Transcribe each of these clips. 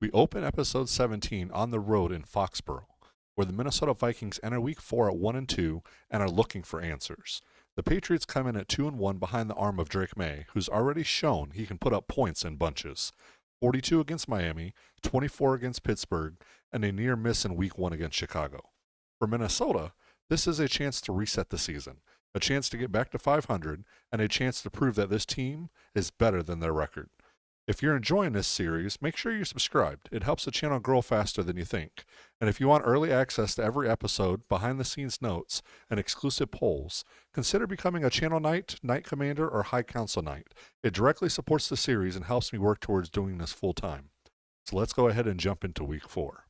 We open episode 17 on the road in Foxborough, where the Minnesota Vikings enter week 4 at 1-2 and are looking for answers. The Patriots come in at 2-1 behind the arm of Drake May, who's already shown he can put up points in bunches. 42 against Miami, 24 against Pittsburgh, and a near miss in week 1 against Chicago. For Minnesota, this is a chance to reset the season, a chance to get back to 500, and a chance to prove that this team is better than their record. If you're enjoying this series, make sure you're subscribed. It helps the channel grow faster than you think. And if you want early access to every episode, behind-the-scenes notes, and exclusive polls, consider becoming a Channel Knight, Knight Commander, or High Council Knight. It directly supports the series and helps me work towards doing this full-time. So let's go ahead and jump into Week 4.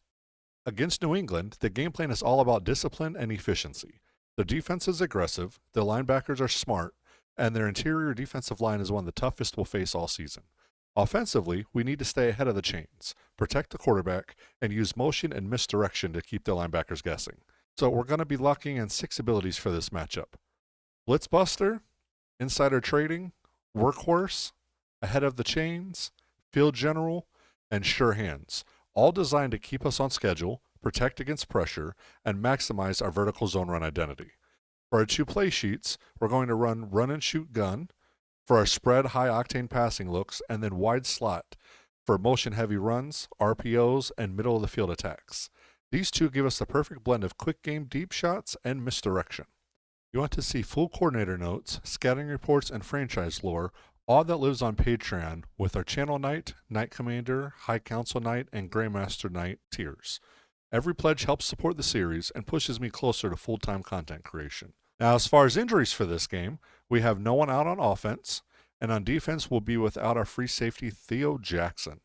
Against New England, the game plan is all about discipline and efficiency. Their defense is aggressive, their linebackers are smart, and their interior defensive line is one of the toughest we'll face all season. Offensively, we need to stay ahead of the chains, protect the quarterback, and use motion and misdirection to keep the linebackers guessing. So we're going to be locking in 6 abilities for this matchup. Blitzbuster, Insider Trading, Workhorse, Ahead of the Chains, Field General, and Sure Hands, all designed to keep us on schedule, protect against pressure, and maximize our vertical zone run identity. For our 2 play sheets, we're going to run and shoot gun, for our spread high-octane passing looks, and then wide slot for motion-heavy runs, RPOs, and middle-of-the-field attacks. These 2 give us the perfect blend of quick-game deep shots and misdirection. You want to see full coordinator notes, scouting reports, and franchise lore, all that lives on Patreon with our Channel Knight, Knight Commander, High Council Knight, and Greymaster Knight tiers. Every pledge helps support the series and pushes me closer to full-time content creation. Now, as far as injuries for this game, we have no one out on offense, and on defense we'll be without our free safety Theo Jackson.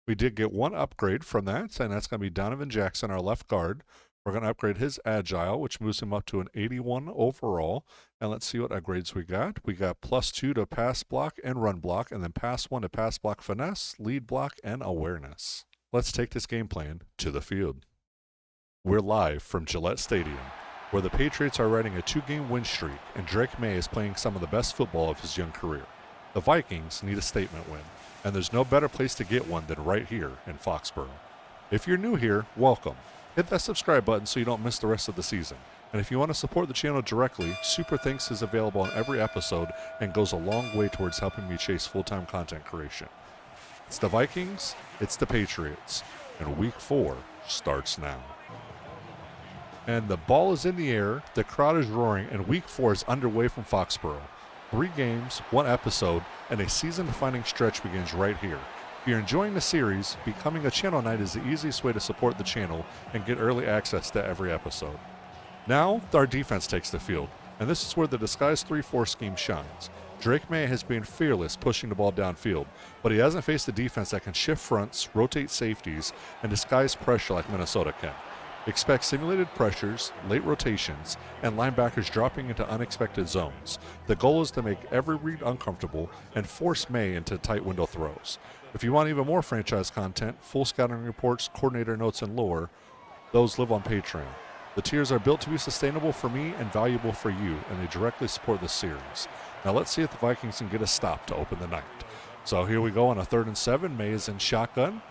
We did get 1 upgrade from that, and that's going to be Donovan Jackson, our left guard. We're going to upgrade his agile, which moves him up to an 81 overall. And let's see what upgrades we got. We got +2 to pass block and run block, and then +1 to pass block finesse, lead block, and awareness. Let's take this game plan to the field. We're live from Gillette Stadium, where the Patriots are riding a 2-game win streak, and Drake May is playing some of the best football of his young career. The Vikings need a statement win, and there's no better place to get one than right here in Foxborough. If you're new here, welcome. Hit that subscribe button so you don't miss the rest of the season. And if you want to support the channel directly, Super Thanks is available on every episode and goes a long way towards helping me chase full-time content creation. It's the Vikings, it's the Patriots, and Week 4 starts now. And the ball is in the air, the crowd is roaring, and Week 4 is underway from Foxborough. 3 games, 1 episode, and a season-defining stretch begins right here. If you're enjoying the series, becoming a Channel Knight is the easiest way to support the channel and get early access to every episode. Now, our defense takes the field, and this is where the disguised 3-4 scheme shines. Drake May has been fearless pushing the ball downfield, but he hasn't faced a defense that can shift fronts, rotate safeties, and disguise pressure like Minnesota can. Expect simulated pressures, late rotations, and linebackers dropping into unexpected zones. The goal is to make every read uncomfortable and force May into tight window throws. If you want even more franchise content, full scouting reports, coordinator notes, and lore, those live on Patreon. The tiers are built to be sustainable for me and valuable for you, and they directly support this series. Now let's see if the Vikings can get a stop to open the night. So here we go on a 3rd and 7. May is in shotgun.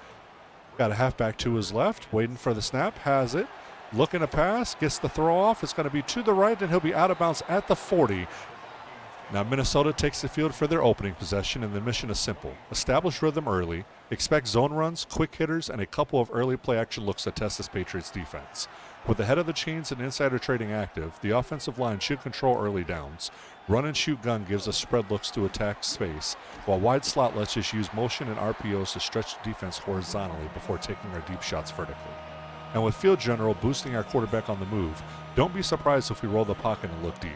Got a halfback to his left, waiting for the snap, has it. Looking to pass, gets the throw off. It's going to be to the right, and he'll be out of bounds at the 40. Now Minnesota takes the field for their opening possession, and the mission is simple. Establish rhythm early, expect zone runs, quick hitters, and a couple of early play-action looks to test this Patriots defense. With the head of the chains and insider trading active, the offensive line should control early downs. Run and shoot gun gives us spread looks to attack space, while wide slot lets us use motion and RPOs to stretch the defense horizontally before taking our deep shots vertically. And with Field General boosting our quarterback on the move, don't be surprised if we roll the pocket and look deep.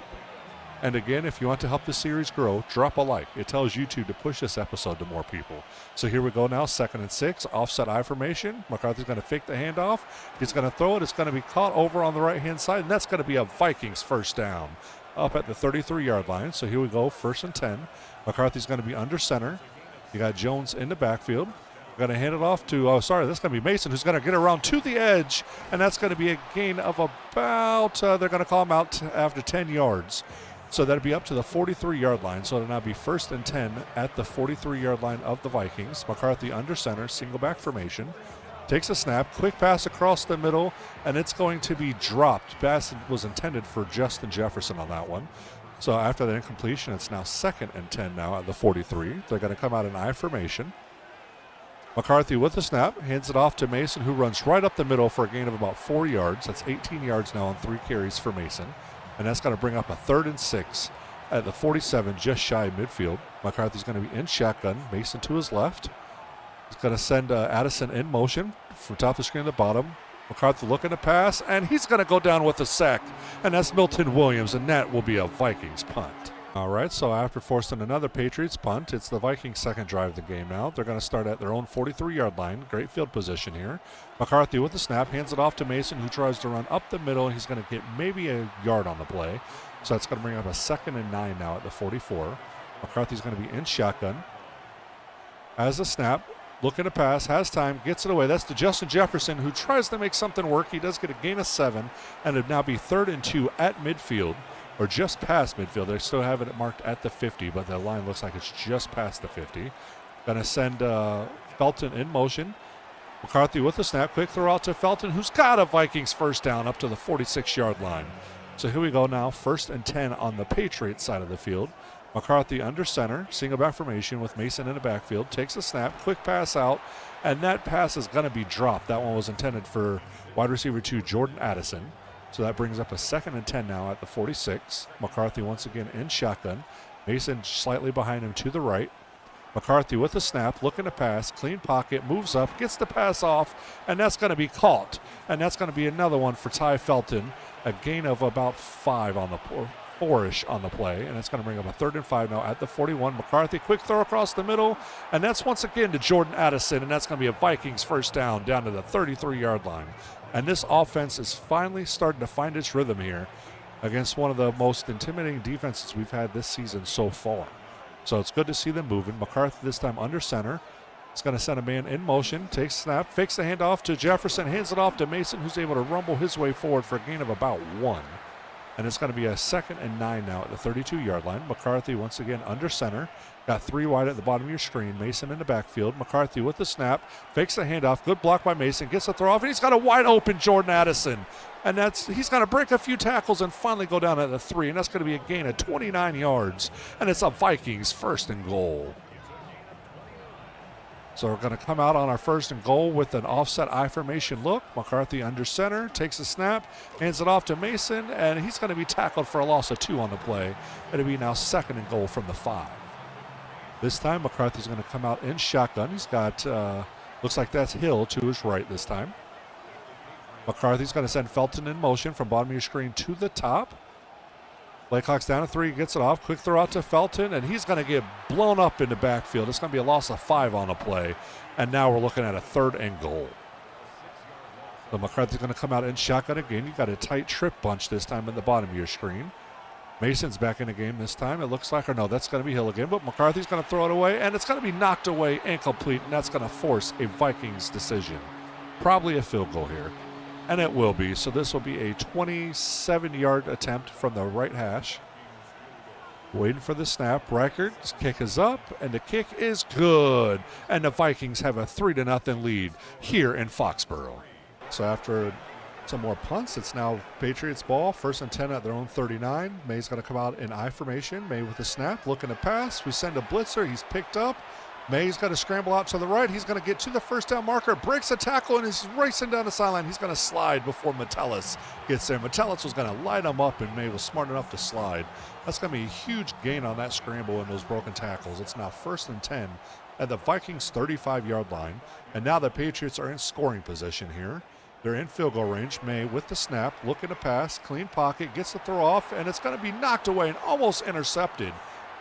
And again, if you want to help the series grow, drop a like. It tells YouTube to push this episode to more people. So here we go now, 2nd and 6, offset I formation. McCarthy's going to fake the handoff. He's going to throw it. It's going to be caught over on the right-hand side, and that's going to be a Vikings first down up at the 33-yard line. So here we go, 1st and 10. McCarthy's going to be under center. You got Jones in the backfield. We're going to hand it off to, that's going to be Mason, who's going to get around to the edge, and that's going to be a gain of about, they're going to call him out after 10 yards. So that'd be up to the 43-yard line. So it'll now be 1st and 10 at the 43-yard line of the Vikings. McCarthy under center, single back formation. Takes a snap, quick pass across the middle, and it's going to be dropped. Pass was intended for Justin Jefferson on that one. So after that incompletion, it's now 2nd and 10 now at the 43. They're going to come out in I formation. McCarthy with the snap, hands it off to Mason, who runs right up the middle for a gain of about 4 yards. That's 18 yards now on 3 carries for Mason. And that's going to bring up a 3rd and 6 at the 47, just shy of midfield. McCarthy's going to be in shotgun. Mason to his left. He's going to send Addison in motion from top of the screen to the bottom. McCarthy looking to pass, and he's going to go down with a sack. And that's Milton Williams, and that will be a Vikings punt. All right, so after forcing another Patriots punt, it's the Vikings' second drive of the game now. They're going to start at their own 43-yard line. Great field position here. McCarthy with the snap, hands it off to Mason, who tries to run up the middle. He's going to get maybe a yard on the play. So that's going to bring up a 2nd and 9 now at the 44. McCarthy's going to be in shotgun. Has a snap. Looking to pass, has time, gets it away. That's to Justin Jefferson, who tries to make something work. He does get a gain of 7, and it'd now be 3rd and 2 at midfield, or just past midfield. They still have it marked at the 50, but the line looks like it's just past the 50. Going to send Felton in motion. McCarthy with the snap, quick throw out to Felton, who's got a Vikings first down up to the 46-yard line. So here we go now, 1st and 10 on the Patriots side of the field. McCarthy under center, single back formation with Mason in the backfield, takes a snap, quick pass out, and that pass is going to be dropped. That one was intended for wide receiver 2, Jordan Addison. So that brings up a 2nd and 10 now at the 46. McCarthy once again in shotgun. Mason slightly behind him to the right. McCarthy with the snap, looking to pass, clean pocket, moves up, gets the pass off, and that's going to be caught. And that's going to be another one for Ty Felton, a gain of about 5 on the 4-ish on the play, and it's going to bring up a 3rd and 5 now at the 41. McCarthy, quick throw across the middle, and that's once again to Jordan Addison, and that's going to be a Vikings first down to the 33-yard line. And this offense is finally starting to find its rhythm here against one of the most intimidating defenses we've had this season so far. So it's good to see them moving. McCarthy this time under center. It's going to send a man in motion, takes snap, fakes the handoff to Jefferson, hands it off to Mason, who's able to rumble his way forward for a gain of about 1. And it's going to be a 2nd and 9 now at the 32-yard line. McCarthy once again under center. Got 3 wide at the bottom of your screen. Mason in the backfield. McCarthy with the snap. Fakes the handoff. Good block by Mason. Gets the throw off. And he's got a wide open Jordan Addison. And he's going to break a few tackles and finally go down at the 3. And that's going to be a gain of 29 yards. And it's a Vikings 1st and goal. So we're going to come out on our 1st and goal with an offset I formation look. McCarthy under center, takes a snap, hands it off to Mason, and he's going to be tackled for a loss of 2 on the play. It'll be now 2nd and goal from the 5. This time McCarthy's going to come out in shotgun. He's got, looks like that's Hill to his right this time. McCarthy's going to send Felton in motion from bottom of your screen to the top. Play clock's down to 3, gets it off. Quick throw out to Felton, and he's going to get blown up in the backfield. It's going to be a loss of 5 on a play, and now we're looking at a 3rd and goal. So McCarthy's going to come out in shotgun again. You got a tight trip bunch this time at the bottom of your screen. Mason's back in the game this time. It looks like, or no, that's going to be Hill again, but McCarthy's going to throw it away, and it's going to be knocked away incomplete, and that's going to force a Vikings decision. Probably a field goal here. And it will be. So this will be a 27-yard attempt from the right hash. Waiting for the snap. Reichert's kick is up, and the kick is good. And the Vikings have a 3-0 lead here in Foxborough. So after some more punts, it's now Patriots ball. 1st and 10 at their own 39. May's going to come out in I formation. May with the snap, looking to pass. We send a blitzer. He's picked up. May's got to scramble out to the right. He's going to get to the first down marker, breaks a tackle, and is racing down the sideline. He's going to slide before Metellus gets there. Metellus was going to light him up, and May was smart enough to slide. That's going to be a huge gain on that scramble and those broken tackles. It's now 1st and 10 at the Vikings 35-yard line. And now the Patriots are in scoring position here. They're in field goal range. May with the snap, looking to pass, clean pocket, gets the throw off, and it's going to be knocked away and almost intercepted.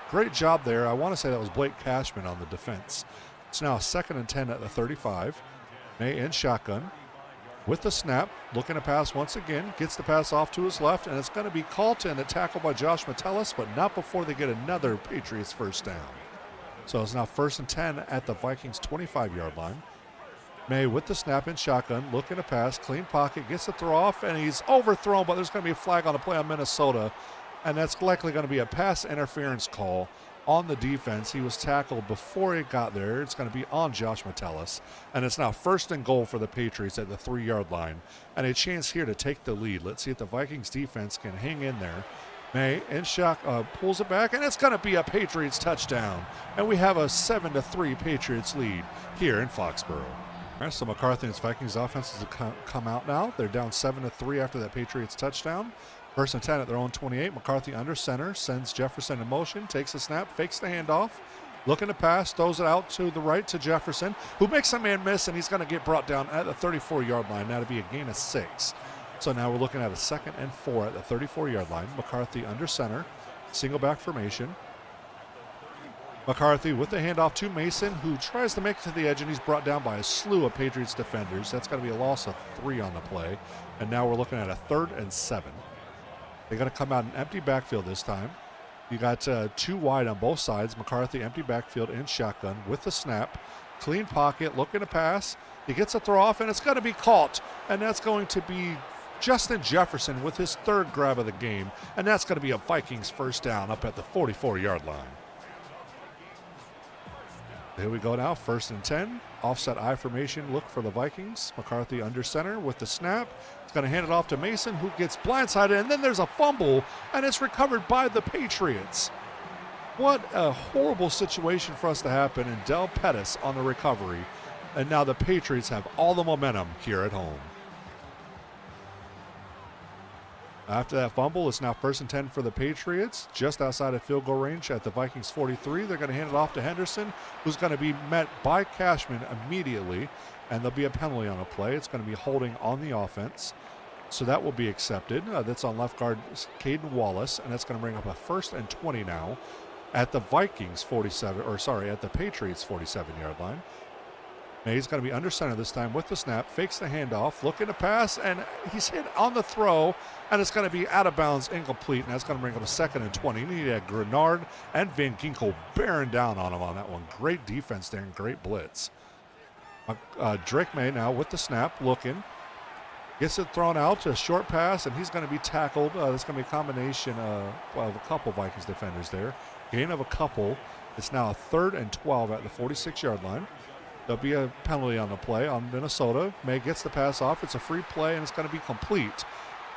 Great job there. I want to say that was Blake Cashman on the defense. It's now 2nd and 10 at the 35. May in shotgun. With the snap, looking to pass once again. Gets the pass off to his left, and it's going to be called in a tackle by Josh Metellus, but not before they get another Patriots first down. So it's now 1st and 10 at the Vikings 25-yard line. May with the snap in shotgun, looking to pass, clean pocket, gets the throw off, and he's overthrown, but there's going to be a flag on the play on Minnesota. and that's likely going to be a pass interference call on the defense. He was tackled before it got there. It's going to be on Josh Metellus, and it's now 1st and goal for the Patriots at the 3-yard line, and a chance here to take the lead. Let's see if the Vikings defense can hang in there. May in shock pulls it back, and it's going to be a Patriots touchdown, and we have a 7-3 Patriots lead here in Foxborough. All right, so McCarthy and his Vikings offense has come out now. They're down 7-3 after that Patriots touchdown. 1st and 10 at their own 28. McCarthy under center, sends Jefferson in motion, takes the snap, fakes the handoff, looking to pass, throws it out to the right to Jefferson, who makes a man miss, and he's going to get brought down at the 34-yard line. That'll be a gain of 6. So now we're looking at a 2nd and 4 at the 34-yard line. McCarthy under center, single back formation. McCarthy with the handoff to Mason, who tries to make it to the edge, and he's brought down by a slew of Patriots defenders. That's going to be a loss of 3 on the play. And now we're looking at a 3rd and 7. They're going to come out in empty backfield this time. You got 2 wide on both sides. McCarthy empty backfield in shotgun with the snap. Clean pocket, looking to pass. He gets a throw off, and it's going to be caught. And that's going to be Justin Jefferson with his 3rd grab of the game. And that's going to be a Vikings 1st down up at the 44-yard line. Here we go now, 1st and 10. Offset I formation look for the Vikings. McCarthy under center with the snap. He's going to hand it off to Mason, who gets blindsided, and then there's a fumble, and it's recovered by the Patriots. What a horrible situation for us to happen, and Del Pettis on the recovery. And now the Patriots have all the momentum here at home. After that fumble, it's now 1st and 10 for the Patriots, just outside of field goal range at the Vikings 43. They're going to hand it off to Henderson, who's going to be met by Cashman immediately, and there'll be a penalty on a play. It's going to be holding on the offense, so that will be accepted. That's on left guard Caden Wallace, and that's going to bring up a 1st and 20 now at the Vikings 47, or sorry, at the Patriots 47-yard line. May's going to be under center this time with the snap, fakes the handoff, looking to pass, and he's hit on the throw, and it's going to be out of bounds, incomplete, and that's going to bring up a 2nd and 20. He had Grenard and Van Ginkel bearing down on him on that one. Great defense there and great blitz. Drake May now with the snap, looking, gets it thrown out to a short pass, and he's going to be tackled. There's going to be a combination of a couple Vikings defenders there. Gain of a couple. It's now a 3rd and 12 at the 46-yard line. There'll be a penalty on the play on Minnesota. May gets the pass off. It's a free play, and it's going to be complete.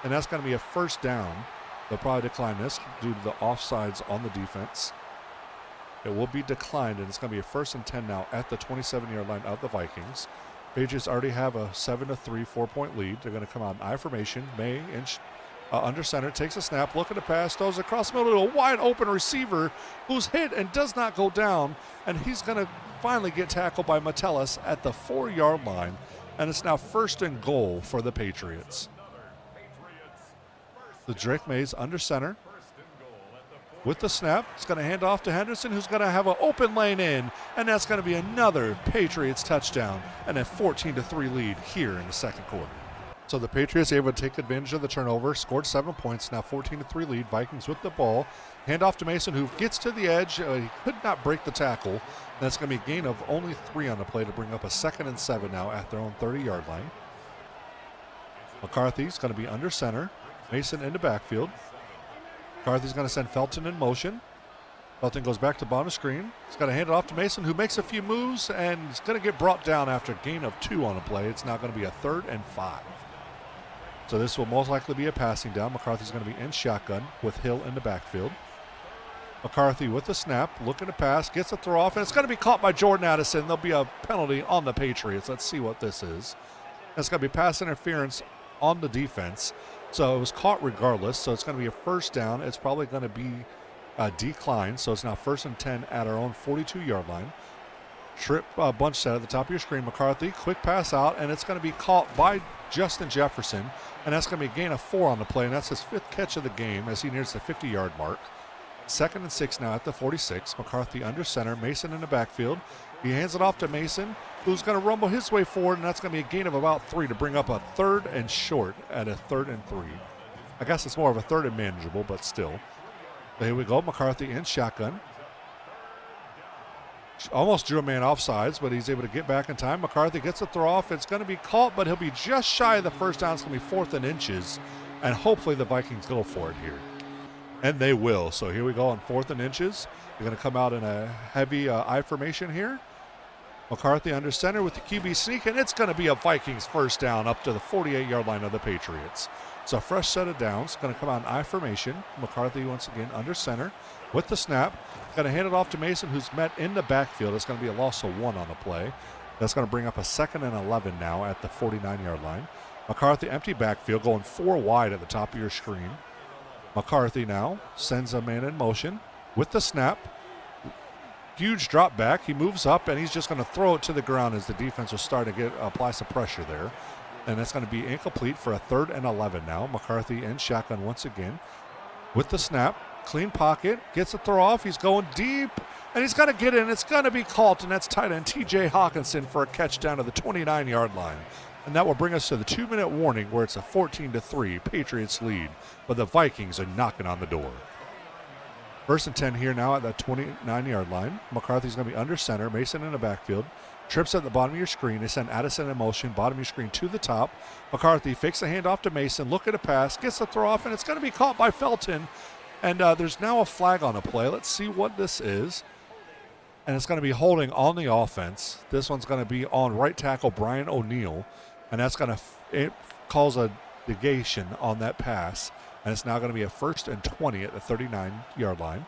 And that's going to be a 1st down. They'll probably decline this due to the offsides on the defense. It will be declined, and it's going to be a 1st and 10 now at the 27-yard line of the Vikings. Patriots already have a 7-3 4-point lead. They're going to come out in I formation. May under center, takes a snap, looking to pass, throws across the middle to a wide open receiver who's hit and does not go down, and he's going to finally get tackled by Metellus at the 4-yard line, and it's now 1st and goal for the Patriots. The Drake Mays under center with the snap. It's going to hand off to Henderson, who's going to have an open lane in, and that's going to be another Patriots touchdown and a 14-3 lead here in the 2nd quarter. So the Patriots able to take advantage of the turnover, scored 7 points, now 14-3 lead. Vikings with the ball. Hand off to Mason, who gets to the edge. He could not break the tackle. That's going to be a gain of only 3 on the play to bring up a 2nd and 7 now at their own 30-yard line. McCarthy's going to be under center. Mason in the backfield. McCarthy's going to send Felton in motion. Felton goes back to bottom screen. He's got to hand it off to Mason, who makes a few moves, and he's going to get brought down after a gain of 2 on the play. It's now going to be a 3rd and 5. So this will most likely be a passing down. McCarthy's going to be in shotgun with Hill in the backfield. McCarthy with the snap, looking to pass, gets a throw off, and it's going to be caught by Jordan Addison. There'll be a penalty on the Patriots. Let's see what this is. It's going to be pass interference on the defense. So it was caught regardless. So it's going to be a 1st down. It's probably going to be a decline. So it's now 1st and 10 at our own 42-yard line. Trip bunch set at the top of your screen. McCarthy, quick pass out, and it's going to be caught by Justin Jefferson. And that's going to be a gain of 4 on the play, and that's his 5th catch of the game as he nears the 50-yard mark. 2nd and 6 now at the 46. McCarthy under center. Mason in the backfield. He hands it off to Mason, who's going to rumble his way forward, and that's going to be a gain of about 3 to bring up a 3rd and short at a 3rd and 3. I guess it's more of a 3rd and manageable, but still. So here we go. McCarthy in shotgun. Almost drew a man offsides, but he's able to get back in time. McCarthy gets a throw off. It's going to be caught, but he'll be just shy of the 1st down. It's going to be 4th and inches, and hopefully the Vikings go for it here. And they will. So here we go on 4th and inches. They're going to come out in a heavy I formation here. McCarthy under center with the QB sneak, and it's going to be a Vikings first down up to the 48-yard line of the Patriots. So a fresh set of downs. Going to come out in I formation. McCarthy once again under center with the snap. Going to hand it off to Mason, who's met in the backfield. It's going to be a loss of 1 on the play. That's going to bring up a 2nd and 11 now at the 49-yard line. McCarthy empty backfield, going 4 wide at the top of your screen. McCarthy now sends a man in motion with the snap. Huge drop back. He moves up, and he's just going to throw it to the ground as the defense will start to apply some pressure there. And that's going to be incomplete for a 3rd and 11 now. McCarthy in shotgun once again with the snap. Clean pocket. Gets a throw off. He's going deep, and he's going to get in. It's going to be caught, and that's tight end T.J. Hawkinson for a catch down to the 29-yard line. And that will bring us to the 2-minute warning where it's a 14-3 Patriots lead. But the Vikings are knocking on the door. 1st and 10 here now at that 29-yard line. McCarthy's going to be under center. Mason in the backfield. Trips at the bottom of your screen. They send Addison in motion. Bottom of your screen to the top. McCarthy fakes the handoff to Mason. Look at a pass. Gets the throw off, and it's going to be caught by Felton. And there's now a flag on the play. Let's see what this is. And it's going to be holding on the offense. This one's going to be on right tackle Brian O'Neill. And that's going to it calls a negation on that pass. And it's now going to be a 1st and 20 at the 39-yard line.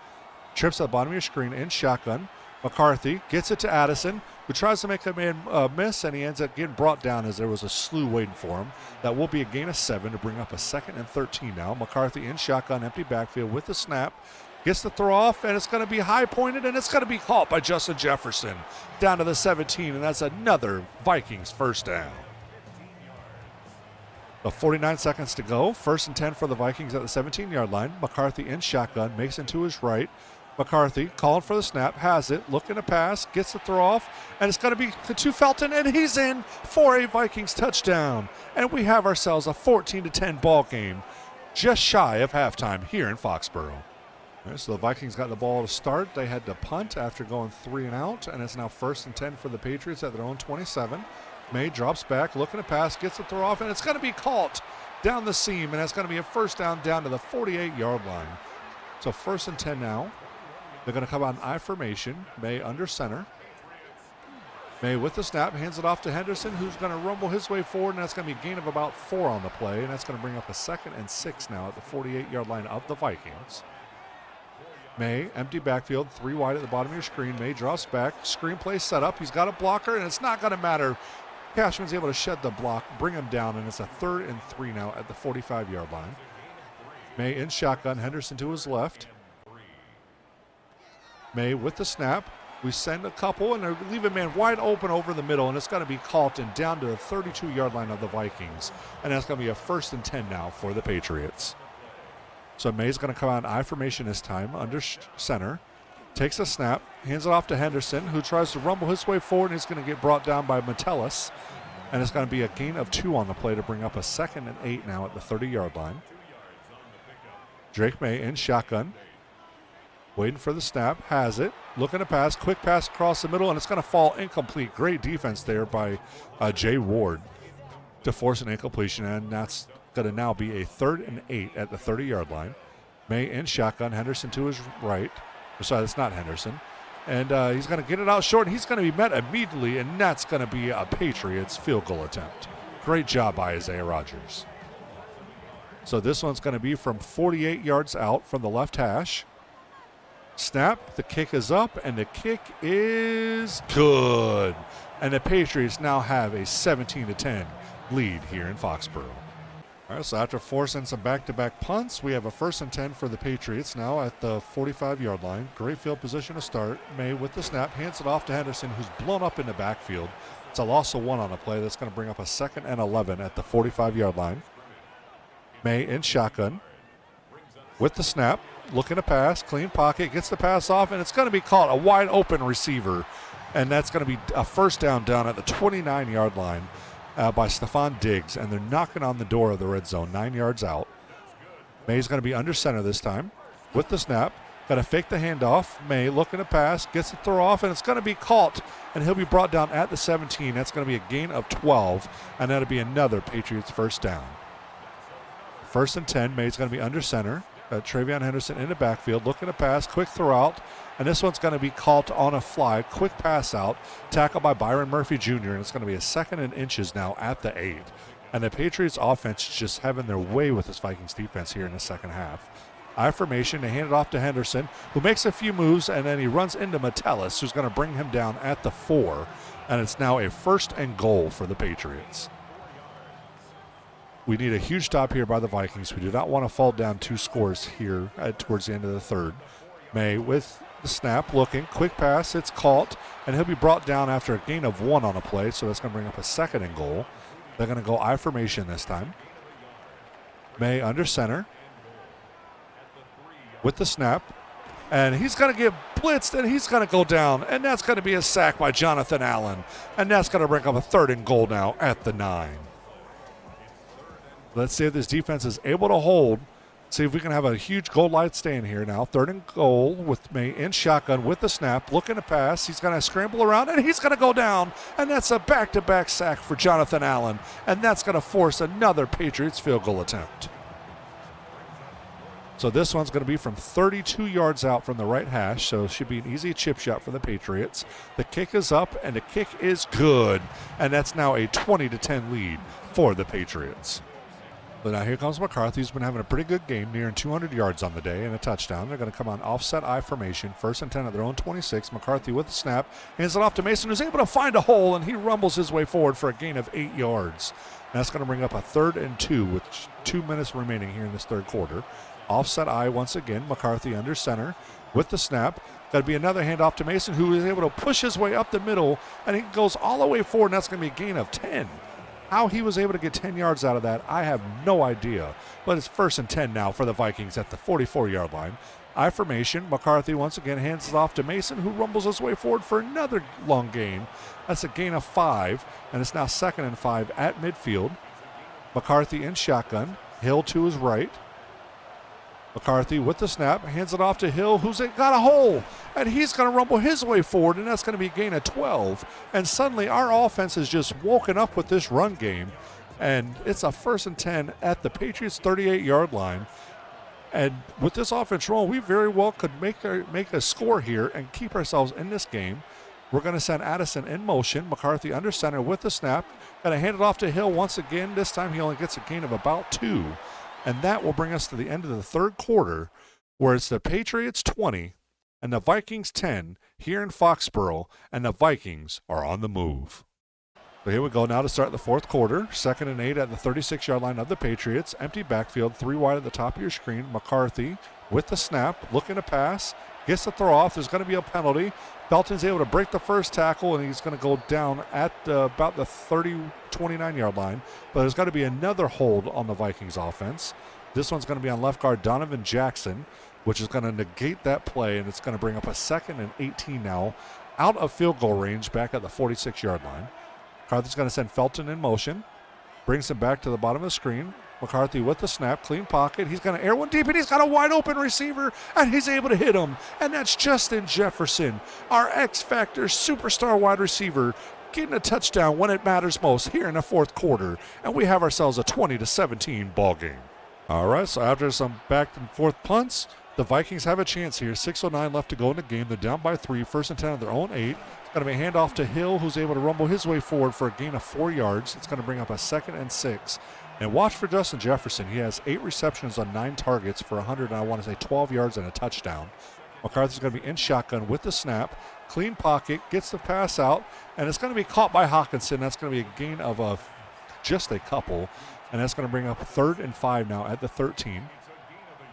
Trips at the bottom of your screen in shotgun. McCarthy gets it to Addison, who tries to make a man miss, and he ends up getting brought down as there was a slew waiting for him. That will be a gain of 7 to bring up a 2nd and 13 now. McCarthy in shotgun, empty backfield with the snap. Gets the throw off, and it's going to be high-pointed, and it's going to be caught by Justin Jefferson down to the 17, and that's another Vikings first down. 49 seconds to go. 1st and 10 for the Vikings at the 17-yard line. McCarthy in shotgun, Mason to his right. McCarthy calling for the snap, has it, looking to pass, gets the throw off, and it's going to be to Felton, and he's in for a Vikings touchdown. And we have ourselves a 14-10 ball game, just shy of halftime here in Foxborough. All right, so the Vikings got the ball to start. They had to punt after going 3 and out, and it's now 1st and 10 for the Patriots at their own 27. May drops back, looking to pass, gets the throw off, and it's going to be caught down the seam, and that's going to be a first down to the 48-yard line. So 1st and 10 now. They're going to come out in I formation. May under center. May with the snap, hands it off to Henderson, who's going to rumble his way forward, and that's going to be a gain of about 4 on the play, and that's going to bring up a 2nd and 6 now at the 48-yard line of the Vikings. May, empty backfield, 3 wide at the bottom of your screen. May drops back, screenplay set up. He's got a blocker, and it's not going to matter. Cashman's able to shed the block, bring him down, and it's a 3rd and 3 now at the 45-yard line. May in shotgun, Henderson to his left. May with the snap. We send a couple, and they leave a man wide open over the middle, and it's going to be caught and down to the 32-yard line of the Vikings. And that's going to be a 1st and 10 now for the Patriots. So May's going to come out in I formation this time, under center. Takes a snap, hands it off to Henderson, who tries to rumble his way forward, and he's going to get brought down by Metellus. And it's going to be a gain of 2 on the play to bring up a 2nd and 8 now at the 30-yard line. Drake May in shotgun. Waiting for the snap, has it, looking to pass, quick pass across the middle, and it's going to fall incomplete. Great defense there by Jay Ward to force an incompletion, and that's going to now be a 3rd and 8 at the 30-yard line. May in shotgun, Henderson to his right. Sorry, that's not Henderson. And he's going to get it out short, and he's going to be met immediately, and that's going to be a Patriots field goal attempt. Great job by Isaiah Rodgers. So this one's going to be from 48 yards out from the left hash. Snap, the kick is up, and the kick is good. And the Patriots now have a 17-10 lead here in Foxborough. All right, so after forcing some back-to-back punts, we have a 1st and 10 for the Patriots now at the 45-yard line. Great field position to start. May with the snap, hands it off to Henderson, who's blown up in the backfield. It's a loss of 1 on the play. That's going to bring up a 2nd and 11 at the 45-yard line. May in shotgun with the snap, looking to pass, clean pocket, gets the pass off, and it's going to be caught, a wide-open receiver, and that's going to be a first down at the 29-yard line. By Stephon Diggs, and they're knocking on the door of the red zone, 9 yards out. May's going to be under center this time with the snap. Got to fake the handoff. May looking to pass, gets the throw off, and it's going to be caught, and he'll be brought down at the 17. That's going to be a gain of 12, and that'll be another Patriots first down. 1st and 10, May's going to be under center. Travion Henderson in the backfield, looking to pass, quick throw out, and this one's going to be caught on a fly, quick pass out, tackled by Byron Murphy Jr., and it's going to be a 2nd and inches now at the 8. And the Patriots offense is just having their way with this Vikings defense here in the second half. I formation, they hand it off to Henderson, who makes a few moves, and then he runs into Metellus, who's going to bring him down at the 4, and it's now a 1st and goal for the Patriots. We need a huge stop here by the Vikings. We do not want to fall down 2 scores here towards the end of the 3rd. May with the snap, looking, quick pass, it's caught, and he'll be brought down after a gain of 1 on a play, so that's going to bring up a 2nd and goal. They're going to go I formation this time. May under center with the snap, and he's going to get blitzed, and he's going to go down, and that's going to be a sack by Jonathan Allen, and that's going to bring up a 3rd and goal now at the 9. Let's see if this defense is able to hold. See if we can have a huge goal line stand here now. 3rd and goal with May in shotgun with the snap, looking to pass. He's going to scramble around, and he's going to go down, and that's a back-to-back sack for Jonathan Allen, and that's going to force another Patriots field goal attempt. So this one's going to be from 32 yards out from the right hash, so it should be an easy chip shot for the Patriots. The kick is up, and the kick is good, and that's now a 20-10 lead for the Patriots. So now here comes McCarthy, who's been having a pretty good game, nearing 200 yards on the day and a touchdown. They're going to come on offset I formation, 1st and 10 at their own 26. McCarthy with the snap, hands it off to Mason, who's able to find a hole, and he rumbles his way forward for a gain of 8 yards. And that's going to bring up a 3rd and 2 with 2 minutes remaining here in this 3rd quarter. Offset I once again, McCarthy under center with the snap. Got to be another handoff to Mason, who is able to push his way up the middle, and he goes all the way forward, and that's going to be a gain of 10. How he was able to get 10 yards out of that, I have no idea. But it's 1st and 10 now for the Vikings at the 44-yard line. I formation, McCarthy once again hands it off to Mason, who rumbles his way forward for another long gain. That's a gain of 5, and it's now 2nd and 5 at midfield. McCarthy in shotgun, Hill to his right. McCarthy with the snap, hands it off to Hill, who's got a hole, and he's going to rumble his way forward, and that's going to be a gain of 12. And suddenly our offense has just woken up with this run game, and it's a 1st and 10 at the Patriots' 38-yard line. And with this offense rolling, we very well could make a score here and keep ourselves in this game. We're going to send Addison in motion. McCarthy under center with the snap. Going to hand it off to Hill once again. This time he only gets a gain of about 2. And that will bring us to the end of the 3rd quarter, where it's the Patriots 20 and the Vikings 10 here in Foxborough, and the Vikings are on the move. So here we go now to start the 4th quarter. 2nd and 8 at the 36-yard line of the Patriots. Empty backfield, 3 wide at the top of your screen. McCarthy with the snap, looking to pass, gets the throw off. There's going to be a penalty. Felton's able to break the first tackle, and he's going to go down at about the 29-yard line. But there's got to be another hold on the Vikings offense. This one's going to be on left guard Donovan Jackson, which is going to negate that play, and it's going to bring up a 2nd and 18 now, out of field goal range back at the 46-yard line. McCarthy's going to send Felton in motion, brings him back to the bottom of the screen. McCarthy with the snap, clean pocket. He's going to air one deep, and he's got a wide open receiver, and he's able to hit him. And that's Justin Jefferson, our X-Factor superstar wide receiver, getting a touchdown when it matters most here in the 4th quarter. And we have ourselves a 20-17 ball game. All right, so after some back and forth punts, the Vikings have a chance here. 6:09 left to go in the game. They're down by 3, 1st and 10 at their own 8. It's going to be a handoff to Hill, who's able to rumble his way forward for a gain of 4 yards. It's going to bring up a 2nd and 6. And watch for Justin Jefferson. He has 8 receptions on 9 targets for 12 yards and a touchdown. McCarthy's going to be in shotgun with the snap. Clean pocket, gets the pass out, and it's going to be caught by Hawkinson. That's going to be a gain of just a couple, and that's going to bring up 3rd and 5 now at the 13.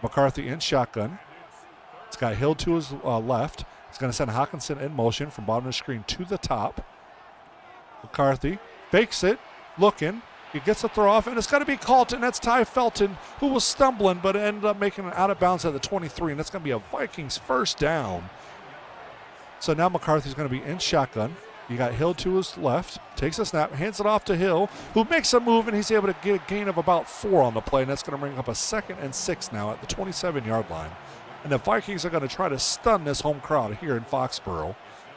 McCarthy in shotgun. It's got Hill to his left. He's going to send Hawkinson in motion from bottom of the screen to the top. McCarthy fakes it, looking. He gets the throw off, and it's going to be called, and that's Ty Felton, who was stumbling, but ended up making it out of bounds at the 23, and that's going to be a Vikings 1st down. So now McCarthy's going to be in shotgun. You got Hill to his left, takes a snap, hands it off to Hill, who makes a move, and he's able to get a gain of about 4 on the play, and that's going to bring up a 2nd and 6 now at the 27-yard line. And the Vikings are going to try to stun this home crowd here in Foxborough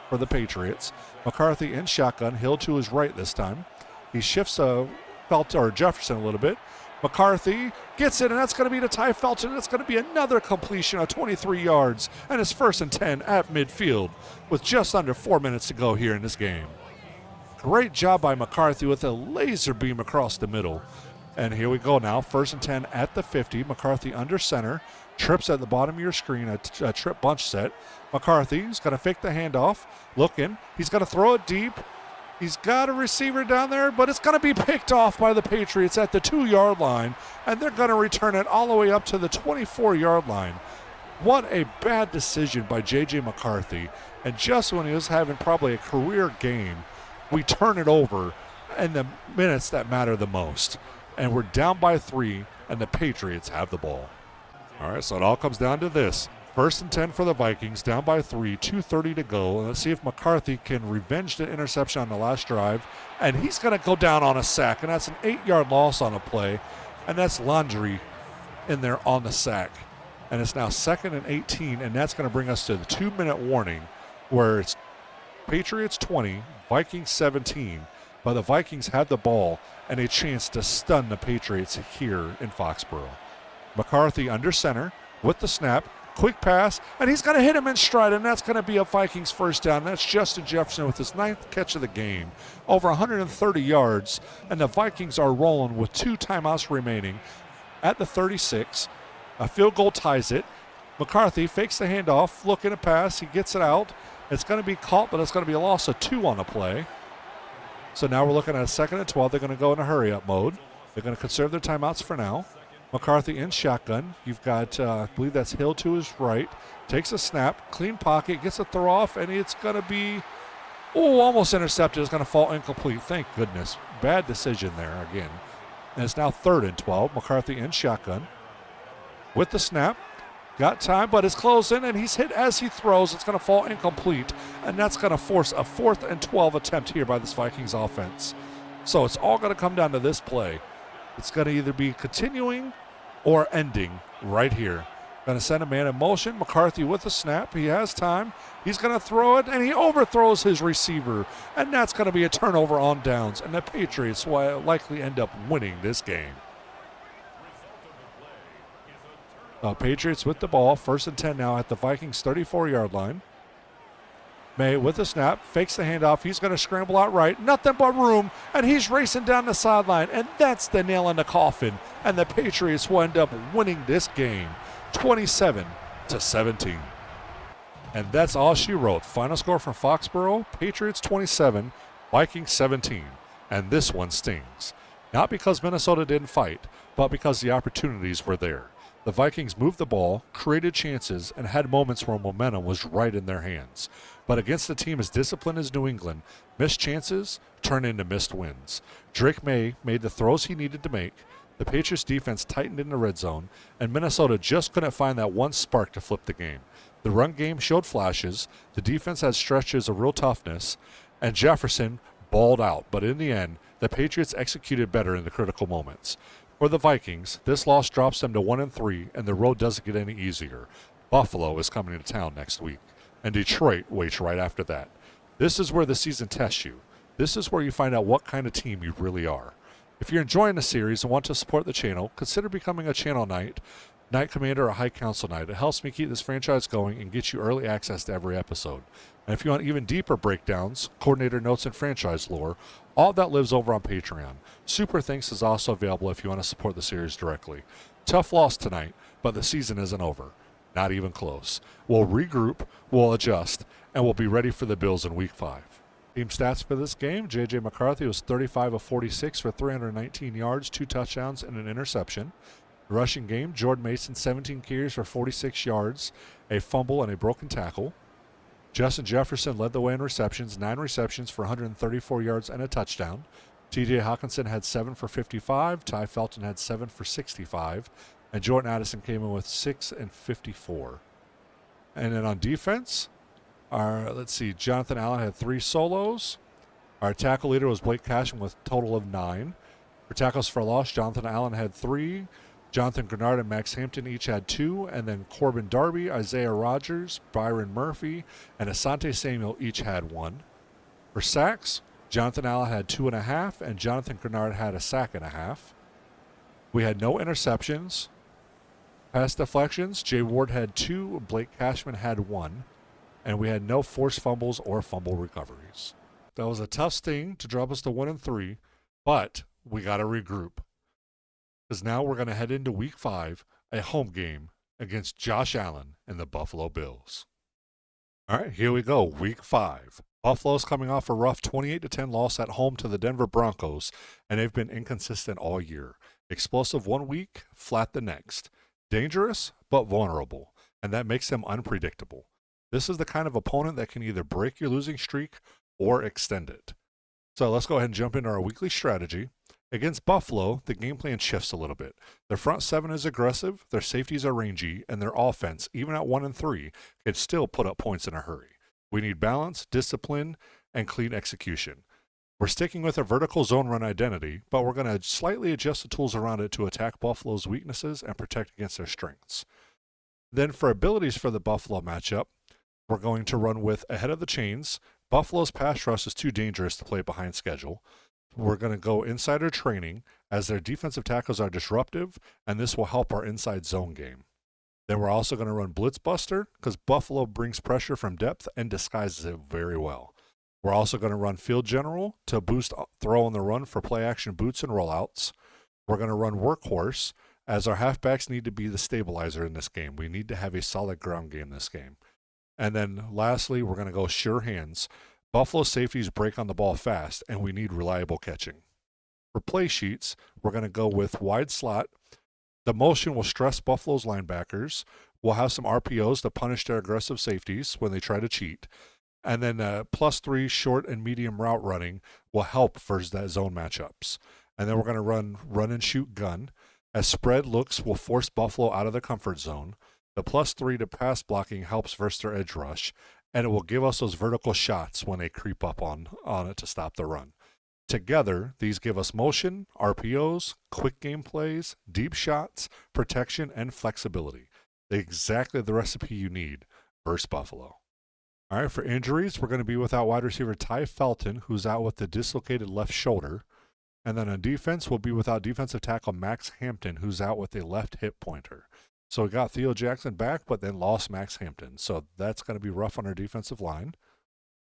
for the Patriots. McCarthy in shotgun, Hill to his right this time. He shifts Jefferson a little bit, McCarthy gets it, and that's going to be to Ty Felton. That's going to be another completion of 23 yards, and it's 1st and 10 at midfield with just under 4 minutes to go here in this game. Great job by McCarthy with a laser beam across the middle. And here we go now, 1st and 10 at the 50. McCarthy under center, trips at the bottom of your screen, a trip bunch set. McCarthy's going to fake the handoff, looking. He's going to throw it deep. He's got a receiver down there, but it's going to be picked off by the Patriots at the 2-yard line, and they're going to return it all the way up to the 24-yard line. What a bad decision by J.J. McCarthy. And just when he was having probably a career game, we turn it over in the minutes that matter the most. And we're down by 3, and the Patriots have the ball. All right, so it all comes down to this. 1st and 10 for the Vikings, down by 3, 2:30 to go. And let's see if McCarthy can revenge the interception on the last drive. And he's going to go down on a sack, and that's an 8-yard loss on a play. And that's Laundry in there on the sack. And it's now 2nd and 18, and that's going to bring us to the 2-minute warning where it's Patriots 20, Vikings 17. But the Vikings had the ball and a chance to stun the Patriots here in Foxborough. McCarthy under center with the snap. Quick pass, and he's going to hit him in stride, and that's going to be a Vikings 1st down. That's Justin Jefferson with his 9th catch of the game. Over 130 yards, and the Vikings are rolling with 2 timeouts remaining at the 36. A field goal ties it. McCarthy fakes the handoff, looking to pass. He gets it out. It's going to be caught, but it's going to be a loss of 2 on the play. So now we're looking at a 2nd and 12. They're going to go in a hurry-up mode. They're going to conserve their timeouts for now. McCarthy in shotgun. You've got, I believe that's Hill to his right. Takes a snap, clean pocket, gets a throw off, and it's going to be, almost intercepted. It's going to fall incomplete. Thank goodness. Bad decision there again. And it's now 3rd and 12. McCarthy in shotgun. With the snap. Got time, but it's closing, and he's hit as he throws. It's going to fall incomplete, and that's going to force a 4th and 12 attempt here by this Vikings offense. So it's all going to come down to this play. It's going to either be continuing or ending right here. Going to send a man in motion. McCarthy with the snap. He has time. He's going to throw it, and he overthrows his receiver. And that's going to be a turnover on downs. And the Patriots will likely end up winning this game. Patriots with the ball. 1st and 10 now at the Vikings 34-yard line. May with the snap, fakes the handoff. He's going to scramble out right. Nothing but room, and he's racing down the sideline. And that's the nail in the coffin. And the Patriots will end up winning this game 27-17. And that's all she wrote. Final score from Foxborough, Patriots 27, Vikings 17. And this one stings. Not because Minnesota didn't fight, but because the opportunities were there. The Vikings moved the ball, created chances, and had moments where momentum was right in their hands. But against a team as disciplined as New England, missed chances turn into missed wins. Drake May made the throws he needed to make. The Patriots defense tightened in the red zone, and Minnesota just couldn't find that one spark to flip the game. The run game showed flashes, the defense had stretches of real toughness, and Jefferson balled out. But in the end, the Patriots executed better in the critical moments. For the Vikings, this loss drops them to 1-3, and the road doesn't get any easier. Buffalo is coming to town next week, and Detroit waits right after that. This is where the season tests you. This is where you find out what kind of team you really are. If you're enjoying the series and want to support the channel, consider becoming a channel knight, Knight Commander, or High Council Knight. It helps me keep this franchise going and get you early access to every episode. And if you want even deeper breakdowns, coordinator notes, and franchise lore, all that lives over on Patreon. Super Thanks is also available if you want to support the series directly. Tough loss tonight, but the season isn't over. Not even close. We'll regroup, we'll adjust, and we'll be ready for the Bills in Week 5. Team stats for this game, J.J. McCarthy was 35 of 46 for 319 yards, 2 touchdowns, and an interception. The rushing game, Jordan Mason, 17 carries for 46 yards, a fumble, and a broken tackle. Justin Jefferson led the way in receptions, 9 receptions for 134 yards and a touchdown. T.J. Hawkinson had 7 for 55. Ty Felton had 7 for 65. And Jordan Addison came in with 6 and 54. And then on defense, Jonathan Allen had 3 solos. Our tackle leader was Blake Cashman with a total of 9. For tackles for loss, Jonathan Allen had 3. Jonathan Grenard and Max Hampton each had 2, and then Corbin Darby, Isaiah Rogers, Byron Murphy, and Asante Samuel each had 1. For sacks, Jonathan Allen had 2.5, and Jonathan Grenard had a sack and a half. We had no interceptions. Pass deflections, Jay Ward had 2, Blake Cashman had 1, and we had no forced fumbles or fumble recoveries. That was a tough sting to drop us to 1-3, but we got to regroup. Because now we're going to head into week 5, a home game against Josh Allen and the Buffalo Bills. All right, here we go, week 5. Buffalo's coming off a rough 28-10 loss at home to the Denver Broncos, and they've been inconsistent all year. Explosive one week, flat the next. Dangerous, but vulnerable, and that makes them unpredictable. This is the kind of opponent that can either break your losing streak or extend it. So let's go ahead and jump into our weekly strategy. Against Buffalo, the game plan shifts a little bit. Their front 7 is aggressive, their safeties are rangy, and their offense, even at 1-3, can still put up points in a hurry. We need balance, discipline, and clean execution. We're sticking with a vertical zone run identity, but we're going to slightly adjust the tools around it to attack Buffalo's weaknesses and protect against their strengths. Then for abilities for the Buffalo matchup, we're going to run with ahead of the chains. Buffalo's pass rush is too dangerous to play behind schedule. We're going to go insider training as their defensive tackles are disruptive, and this will help our inside zone game. Then we're also going to run blitz buster because Buffalo brings pressure from depth and disguises it very well. We're also going to run field general to boost throw on the run for play action boots and rollouts. We're going to run workhorse as our halfbacks need to be the stabilizer in this game. We need to have a solid ground game this game. And then lastly, we're going to go sure hands. Buffalo safeties break on the ball fast, and we need reliable catching. For play sheets, we're going to go with wide slot. The motion will stress Buffalo's linebackers. We'll have some RPOs to punish their aggressive safeties when they try to cheat. And then +3 short and medium route running will help versus that zone matchups. And then we're going to run and shoot gun. As spread looks will force Buffalo out of their comfort zone. The +3 to pass blocking helps versus their edge rush, and it will give us those vertical shots when they creep up on it to stop the run. Together, these give us motion, RPOs, quick game plays, deep shots, protection, and flexibility. Exactly the recipe you need versus Buffalo. All right, for injuries, we're going to be without wide receiver Ty Felton, who's out with the dislocated left shoulder. And then on defense, we'll be without defensive tackle Max Hampton, who's out with a left hip pointer. So we got Theo Jackson back, but then lost Max Hampton. So that's going to be rough on our defensive line.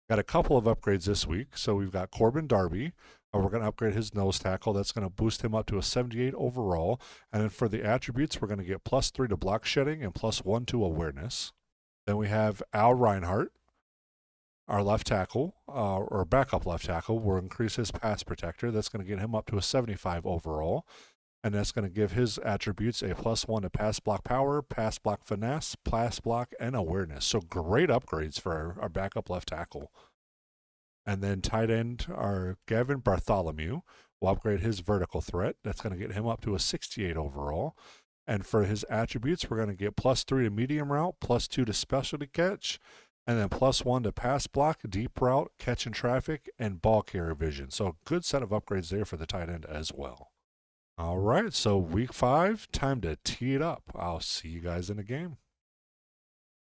Got a couple of upgrades this week. So we've got Corbin Darby. We're going to upgrade his nose tackle. That's going to boost him up to a 78 overall. And then for the attributes, we're going to get +3 to block shedding and +1 to awareness. Then we have Al Reinhart, our left tackle, or backup left tackle. We'll increase his pass protector. That's going to get him up to a 75 overall. And that's going to give his attributes a +1 to pass block power, pass block finesse, pass block, and awareness. So great upgrades for our backup left tackle. And then tight end, our Gavin Bartholomew, will upgrade his vertical threat. That's going to get him up to a 68 overall. And for his attributes, we're going to get +3 to medium route, +2 to specialty catch, and then +1 to pass block, deep route, catch in traffic, and ball carrier vision. So a good set of upgrades there for the tight end as well. All right, so week 5, time to tee it up. I'll see you guys in the game.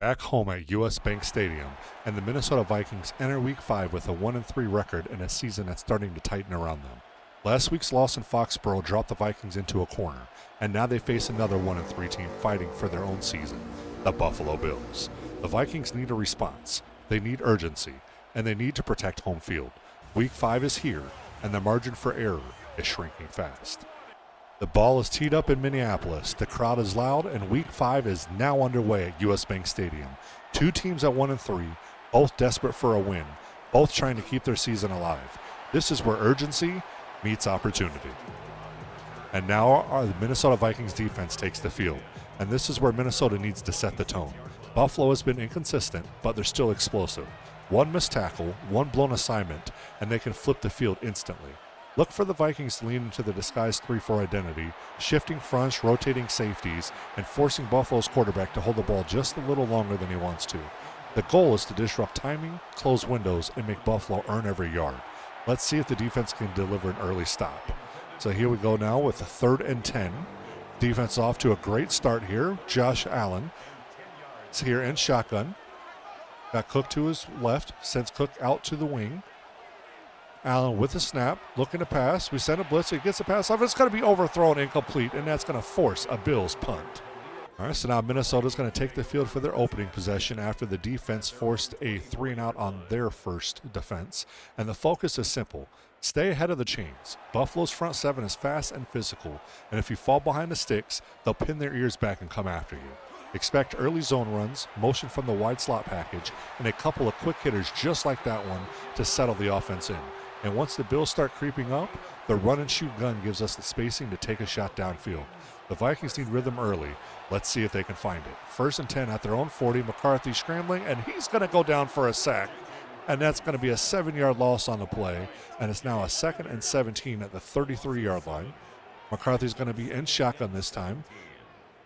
Back home at US Bank Stadium, and the Minnesota Vikings enter week 5 with a 1-3 record in a season that's starting to tighten around them. Last week's loss in Foxborough dropped the Vikings into a corner, and now they face another 1-3 team fighting for their own season, the Buffalo Bills. The Vikings need a response, they need urgency, and they need to protect home field. Week 5 is here, and the margin for error is shrinking fast. The ball is teed up in Minneapolis, the crowd is loud, and week 5 is now underway at US Bank Stadium. Two teams at 1-3, both desperate for a win, both trying to keep their season alive. This is where urgency meets opportunity. And now the Minnesota Vikings defense takes the field, and this is where Minnesota needs to set the tone. Buffalo has been inconsistent, but they're still explosive. One missed tackle, one blown assignment, and they can flip the field instantly. Look for the Vikings to lean into the disguised 3-4 identity, shifting fronts, rotating safeties, and forcing Buffalo's quarterback to hold the ball just a little longer than he wants to. The goal is to disrupt timing, close windows, and make Buffalo earn every yard. Let's see if the defense can deliver an early stop. So here we go now with the 3rd and 10. Defense off to a great start here. Josh Allen is here in shotgun. Got Cook to his left, sends Cook out to the wing. Allen with the snap, looking to pass. We send a blitz. He gets the pass off. It's going to be overthrown, incomplete, and that's going to force a Bills punt. All right, so now Minnesota's going to take the field for their opening possession after the defense forced a 3-and-out on their first defense. And the focus is simple. Stay ahead of the chains. Buffalo's front seven is fast and physical, and if you fall behind the sticks, they'll pin their ears back and come after you. Expect early zone runs, motion from the wide slot package, and a couple of quick hitters just like that one to settle the offense in. And once the Bills start creeping up, the run-and-shoot gun gives us the spacing to take a shot downfield. The Vikings need rhythm early. Let's see if they can find it. 1st and 10 at their own 40. McCarthy scrambling, and he's going to go down for a sack. And that's going to be a 7-yard loss on the play. And it's now a 2nd and 17 at the 33-yard line. McCarthy's going to be in shotgun this time.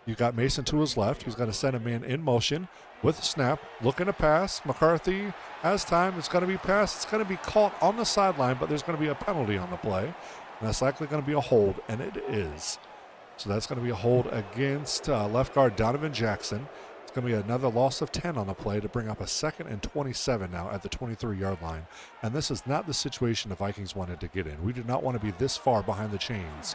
You got Mason to his left. He's going to send a man in motion with a snap, looking to pass. McCarthy has time. It's going to be passed. It's going to be caught on the sideline, but there's going to be a penalty on the play. And that's likely going to be a hold, and it is. So that's going to be a hold against left guard Donovan Jackson. It's going to be another loss of 10 on the play to bring up a 2nd and 27 now at the 23-yard line. And this is not the situation the Vikings wanted to get in. We did not want to be this far behind the chains,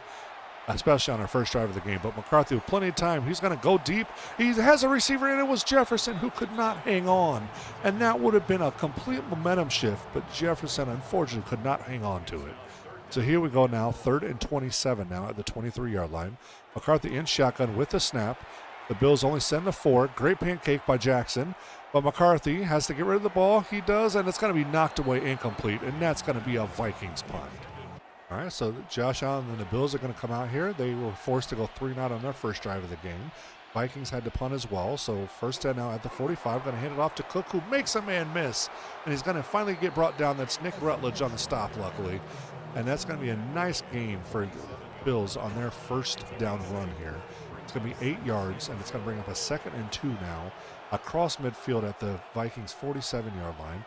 especially on our first drive of the game. But McCarthy with plenty of time. He's going to go deep. He has a receiver, and it was Jefferson who could not hang on. And that would have been a complete momentum shift, but Jefferson unfortunately could not hang on to it. So here we go now, 3rd and 27 now at the 23-yard line. McCarthy in shotgun with the snap. The Bills only send the 4. Great pancake by Jackson. But McCarthy has to get rid of the ball. He does, and it's going to be knocked away incomplete, and that's going to be a Vikings punt. All right, so Josh Allen and the Bills are going to come out here. They were forced to go 3-and-out on their first drive of the game. Vikings had to punt as well, so 1st and now at the 45. Going to hand it off to Cook, who makes a man miss, and he's going to finally get brought down. That's Nick Rutledge on the stop, luckily. And that's going to be a nice gain for Bills on their first down run here. It's going to be 8 yards, and it's going to bring up a 2nd and 2 now across midfield at the Vikings' 47-yard line.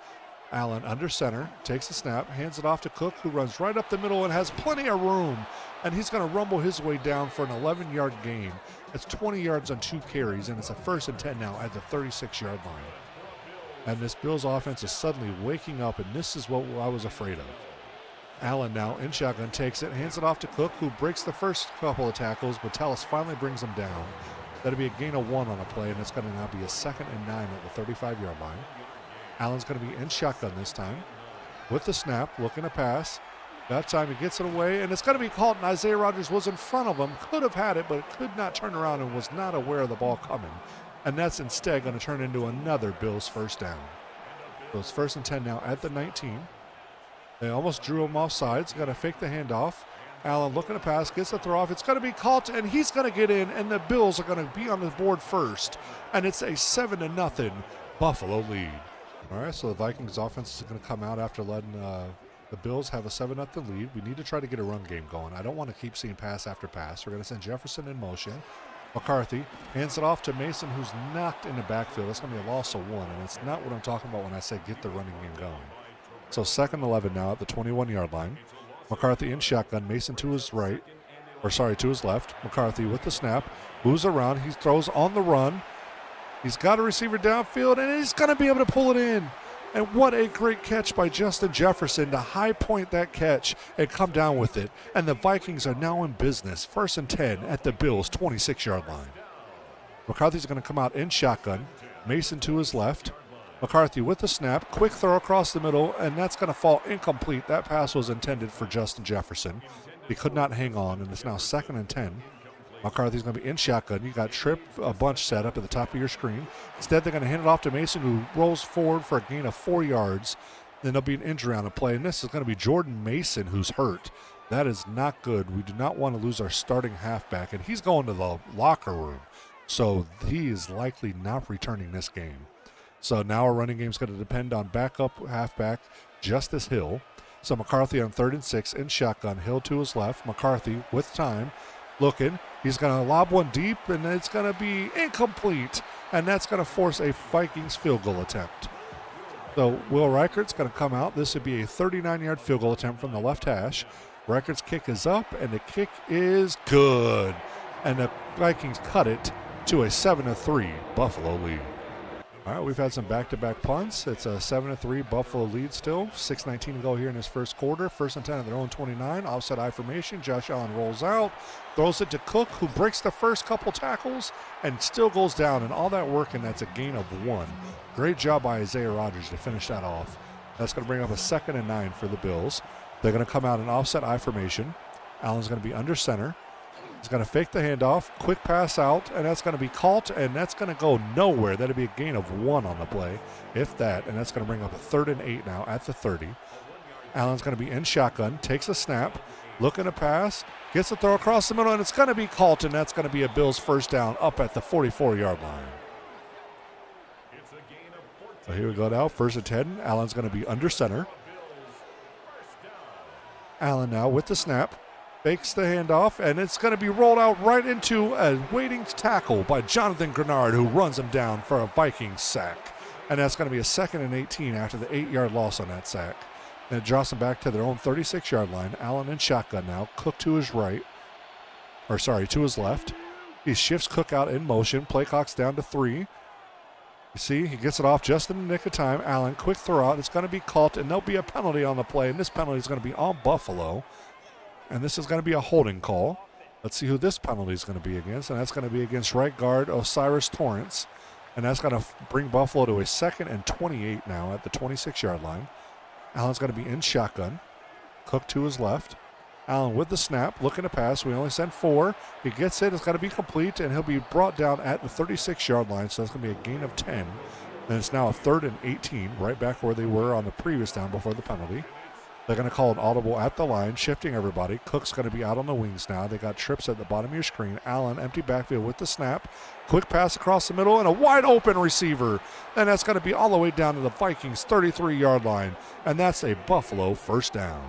Allen under center, takes the snap, hands it off to Cook, who runs right up the middle and has plenty of room. And he's going to rumble his way down for an 11-yard gain. It's 20 yards on 2 carries, and it's a 1st and 10 now at the 36-yard line. And this Bills offense is suddenly waking up, and this is what I was afraid of. Allen now in shotgun, takes it, hands it off to Cook, who breaks the first couple of tackles, but Tallis finally brings him down. That'll be a gain of 1 on a play, and it's going to now be a 2nd and 9 at the 35-yard line. Allen's going to be in shotgun this time with the snap, looking to pass. That time he gets it away, and it's going to be caught, and Isaiah Rodgers was in front of him, could have had it, but could not turn around and was not aware of the ball coming. And that's instead going to turn into another Bills first down. So it's 1st and 10 now at the 19. They almost drew him off sides. Got to fake the handoff. Allen looking to pass, gets the throw off. It's going to be caught, and he's going to get in, and the Bills are going to be on the board first. And it's a 7-0 Buffalo lead. All right, so the Vikings offense is going to come out after letting the Bills have a 7-0 lead. We need to try to get a run game going. I don't want to keep seeing pass after pass. We're going to send Jefferson in motion. McCarthy hands it off to Mason, who's knocked in the backfield. That's going to be a loss of 1, and it's not what I'm talking about when I say get the running game going. So 2nd and 11 now at the 21-yard line. McCarthy in shotgun. Mason to his right, to his left. McCarthy with the snap, moves around. He throws on the run. He's got a receiver downfield, and he's going to be able to pull it in. And what a great catch by Justin Jefferson to high point that catch and come down with it. And the Vikings are now in business. 1st and 10 at the Bills' 26-yard line. McCarthy's going to come out in shotgun. Mason to his left. McCarthy with the snap, quick throw across the middle, and that's going to fall incomplete. That pass was intended for Justin Jefferson. He could not hang on, and it's now 2nd and 10. McCarthy's going to be in shotgun. You got trip a bunch set up at the top of your screen. Instead, they're going to hand it off to Mason, who rolls forward for a gain of 4 yards. Then there'll be an injury on the play, and this is going to be Jordan Mason, who's hurt. That is not good. We do not want to lose our starting halfback, and he's going to the locker room. So he is likely not returning this game. So now our running game is going to depend on backup halfback Justice Hill. So McCarthy on 3rd and 6 in shotgun. Hill to his left. McCarthy with time. Looking. He's going to lob one deep, and it's going to be incomplete. And that's going to force a Vikings field goal attempt. So Will Reichert's going to come out. This would be a 39-yard field goal attempt from the left hash. Reichert's kick is up, and the kick is good. And the Vikings cut it to a 7-3 Buffalo lead. All right, we've had some back-to-back punts. It's a 7-3 Buffalo lead still. 6:19 to go here in this first quarter. 1st and 10 at their own 29. Offset I formation. Josh Allen rolls out, throws it to Cook, who breaks the first couple tackles and still goes down. And all that work, and that's a gain of 1. Great job by Isaiah Rodgers to finish that off. That's going to bring up a 2nd and 9 for the Bills. They're going to come out in offset I formation. Allen's going to be under center. He's going to fake the handoff, quick pass out, and that's going to be caught, and that's going to go nowhere. That'll be a gain of 1 on the play, if that, and that's going to bring up a 3rd and 8 now at the 30. Allen's going to be in shotgun, takes a snap, looking to pass, gets the throw across the middle, and it's going to be caught, and that's going to be a Bills first down up at the 44-yard line. So here we go now, 1st and 10. Allen's going to be under center. Allen now with the snap. Fakes the handoff, and it's going to be rolled out right into a waiting tackle by Jonathan Grenard, who runs him down for a Vikings sack. And that's going to be a 2nd and 18 after the 8-yard loss on that sack. And it draws them back to their own 36-yard line. Allen in shotgun now. Cook to his right. To his left. He shifts Cook out in motion. Play clock's down to 3. You see, he gets it off just in the nick of time. Allen, quick throw out. It's going to be caught, and there'll be a penalty on the play. And this penalty is going to be on Buffalo. And this is going to be a holding call. Let's see who this penalty is going to be against. And that's going to be against right guard Osiris Torrance. And that's going to bring Buffalo to a 2nd and 28 now at the 26-yard line. Allen's going to be in shotgun. Cook to his left. Allen with the snap, looking to pass. We only send 4. He gets it. It's going to be complete, and he'll be brought down at the 36-yard line. So that's going to be a gain of 10. And it's now a 3rd and 18, right back where they were on the previous down before the penalty. They're going to call an audible at the line, shifting everybody. Cook's going to be out on the wings now. They got trips at the bottom of your screen. Allen, empty backfield with the snap. Quick pass across the middle and a wide open receiver. And that's going to be all the way down to the Vikings' 33-yard line. And that's a Buffalo first down.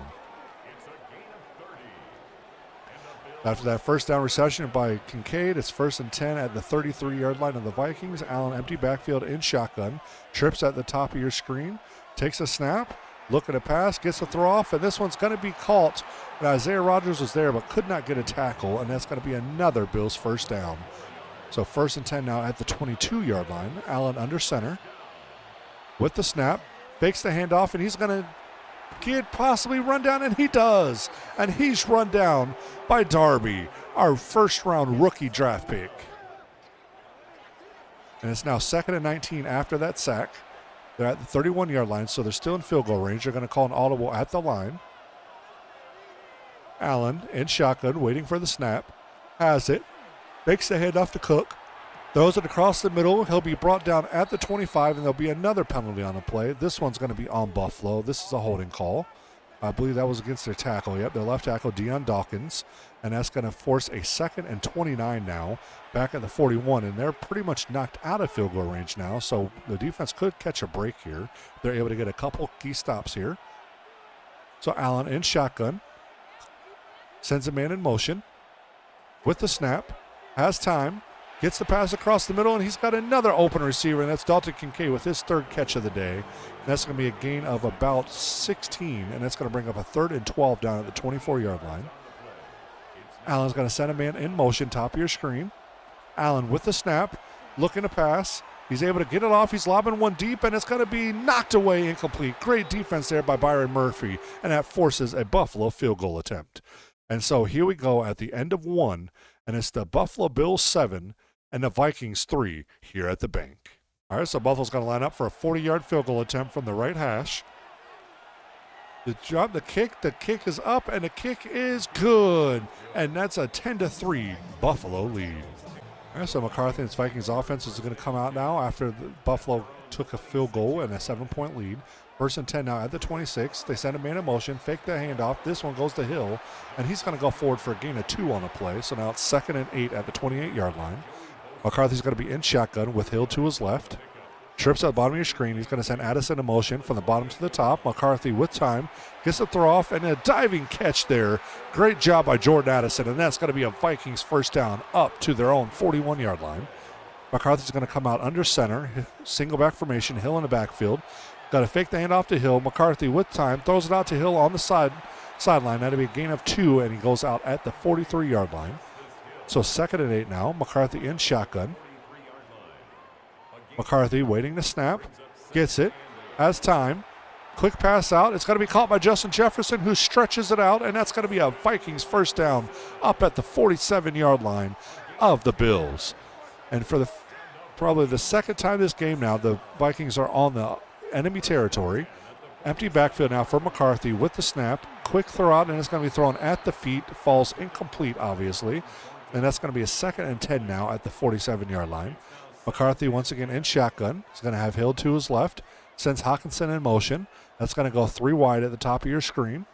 After that first down reception by Kincaid, it's 1st and 10 at the 33-yard line of the Vikings. Allen, empty backfield in shotgun. Trips at the top of your screen. Takes a snap. Looking to pass, gets the throw off, and this one's going to be caught. And Isaiah Rodgers was there but could not get a tackle, and that's going to be another Bills first down. So 1st and 10 now at the 22-yard line. Allen under center with the snap, fakes the handoff, and he's going to get possibly run down, and he does. And he's run down by Darby, our first-round rookie draft pick. And it's now 2nd and 19 after that sack. They're at the 31-yard line, so they're still in field goal range. They're going to call an audible at the line. Allen in shotgun, waiting for the snap. Has it. Makes the handoff to Cook. Throws it across the middle. He'll be brought down at the 25, and there'll be another penalty on the play. This one's going to be on Buffalo. This is a holding call. I believe that was against their tackle. Yep, their left tackle, Deion Dawkins. And that's going to force a 2nd and 29 now, back at the 41. And they're pretty much knocked out of field goal range now, so the defense could catch a break here. They're able to get a couple key stops here. So Allen in shotgun. Sends a man in motion. With the snap. Has time. Gets the pass across the middle, and he's got another open receiver, and that's Dalton Kincaid with his 3rd catch of the day. And that's going to be a gain of about 16, and that's going to bring up a 3rd and 12 down at the 24-yard line. Allen's going to send a man in motion, top of your screen. Allen with the snap, looking to pass. He's able to get it off. He's lobbing one deep, and it's going to be knocked away incomplete. Great defense there by Byron Murphy, and that forces a Buffalo field goal attempt. And so here we go at the end of 1, and it's the Buffalo Bills 7 and the Vikings 3 here at the bank. All right, so Buffalo's going to line up for a 40-yard field goal attempt from the right hash. The kick is up, and the kick is good. And that's a 10-3 Buffalo lead. All right, so McCarthy and his Vikings offense is going to come out now after Buffalo took a field goal and a 7-point lead. 1st and 10 now at the 26. They send a man in motion, fake the handoff. This one goes to Hill, and he's going to go forward for a gain of 2 on the play. So now it's 2nd and 8 at the 28-yard line. McCarthy's going to be in shotgun with Hill to his left. Trips at the bottom of your screen. He's going to send Addison in motion from the bottom to the top. McCarthy with time. Gets the throw off and a diving catch there. Great job by Jordan Addison, and that's going to be a Vikings first down up to their own 41-yard line. McCarthy's going to come out under center. Single back formation. Hill in the backfield. Got to fake the handoff to Hill. McCarthy with time. Throws it out to Hill on the sideline. That'll be a gain of 2, and he goes out at the 43-yard line. So 2nd and 8 now. McCarthy in shotgun. McCarthy waiting to snap. Gets it. Has time. Quick pass out. It's going to be caught by Justin Jefferson, who stretches it out, and that's going to be a Vikings first down up at the 47-yard line of the Bills. And for probably the second time this game now, the Vikings are on the enemy territory. Empty backfield now for McCarthy with the snap. Quick throw out, and it's going to be thrown at the feet. Falls incomplete, obviously. And that's going to be a 2nd and 10 now at the 47-yard line. McCarthy once again in shotgun. He's going to have Hill to his left. Sends Hawkinson in motion. That's going to go 3 wide at the top of your screen.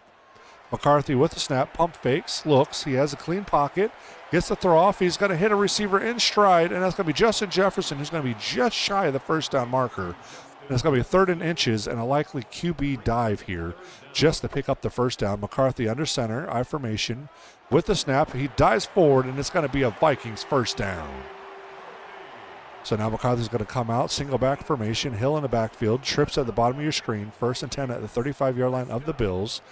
McCarthy with the snap, pump fakes, looks. He has a clean pocket, gets the throw off. He's going to hit a receiver in stride, and that's going to be Justin Jefferson, who's going to be just shy of the first down marker. And it's going to be a 3rd and inches and a likely QB dive here just to pick up the first down. McCarthy under center, I formation with the snap. He dives forward, and it's going to be a Vikings first down. So now McCarthy's going to come out, single back formation, Hill in the backfield, trips at the bottom of your screen, 1st and 10 at the 35-yard line of the Bills.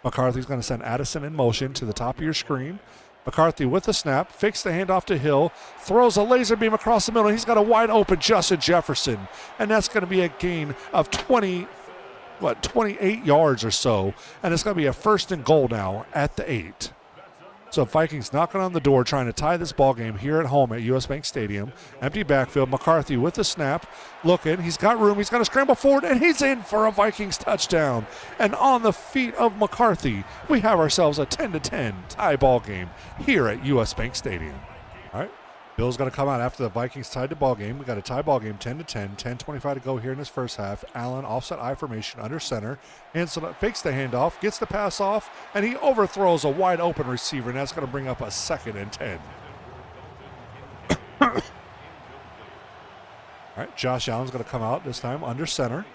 McCarthy's going to send Addison in motion to the top of your screen. McCarthy with the snap, fakes the handoff to Hill, throws a laser beam across the middle. He's got a wide open Justin Jefferson, and that's going to be a gain of 28 yards or so, and it's going to be a 1st and goal now at the 8. So Vikings knocking on the door, trying to tie this ball game here at home at US Bank Stadium. Empty backfield. McCarthy with the snap, looking. He's got room. He's going to scramble forward, and he's in for a Vikings touchdown. And on the feet of McCarthy, we have ourselves a 10-10 tie ball game here at US Bank Stadium. All right. Bill's going to come out after the Vikings tied the ball game. We got a tie ball game, 10-10, 10:25 to go here in this first half. Allen offset I formation under center, fakes the handoff, gets the pass off, and he overthrows a wide open receiver, and that's going to bring up a 2nd and 10. All right, Josh Allen's going to come out this time under center.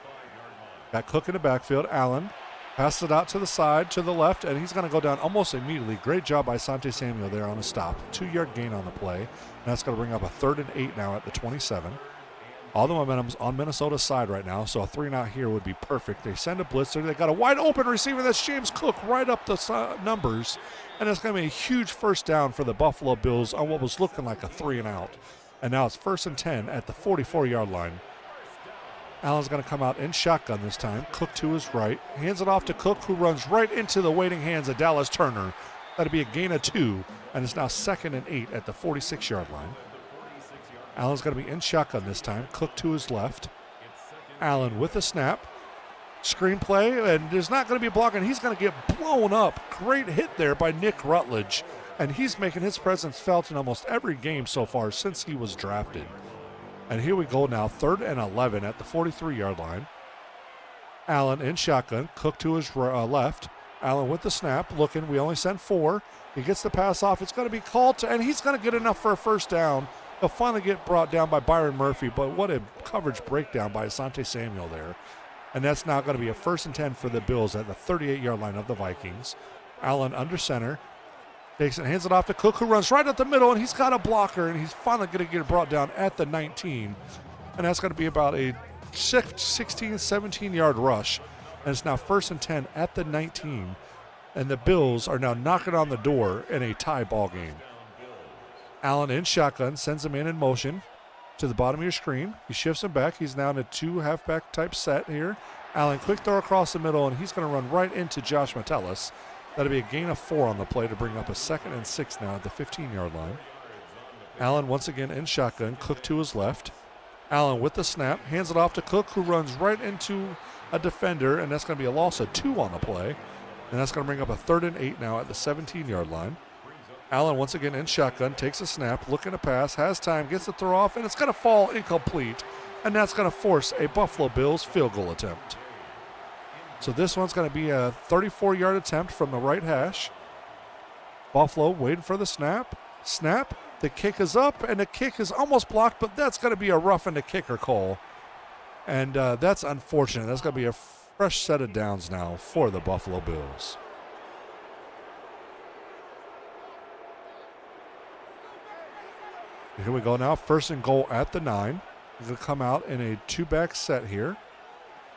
Got Cook in the backfield. Allen passes it out to the side, to the left, and he's going to go down almost immediately. Great job by Asante Samuel there on the stop. 2-yard gain on the play. And that's going to bring up a 3rd and 8 now at the 27. All the momentum's on Minnesota's side right now, so a 3-and-out here would be perfect. They send a blitzer. They got a wide open receiver. That's James Cook right up the numbers. And it's going to be a huge first down for the Buffalo Bills on what was looking like a 3-and-out. And now it's 1st and 10 at the 44-yard line. Allen's going to come out in shotgun this time. Cook to his right. Hands it off to Cook, who runs right into the waiting hands of Dallas Turner. That'll be a gain of 2, and it's now 2nd and 8 at the 46-yard line. Allen's going to be in shotgun this time. Cook to his left. Allen with the snap. Screen play, and there's not going to be blocking. He's going to get blown up. Great hit there by Nick Rutledge, and he's making his presence felt in almost every game so far since he was drafted. And here we go now, 3rd and 11 at the 43-yard line. Allen in shotgun, Cook to his left. Allen with the snap, looking. We only sent 4. He gets the pass off. It's going to be called, and he's going to get enough for a first down. He'll finally get brought down by Byron Murphy, but what a coverage breakdown by Asante Samuel there. And that's now going to be a 1st and 10 for the Bills at the 38-yard line of the Vikings. Allen under center. Takes it, hands it off to Cook, who runs right up the middle, and he's got a blocker, and he's finally going to get brought down at the 19. And that's going to be about a 16, 17-yard rush. And it's now 1st and 10 at the 19. And the Bills are now knocking on the door in a tie ball game. Allen in shotgun, sends him in motion to the bottom of your screen. He shifts him back. He's now in a 2 halfback type set here. Allen, quick throw across the middle, and he's going to run right into Josh Metellus. That'll be a gain of 4 on the play to bring up a 2nd and 6 now at the 15-yard line. Allen once again in shotgun, Cook to his left. Allen with the snap, hands it off to Cook, who runs right into a defender, and that's going to be a loss of 2 on the play. And that's going to bring up a 3rd and 8 now at the 17-yard line. Allen once again in shotgun, takes a snap, looking to pass, has time, gets the throw off, and it's going to fall incomplete. And that's going to force a Buffalo Bills field goal attempt. So this one's going to be a 34-yard attempt from the right hash. Buffalo waiting for the snap. Snap. The kick is up, and the kick is almost blocked, but that's going to be a roughing the kicker call. And that's unfortunate. That's going to be a fresh set of downs now for the Buffalo Bills. Here we go now. 1st and goal at the 9. He's going to come out in a 2-back set here.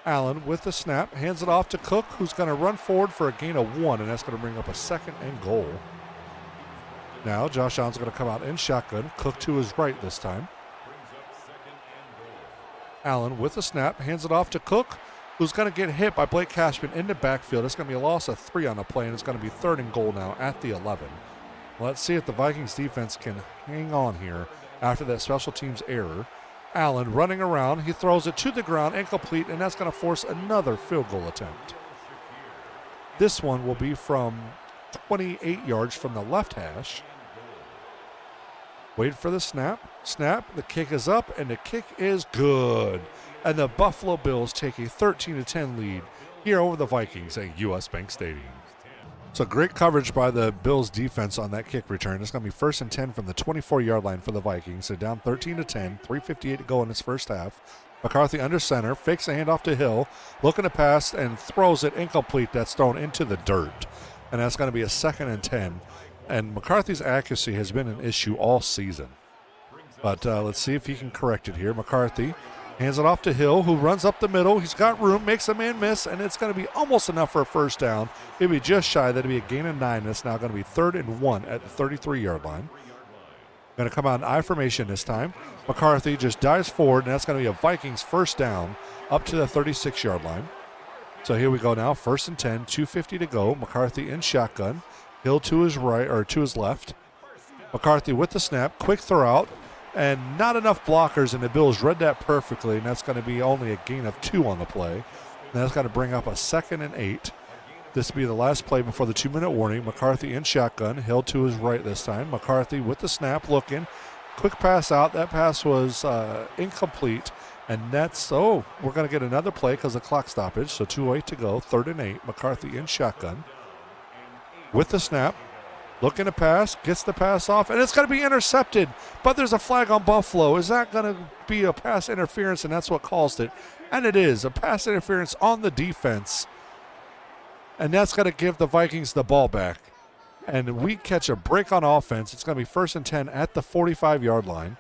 Allen with the snap, hands it off to Cook, who's going to run forward for a gain of 1, and that's going to bring up a 2nd and goal. Now Josh Allen's going to come out in shotgun, Cook to his right this time. Allen with the snap, hands it off to Cook, who's going to get hit by Blake Cashman in the backfield. It's going to be a loss of 3 on the play, and it's going to be 3rd and goal now at the 11. Let's see if the Vikings defense can hang on here after that special teams error. Allen running around. He throws it to the ground, incomplete, and that's going to force another field goal attempt. This one will be from 28 yards from the left hash. Wait for the snap. Snap. The kick is up, and the kick is good. And the Buffalo Bills take a 13-10 lead here over the Vikings at U.S. Bank Stadium. So great coverage by the Bills defense on that kick return. It's going to be 1st and 10 from the 24-yard line for the Vikings. They're down 13-10, 3:58 to go in this first half. McCarthy under center, fakes a handoff to Hill, looking to pass and throws it incomplete. That's thrown into the dirt. And that's going to be a 2nd and 10. And McCarthy's accuracy has been an issue all season. But let's see if he can correct it here. McCarthy hands it off to Hill, who runs up the middle. He's got room, makes a man miss, and it's going to be almost enough for a first down. It'll be just shy. That'll be a gain of 9. It's now going to be 3rd and 1 at the 33-yard line. Going to come out in I formation this time. McCarthy just dives forward, and that's going to be a Vikings first down up to the 36-yard line. So here we go now, 1st and 10, 2:50 to go. McCarthy in shotgun. Hill to his right, or to his left. McCarthy with the snap, quick throw out, and not enough blockers, and the Bills read that perfectly, and that's going to be only a gain of 2 on the play. And that's going to bring up a 2nd and 8. This will be the last play before the 2-minute warning. McCarthy in shotgun, Hill to his right this time. McCarthy with the snap, looking. Quick pass out. That pass was incomplete. And that's, we're going to get another play because of clock stoppage. So 2:08 to go, 3rd and 8. McCarthy in shotgun. With the snap, looking to pass, gets the pass off, and it's going to be intercepted. But there's a flag on Buffalo. Is that going to be a pass interference? And that's what caused it. And it is, a pass interference on the defense. And that's going to give the Vikings the ball back. And we catch a break on offense. It's going to be 1st and 10 at the 45-yard line.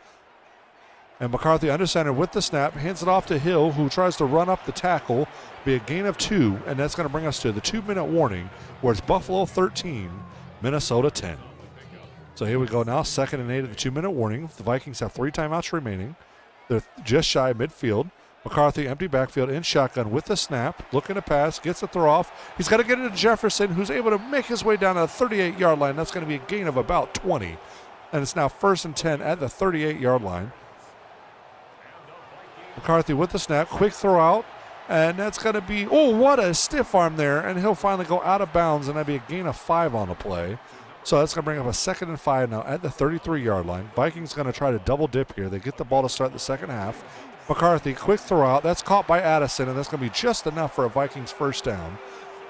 And McCarthy under center with the snap, hands it off to Hill, who tries to run up the tackle. Be a gain of 2, and that's going to bring us to the 2-minute warning, where it's Buffalo 13, Minnesota 10. So here we go now, 2nd and 8 of the 2-minute warning. The Vikings have 3 timeouts remaining. They're just shy of midfield. McCarthy empty backfield in shotgun with the snap, looking to pass, gets the throw off. He's got to get it to Jefferson, who's able to make his way down to the 38-yard line. That's going to be a gain of about 20. And it's now 1st and 10 at the 38-yard line. McCarthy with the snap, quick throw out, and that's going to be, what a stiff arm there, and he'll finally go out of bounds, and that'll be a gain of 5 on the play. So that's going to bring up a 2nd and 5 now at the 33-yard line. Vikings going to try to double dip here. They get the ball to start the second half. McCarthy, quick throw out. That's caught by Addison, and that's going to be just enough for a Vikings first down.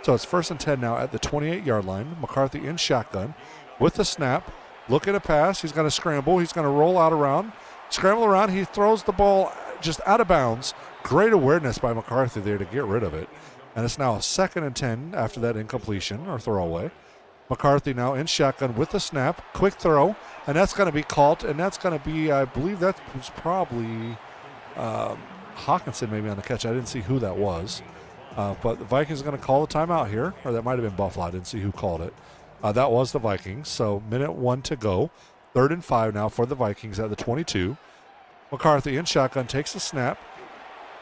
So it's 1st and 10 now at the 28-yard line. McCarthy in shotgun with the snap, looking to pass. He's going to scramble. He's going to roll out around, scramble around. He throws the ball just out of bounds. Great awareness by McCarthy there to get rid of it. And it's now a 2nd and 10 after that incompletion or throwaway. McCarthy now in shotgun with the snap, quick throw, and that's going to be caught, and that's going to be, I believe that was probably Hawkinson maybe on the catch. I didn't see who that was. But the Vikings are going to call a timeout here, or that might have been Buffalo. I didn't see who called it. That was the Vikings. So minute 1 to go. 3rd and 5 now for the Vikings at the 22. McCarthy in shotgun takes the snap.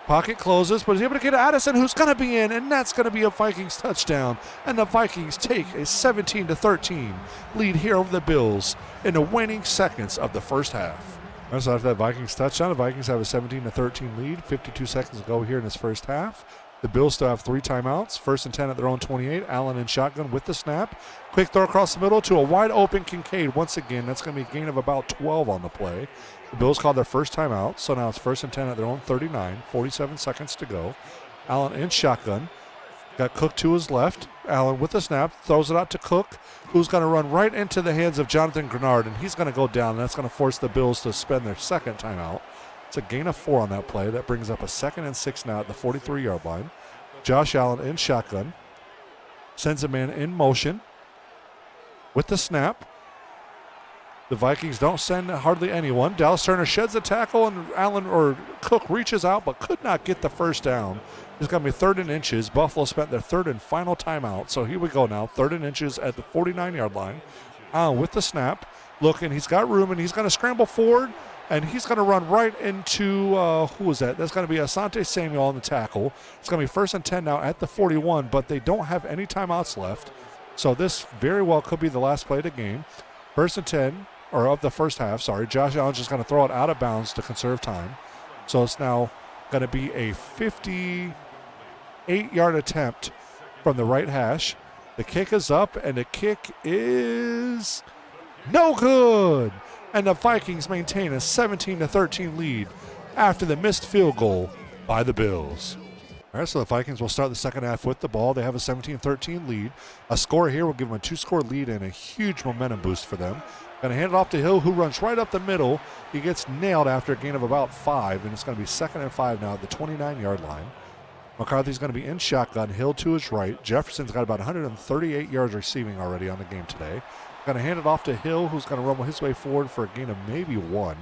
Pocket closes, but he's able to get Addison, who's going to be in, and that's going to be a Vikings touchdown. And the Vikings take a 17-13 lead here over the Bills in the waning seconds of the first half. So after that Vikings touchdown, the Vikings have a 17-13 lead. 52 seconds to go here in this first half. The Bills still have 3 timeouts. 1st and 10 at their own 28. Allen in shotgun with the snap. Quick throw across the middle to a wide open Kincaid. Once again, that's going to be a gain of about 12 on the play. The Bills called their first timeout, so now it's 1st and 10 at their own 39. 47 seconds to go. Allen in shotgun. Got Cook to his left. Allen with the snap, throws it out to Cook, who's going to run right into the hands of Jonathan Grenard, and he's going to go down, and that's going to force the Bills to spend their second timeout. It's a gain of 4 on that play. That brings up a 2nd and 6 now at the 43-yard line. Josh Allen in shotgun. Sends a man in motion with the snap. The Vikings don't send hardly anyone. Dallas Turner sheds a tackle, and Allen or Cook reaches out but could not get the first down. It's going to be 3rd and inches. Buffalo spent their 3rd and final timeout. So here we go now, 3rd and inches at the 49-yard line. With the snap, looking, he's got room, and he's going to scramble forward. And he's going to run right into, who was that? That's going to be Asante Samuel on the tackle. It's going to be 1st and 10 now at the 41, but they don't have any timeouts left. So this very well could be the last play of the game. 1st and 10, or of the first half, sorry. Josh Allen's just going to throw it out of bounds to conserve time. So it's now going to be a 58-yard attempt from the right hash. The kick is up, and the kick is no good. And the Vikings maintain a 17-13 lead after the missed field goal by the Bills. All right, so the Vikings will start the second half with the ball. They have a 17-13 lead. A score here will give them a 2-score lead and a huge momentum boost for them. Going to hand it off to Hill, who runs right up the middle. He gets nailed after a gain of about 5, and it's going to be 2nd and 5 now at the 29-yard line. McCarthy's going to be in shotgun. Hill to his right. Jefferson's got about 138 yards receiving already on the game today. Going to hand it off to Hill, who's going to rumble his way forward for a gain of maybe 1.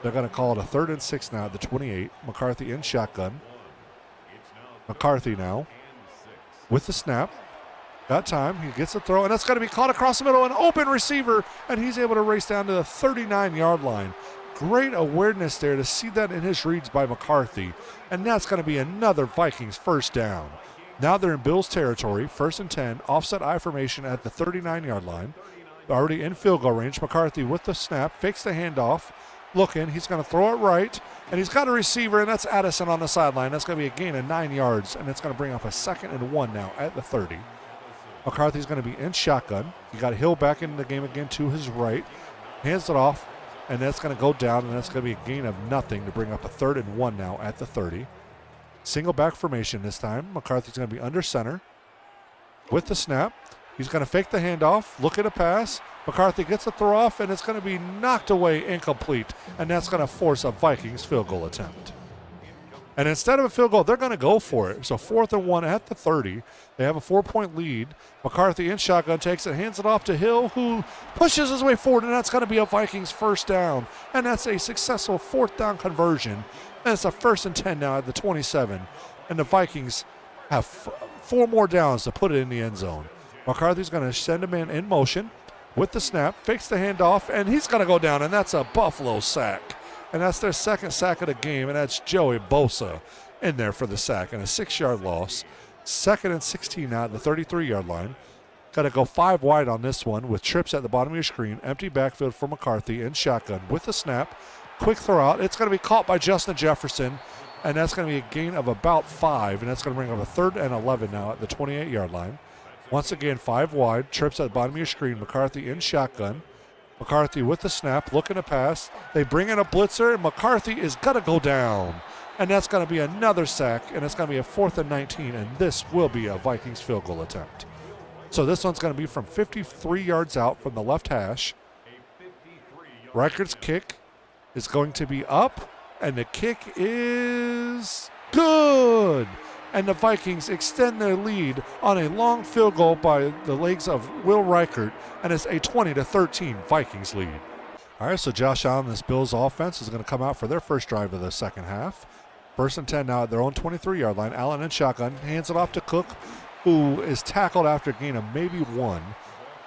They're going to call it a 3rd and 6 now at the 28. McCarthy in shotgun. McCarthy now with the snap. Got time. He gets the throw, and that's going to be caught across the middle. An open receiver, and he's able to race down to the 39-yard line. Great awareness there to see that in his reads by McCarthy, and that's going to be another Vikings first down. Now they're in Bills territory, 1st and 10, offset I formation at the 39-yard line. They're already in field goal range. McCarthy with the snap, fakes the handoff, looking. He's going to throw it right, and he's got a receiver, and that's Addison on the sideline. That's going to be a gain of 9 yards, and it's going to bring up a 2nd and 1 now at the 30. McCarthy's going to be in shotgun. You got Hill back in the game again to his right. Hands it off, and that's going to go down, and that's going to be a gain of nothing to bring up a 3rd and 1 now at the 30. Single back formation this time. McCarthy's going to be under center with the snap. He's going to fake the handoff, look at a pass. McCarthy gets the throw off, and it's going to be knocked away incomplete, and that's going to force a Vikings field goal attempt. And instead of a field goal, they're going to go for it. So 4th and 1 at the 30. They have a 4-point lead. McCarthy in shotgun takes it, hands it off to Hill, who pushes his way forward, and that's going to be a Vikings first down. And that's a successful 4th down conversion. And it's a 1st and 10 now at the 27. And the Vikings have 4 more downs to put it in the end zone. McCarthy's going to send him in motion with the snap, fakes the handoff, and he's going to go down, and that's a Buffalo sack. And that's their 2nd sack of the game, and that's Joey Bosa in there for the sack, and a 6-yard loss. 2nd and 16 now at the 33-yard line. Got to go 5 wide on this one with trips at the bottom of your screen. Empty backfield for McCarthy in shotgun with the snap. Quick throw out. It's going to be caught by Justin Jefferson, and that's going to be a gain of about 5, and that's going to bring up a 3rd and 11 now at the 28-yard line. Once again, 5 wide. Trips at the bottom of your screen. McCarthy in shotgun. McCarthy with the snap, looking to pass. They bring in a blitzer, and McCarthy is going to go down. And that's going to be another sack, and it's going to be a 4th and 19, and this will be a Vikings field goal attempt. So this one's going to be from 53 yards out from the left hash. Reichert's kick is going to be up, and the kick is good. And the Vikings extend their lead on a long field goal by the legs of Will Reichert, and it's a 20-13 Vikings lead. All right, so Josh Allen, this Bills offense, is going to come out for their first drive of the second half. 1st and 10 now at their own 23-yard line. Allen in shotgun, hands it off to Cook, who is tackled after a gain of maybe 1.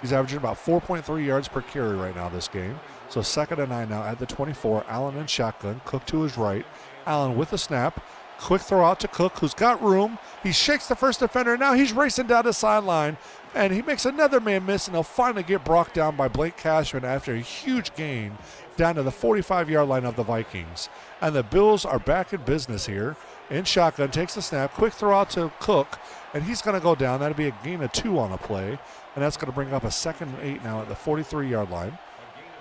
He's averaging about 4.3 yards per carry right now this game. So 2nd and 9 now at the 24. Allen in shotgun, Cook to his right. Allen with the snap. Quick throw out to Cook, who's got room. He shakes the first defender. Now he's racing down the sideline, and he makes another man miss, and he'll finally get brought down by Blake Cashman after a huge gain down to the 45-yard line of the Vikings. And the Bills are back in business here. In shotgun, takes the snap. Quick throw out to Cook, and he's going to go down. That'll be a gain of 2 on a play, and that's going to bring up a 2nd and 8 now at the 43-yard line.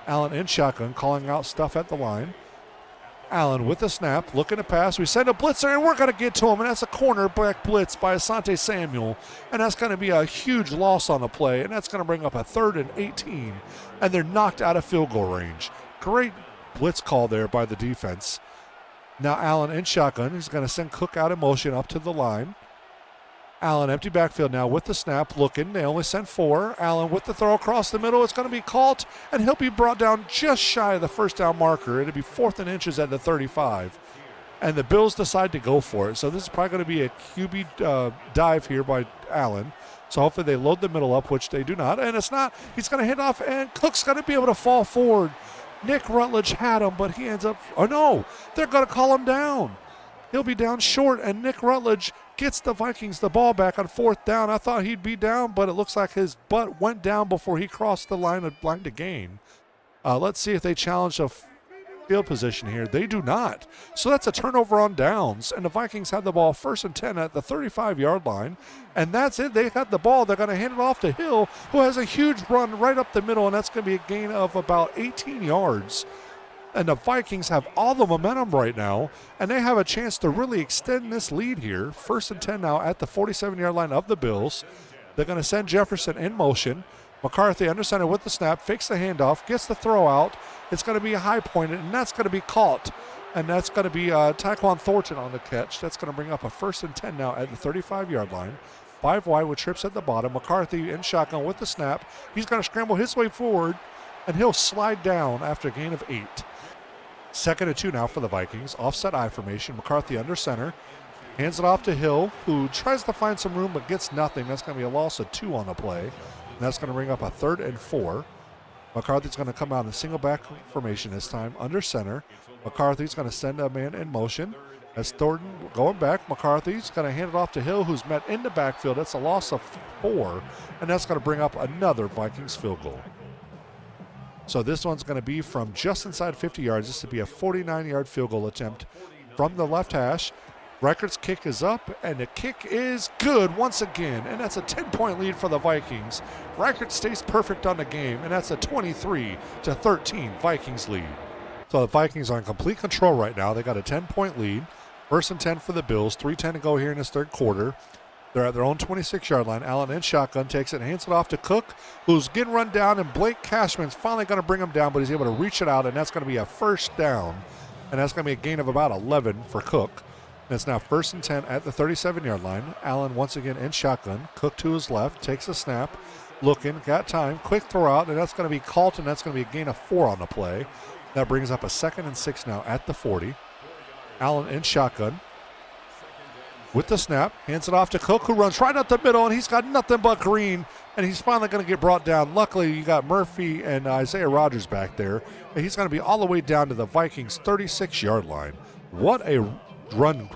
Allen in shotgun, calling out stuff at the line. Allen with the snap, looking to pass. We send a blitzer, and we're going to get to him, and that's a cornerback blitz by Asante Samuel, and that's going to be a huge loss on the play, and that's going to bring up a 3rd and 18, and they're knocked out of field goal range. Great blitz call there by the defense. Now Allen in shotgun. He's going to send Cook out in motion up to the line. Allen, empty backfield now with the snap, looking. They only sent 4. Allen with the throw across the middle. It's going to be caught, and he'll be brought down just shy of the first down marker. It'll be 4th and inches at the 35. And the Bills decide to go for it. So this is probably going to be a QB dive here by Allen. So hopefully they load the middle up, which they do not. And it's not. He's going to hit off, and Cook's going to be able to fall forward. Nick Rutledge had him, but he ends up, oh no, they're going to call him down. He'll be down short, and Nick Rutledge gets the Vikings the ball back on 4th down. I thought he'd be down, but it looks like his butt went down before he crossed the line to gain. Let's see if they challenge a field position here. They do not. So that's a turnover on downs, and the Vikings have the ball 1st and 10 at the 35-yard line, and that's it. They got the ball. They're going to hand it off to Hill, who has a huge run right up the middle, and that's going to be a gain of about 18 yards. And the Vikings have all the momentum right now, and they have a chance to really extend this lead here. 1st and 10 now at the 47-yard line of the Bills. They're going to send Jefferson in motion. McCarthy under center with the snap, fakes the handoff, gets the throw out. It's going to be a high pointed, and that's going to be caught. And that's going to be Tyquan Thornton on the catch. That's going to bring up a 1st and 10 now at the 35-yard line. 5 wide with trips at the bottom. McCarthy in shotgun with the snap. He's going to scramble his way forward, and he'll slide down after a gain of 8. 2nd and 2 now for the Vikings. Offset I formation. McCarthy under center. Hands it off to Hill, who tries to find some room but gets nothing. That's going to be a loss of 2 on the play. And that's going to bring up a 3rd and 4. McCarthy's going to come out in a single back formation this time under center. McCarthy's going to send a man in motion. As Thornton going back, McCarthy's going to hand it off to Hill, who's met in the backfield. That's a loss of 4, and that's going to bring up another Vikings field goal. So this one's going to be from just inside 50 yards. This would be a 49-yard field goal attempt from the left hash. Reichert's kick is up, and the kick is good once again, and that's a 10-point lead for the Vikings. Reichert stays perfect on the game, and that's a 23-13 Vikings lead. So the Vikings are in complete control right now. They got a 10-point lead. 1st and 10 for the Bills. 3:10 to go here in this 3rd quarter. They're at their own 26-yard line. Allen in shotgun takes it, hands it off to Cook, who's getting run down, and Blake Cashman's finally going to bring him down, but he's able to reach it out, and that's going to be a 1st down, and that's going to be a gain of about 11 for Cook. And it's now 1st and 10 at the 37-yard line. Allen once again in shotgun. Cook to his left, takes a snap, looking, got time, quick throw out, and that's going to be called, and that's going to be a gain of 4 on the play. That brings up a 2nd and 6 now at the 40. Allen in shotgun. With the snap, hands it off to Cook, who runs right up the middle, and he's got nothing but green, and he's finally going to get brought down. Luckily, you got Murphy and Isaiah Rodgers back there, and he's going to be all the way down to the Vikings' 36-yard line. What a run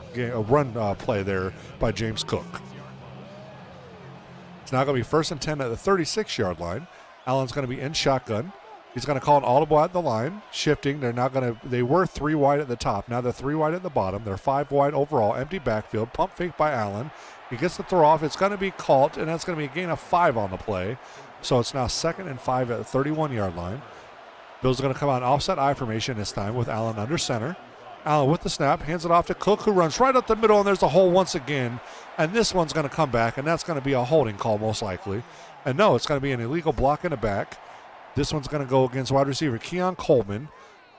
play there by James Cook. It's now going to be 1st and 10 at the 36-yard line. Allen's going to be in shotgun. He's going to call an audible at the line, shifting. They were 3 wide at the top. Now they're 3 wide at the bottom. They're 5 wide overall. Empty backfield. Pump fake by Allen. He gets the throw off. It's going to be caught, and that's going to be a gain of 5 on the play. So it's now 2nd and 5 at the 31-yard line. Bills are going to come out in offset I formation this time with Allen under center. Allen with the snap, hands it off to Cook, who runs right up the middle, and there's a hole once again. And this one's going to come back, and that's going to be a holding call most likely. And no, it's going to be an illegal block in the back. This one's going to go against wide receiver Keon Coleman,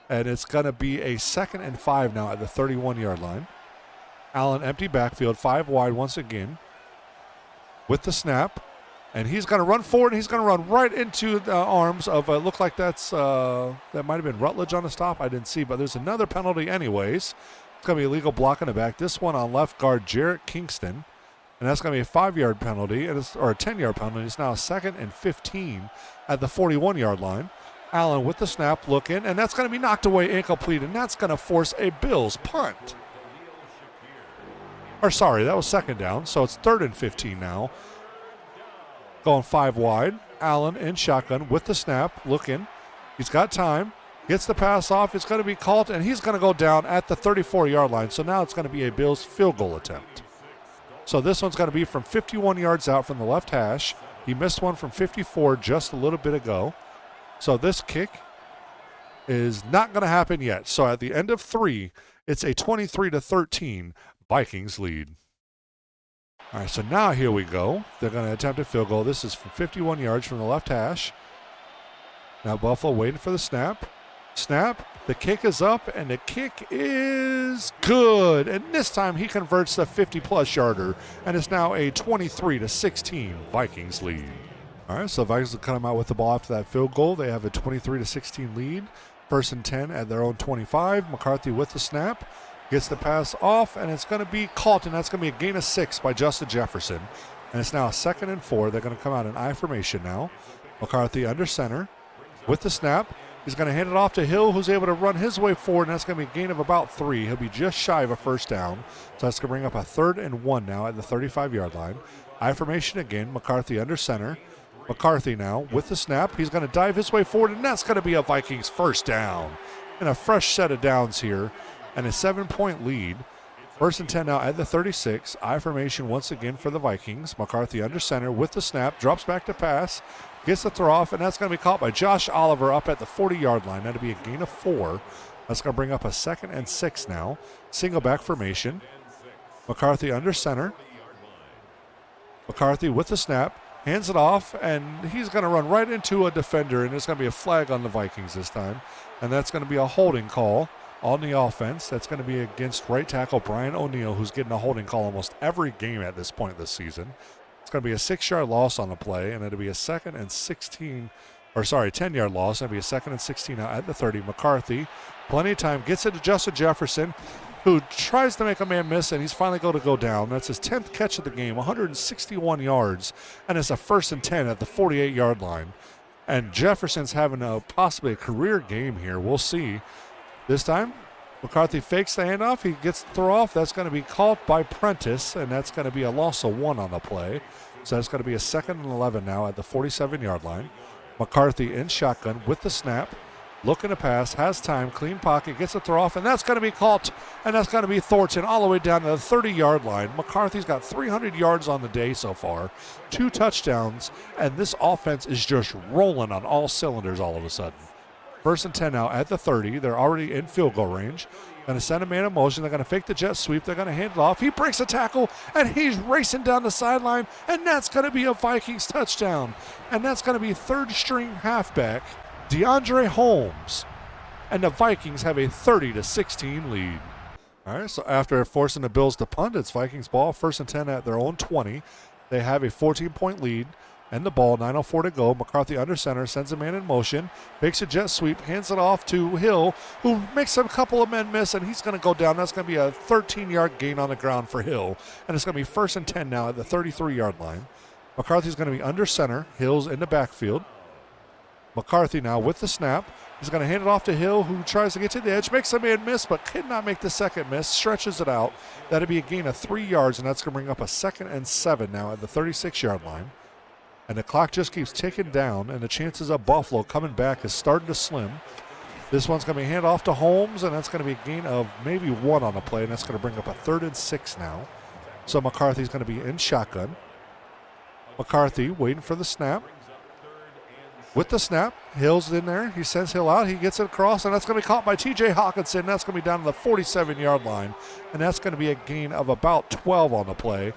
and it's going to be a 2nd and 5 now at the 31-yard line. Allen empty backfield, 5 wide once again with the snap, and he's going to run forward, and he's going to run right into the arms of, look like that might have been Rutledge on the stop. I didn't see, but there's another penalty anyways. It's going to be a legal block in the back. This one on left guard Jarrett Kingston, and that's going to be a 5-yard penalty, or a 10-yard penalty. It's now 2nd and 15 at the 41-yard line. Allen with the snap, looking, and that's going to be knocked away, incomplete, and that's going to force a Bills punt. Or sorry, that was 2nd down, so it's 3rd and 15 now. Going 5 wide. Allen in shotgun with the snap, looking. He's got time. Gets the pass off. It's going to be called, and he's going to go down at the 34-yard line. So now it's going to be a Bills field goal attempt. So this one's going to be from 51 yards out from the left hash. He missed one from 54 just a little bit ago. So this kick is not going to happen yet. So at the end of 3, it's a 23-13 Vikings lead. All right, so now here we go. They're going to attempt a field goal. This is from 51 yards from the left hash. Now Buffalo waiting for the snap. Snap. The kick is up, and the kick is good. And this time he converts the 50-plus yarder, and it's now a 23-16 Vikings lead. All right, so the Vikings will come out with the ball after that field goal. They have a 23-16 lead. 1st and 10 at their own 25. McCarthy with the snap. Gets the pass off, and it's going to be caught, and that's going to be a gain of 6 by Justin Jefferson. And it's now 2nd and 4. They're going to come out in I formation now. McCarthy under center with the snap. He's going to hand it off to Hill, who's able to run his way forward, and that's going to be a gain of about 3. He'll be just shy of a first down. So that's going to bring up a 3rd and 1 now at the 35-yard line. I formation again. McCarthy under center. McCarthy now with the snap. He's going to dive his way forward, and that's going to be a Vikings first down. And a fresh set of downs here, and a 7-point lead. 1st and 10 now at the 36. I formation once again for the Vikings. McCarthy under center with the snap. Drops back to pass. Gets the throw off, and that's going to be caught by Josh Oliver up at the 40-yard line. That'll be a gain of 4. That's going to bring up a 2nd and 6 now. Single back formation. McCarthy under center. McCarthy with the snap. Hands it off, and he's going to run right into a defender, and there's going to be a flag on the Vikings this time. And that's going to be a holding call on the offense. That's going to be against right tackle Brian O'Neill, who's getting a holding call almost every game at this point this season. It's going to be a 6-yard loss on the play, and it'll be a 10-yard loss. It'll be a 2nd and 16 now at the 30. McCarthy, plenty of time, gets it to Justin Jefferson, who tries to make a man miss, and he's finally going to go down. That's his 10th catch of the game, 161 yards, and it's a 1st and 10 at the 48-yard line. And Jefferson's having possibly a career game here. We'll see. This time, McCarthy fakes the handoff. He gets the throw off. That's going to be caught by Prentice, and that's going to be a loss of 1 on the play. So that's going to be a 2nd and 11 now at the 47-yard line. McCarthy in shotgun with the snap. Looking to pass, has time, clean pocket, gets a throw off, and that's going to be caught, and that's going to be Thornton all the way down to the 30-yard line. McCarthy's got 300 yards on the day so far, 2 touchdowns, and this offense is just rolling on all cylinders all of a sudden. 1st and 10 now at the 30. They're already in field goal range. Going to send a man in motion. They're going to fake the jet sweep. They're going to hand it off. He breaks a tackle, and he's racing down the sideline, and that's going to be a Vikings touchdown. And that's going to be 3rd-string halfback DeAndre Holmes, and the Vikings have a 30-16 lead. All right, so after forcing the Bills to punt, it's Vikings ball, 1st and 10 at their own 20. They have a 14-point lead, and the ball, 9:04 to go. McCarthy under center, sends a man in motion, makes a jet sweep, hands it off to Hill, who makes a couple of men miss, and he's going to go down. That's going to be a 13-yard gain on the ground for Hill, and it's going to be 1st and 10 now at the 33-yard line. McCarthy's going to be under center. Hill's in the backfield. McCarthy now with the snap. He's going to hand it off to Hill, who tries to get to the edge, makes a man miss, but could not make the second miss, stretches it out. That'll be a gain of 3 yards, and that's going to bring up a 2nd and 7 now at the 36-yard line. And the clock just keeps ticking down, and the chances of Buffalo coming back is starting to slim. This one's going to be handed off to Holmes, and that's going to be a gain of maybe 1 on the play, and that's going to bring up a 3rd and 6 now. So McCarthy's going to be in shotgun. McCarthy waiting for the snap. With the snap, Hill's in there. He sends Hill out. He gets it across, and that's going to be caught by T.J. Hawkinson. That's going to be down to the 47-yard line, and that's going to be a gain of about 12 on the play.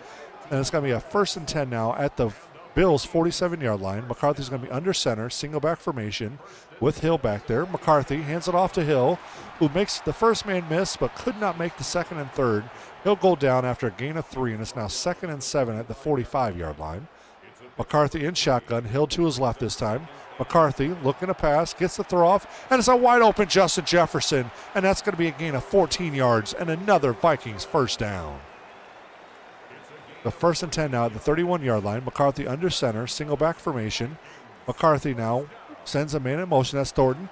And it's going to be a 1st and 10 now at the Bills' 47-yard line. McCarthy's going to be under center, single back formation with Hill back there. McCarthy hands it off to Hill, who makes the first man miss but could not make the 2nd and 3rd. He'll go down after a gain of 3, and it's now 2nd and 7 at the 45-yard line. McCarthy in shotgun. Hill to his left this time. McCarthy looking to pass, gets the throw off, and it's a wide open Justin Jefferson, and that's going to be a gain of 14 yards and another Vikings first down. The 1st and 10 now at the 31-yard line. McCarthy under center, single back formation. McCarthy now sends a man in motion. That's Thornton.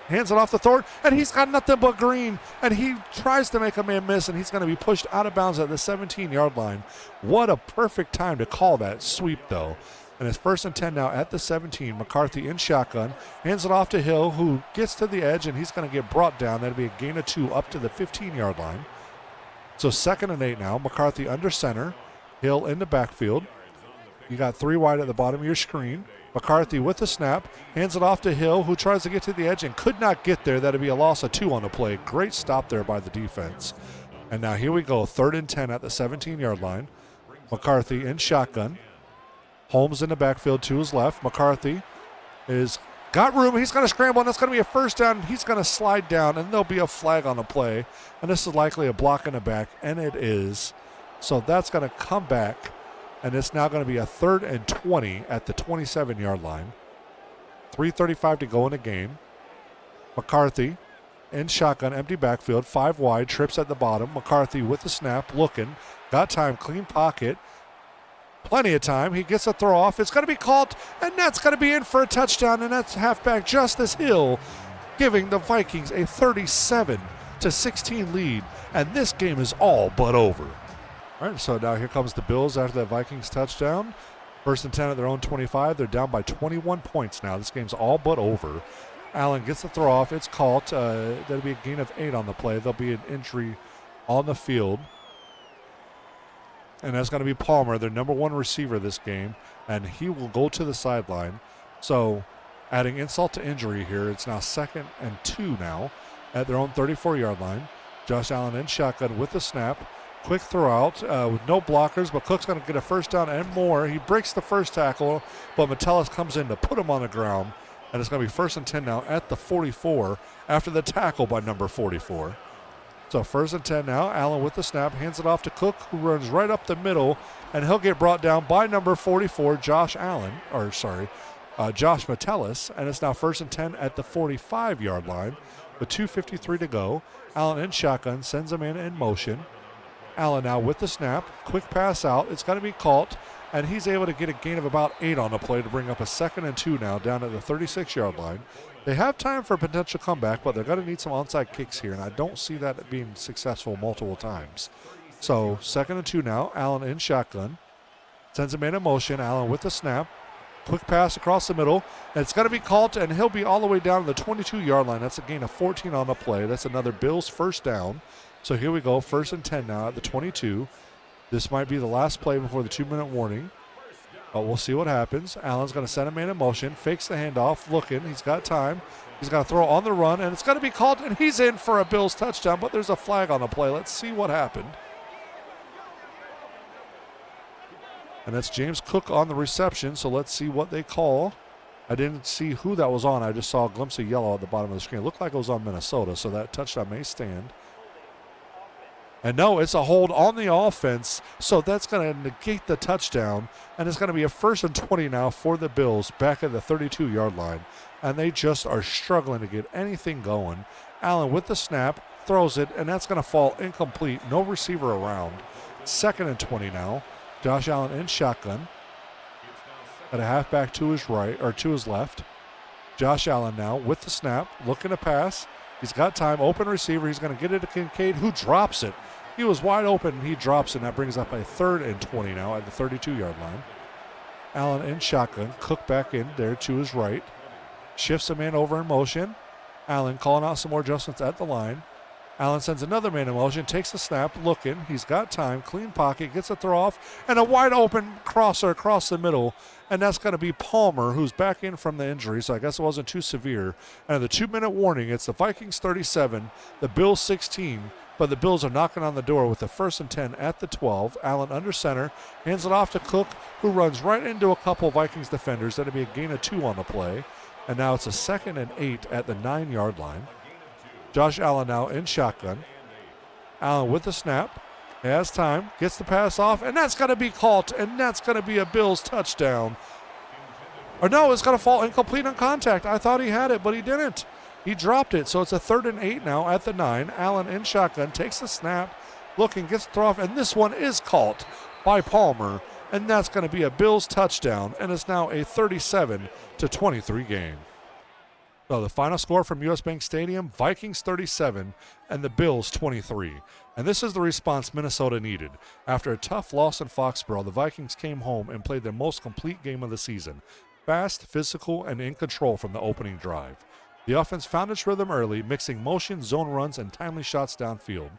Hands it off to Thornton, and he's got nothing but green, and he tries to make a man miss, and he's going to be pushed out of bounds at the 17-yard line. What a perfect time to call that sweep, though. And it's 1st and 10 now at the 17. McCarthy in shotgun. Hands it off to Hill, who gets to the edge, and he's going to get brought down. That'll be a gain of 2 up to the 15-yard line. So 2nd and 8 now. McCarthy under center. Hill in the backfield. You got 3 wide at the bottom of your screen. McCarthy with the snap. Hands it off to Hill, who tries to get to the edge and could not get there. That'll be a loss of 2 on the play. Great stop there by the defense. And now here we go. 3rd and 10 at the 17-yard line. McCarthy in shotgun. Holmes in the backfield to his left. McCarthy is got room. He's going to scramble, and that's going to be a first down. He's going to slide down, and there'll be a flag on the play. And this is likely a block in the back, and it is. So that's going to come back, and it's now going to be a 3rd and 20 at the 27-yard line. 3:35 to go in the game. McCarthy in shotgun, empty backfield, 5 wide, trips at the bottom. McCarthy with the snap, looking. Got time, clean pocket. Plenty of time. He gets a throw off. It's going to be called, and that's going to be in for a touchdown, and that's halfback Justice Hill. giving the Vikings a 37-16 lead, and this game is all but over. All right, so now here comes the Bills after that Vikings touchdown. 1st and 10 at their own 25. They're down by 21 points now. This game's all but over. Allen gets the throw off. It's caught. That'll be a gain of 8 on the play. There'll be an injury on the field. And that's going to be Palmer, their number 1 receiver this game. And he will go to the sideline. So adding insult to injury here, it's now 2nd and 2 now at their own 34-yard line. Josh Allen in shotgun with the snap. Quick throw out with no blockers, but Cook's going to get a first down and more. He breaks the first tackle, but Metellus comes in to put him on the ground. And it's going to be 1st and 10 now at the 44 after the tackle by number 44. So 1st and 10 now. Allen with the snap, hands it off to Cook, who runs right up the middle, and he'll get brought down by number 44, Josh Metellus. And it's now 1st and 10 at the 45-yard line with 2:53 to go. Allen in shotgun, sends a man in motion. Allen now with the snap, quick pass out. It's going to be caught, and he's able to get a gain of about 8 on the play to bring up a 2nd and 2 now down at the 36-yard line. They have time for a potential comeback, but they're going to need some onside kicks here, and I don't see that being successful multiple times. So 2nd and 2 now. Allen in shotgun, sends a man in motion. Allen with the snap, quick pass across the middle, and it's going to be caught, and he'll be all the way down to the 22-yard line. That's a gain of 14 on the play. That's another Bills first down. So here we go, 1st and 10 now at the 22. This might be the last play before the 2-minute warning. But we'll see what happens. Allen's going to send a man in motion, fakes the handoff, looking. He's got time. He's going to throw on the run, and it's going to be called, and he's in for a Bills touchdown, but there's a flag on the play. Let's see what happened. And that's James Cook on the reception, so let's see what they call. I didn't see who that was on. I just saw a glimpse of yellow at the bottom of the screen. It looked like it was on Minnesota, so that touchdown may stand. And no, it's a hold on the offense, so that's going to negate the touchdown, and it's going to be a 1st and 20 now for the Bills back at the 32-yard line, and they just are struggling to get anything going. Allen with the snap, throws it, and that's going to fall incomplete. No receiver around. 2nd and 20 now. Josh Allen in shotgun. At a halfback to his right, or to his left. Josh Allen now with the snap, looking to pass. He's got time, open receiver. He's going to get it to Kincaid, who drops it. He was wide open, and he drops it, and that brings up a 3rd and 20 now at the 32-yard line. Allen in shotgun, Cook back in there to his right. Shifts a man over in motion. Allen calling out some more adjustments at the line. Allen sends another man in motion, takes the snap, looking. He's got time, clean pocket, gets a throw off, and a wide open crosser across the middle. And that's going to be Palmer, who's back in from the injury, so I guess it wasn't too severe. And the 2-minute warning, it's the Vikings 37, the Bills 16, but the Bills are knocking on the door with the 1st and 10 at the 12. Allen under center, hands it off to Cook, who runs right into a couple Vikings defenders. That'll be a gain of 2 on the play. And now it's a 2nd and 8 at the 9-yard line. Josh Allen now in shotgun. Allen with the snap. Has time, gets the pass off, and that's going to be caught, and that's going to be a Bills touchdown. Or no, it's going to fall incomplete on contact. I thought he had it, but he didn't. He dropped it, so it's a 3rd and 8 now at the 9. Allen in shotgun, takes the snap, looking, gets the throw off, and this one is caught by Palmer, and that's going to be a Bills touchdown, and it's now a 37-23 game. So the final score from US Bank Stadium, Vikings 37 and the Bills 23. And this is the response Minnesota needed. After a tough loss in Foxborough, the Vikings came home and played their most complete game of the season. Fast, physical, and in control from the opening drive. The offense found its rhythm early, mixing motion, zone runs, and timely shots downfield.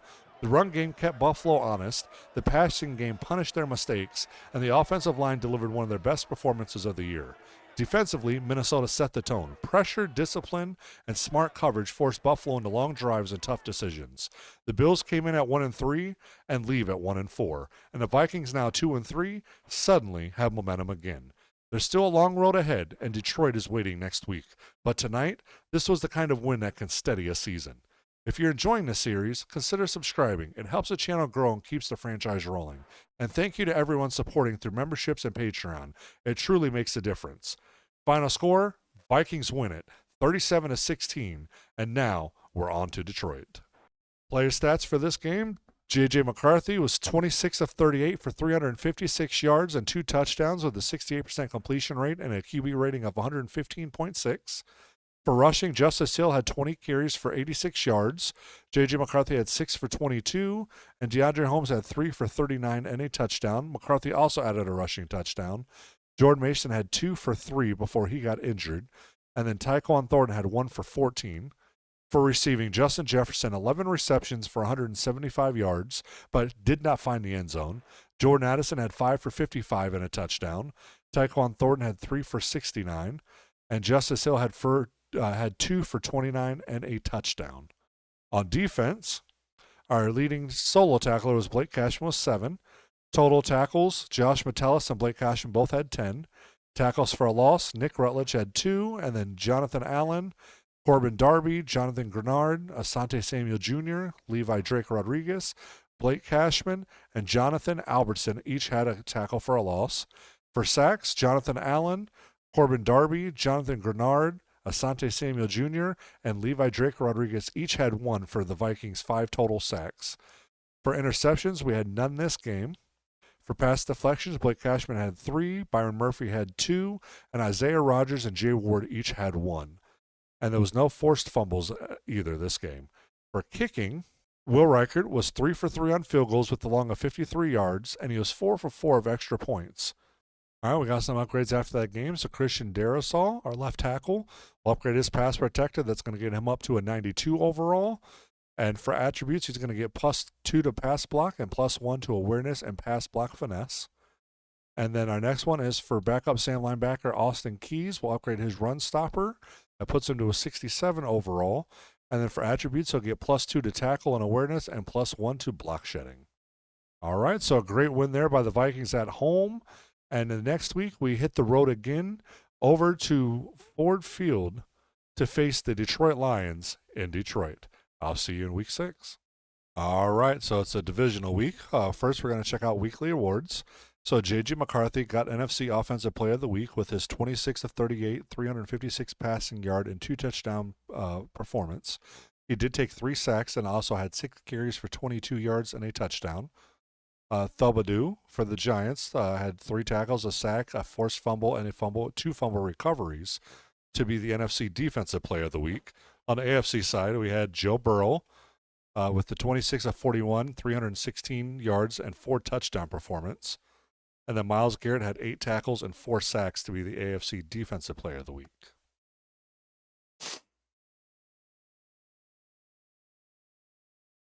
The run game kept Buffalo honest, the passing game punished their mistakes, and the offensive line delivered one of their best performances of the year. Defensively, Minnesota set the tone. Pressure, discipline, and smart coverage forced Buffalo into long drives and tough decisions. The Bills came in at 1-3 and leave at 1-4, and the Vikings, now 2-3, suddenly have momentum again. There's still a long road ahead, and Detroit is waiting next week. But tonight, this was the kind of win that can steady a season. If you're enjoying this series, consider subscribing. It helps the channel grow and keeps the franchise rolling. And thank you to everyone supporting through memberships and Patreon. It truly makes a difference. Final score, Vikings win it, 37-16, and now we're on to Detroit. Player stats for this game, J.J. McCarthy was 26 of 38 for 356 yards and 2 touchdowns with a 68% completion rate and a QB rating of 115.6. For rushing, Justice Hill had 20 carries for 86 yards. J.J. McCarthy had 6 for 22. And DeAndre Holmes had 3 for 39 and a touchdown. McCarthy also added a rushing touchdown. Jordan Mason had 2 for 3 before he got injured. And then Tyquan Thornton had 1 for 14. For receiving, Justin Jefferson, 11 receptions for 175 yards, but did not find the end zone. Jordan Addison had 5 for 55 and a touchdown. Tyquan Thornton had 3 for 69. And Justice Hill had 2 for 29 and a touchdown. On defense, our leading solo tackler was Blake Cashman with 7. Total tackles, Josh Metellus and Blake Cashman both had 10. Tackles for a loss, Nick Rutledge had 2, and then Jonathan Allen, Corbin Darby, Jonathan Grenard, Asante Samuel Jr., Levi Drake Rodriguez, Blake Cashman, and Jonathan Albertson each had a tackle for a loss. For sacks, Jonathan Allen, Corbin Darby, Jonathan Grenard, Asante Samuel Jr., and Levi Drake Rodriguez each had 1 for the Vikings' 5 total sacks. For interceptions, we had none this game. For pass deflections, Blake Cashman had 3, Byron Murphy had 2, and Isaiah Rodgers and Jay Ward each had 1. And there was no forced fumbles either this game. For kicking, Will Reichert was 3 for 3 on field goals with a long of 53 yards, and he was 4 for 4 of extra points. All right, we got some upgrades after that game. So Christian Darrisaw, our left tackle, will upgrade his pass protector. That's going to get him up to a 92 overall. And for attributes, he's going to get +2 to pass block and +1 to awareness and pass block finesse. And then our next one is for backup Sam linebacker Austin Keys. We'll upgrade his run stopper. That puts him to a 67 overall. And then for attributes, he'll get +2 to tackle and awareness and +1 to block shedding. All right, so a great win there by the Vikings at home. And the next week, we hit the road again over to Ford Field to face the Detroit Lions in Detroit. I'll see you in week 6. All right, so it's a divisional week. First, we're going to check out weekly awards. So J.J. McCarthy got NFC Offensive Player of the Week with his 26 of 38, 356 passing yard, and 2 touchdown performance. He did take 3 sacks and also had 6 carries for 22 yards and a touchdown. Thibodeau for the Giants had 3 tackles, a sack, a forced fumble, and 2 fumble recoveries to be the NFC Defensive Player of the Week. On the AFC side, we had Joe Burrow with the 26 of 41, 316 yards, and 4 touchdown performance. And then Myles Garrett had 8 tackles and 4 sacks to be the AFC Defensive Player of the Week.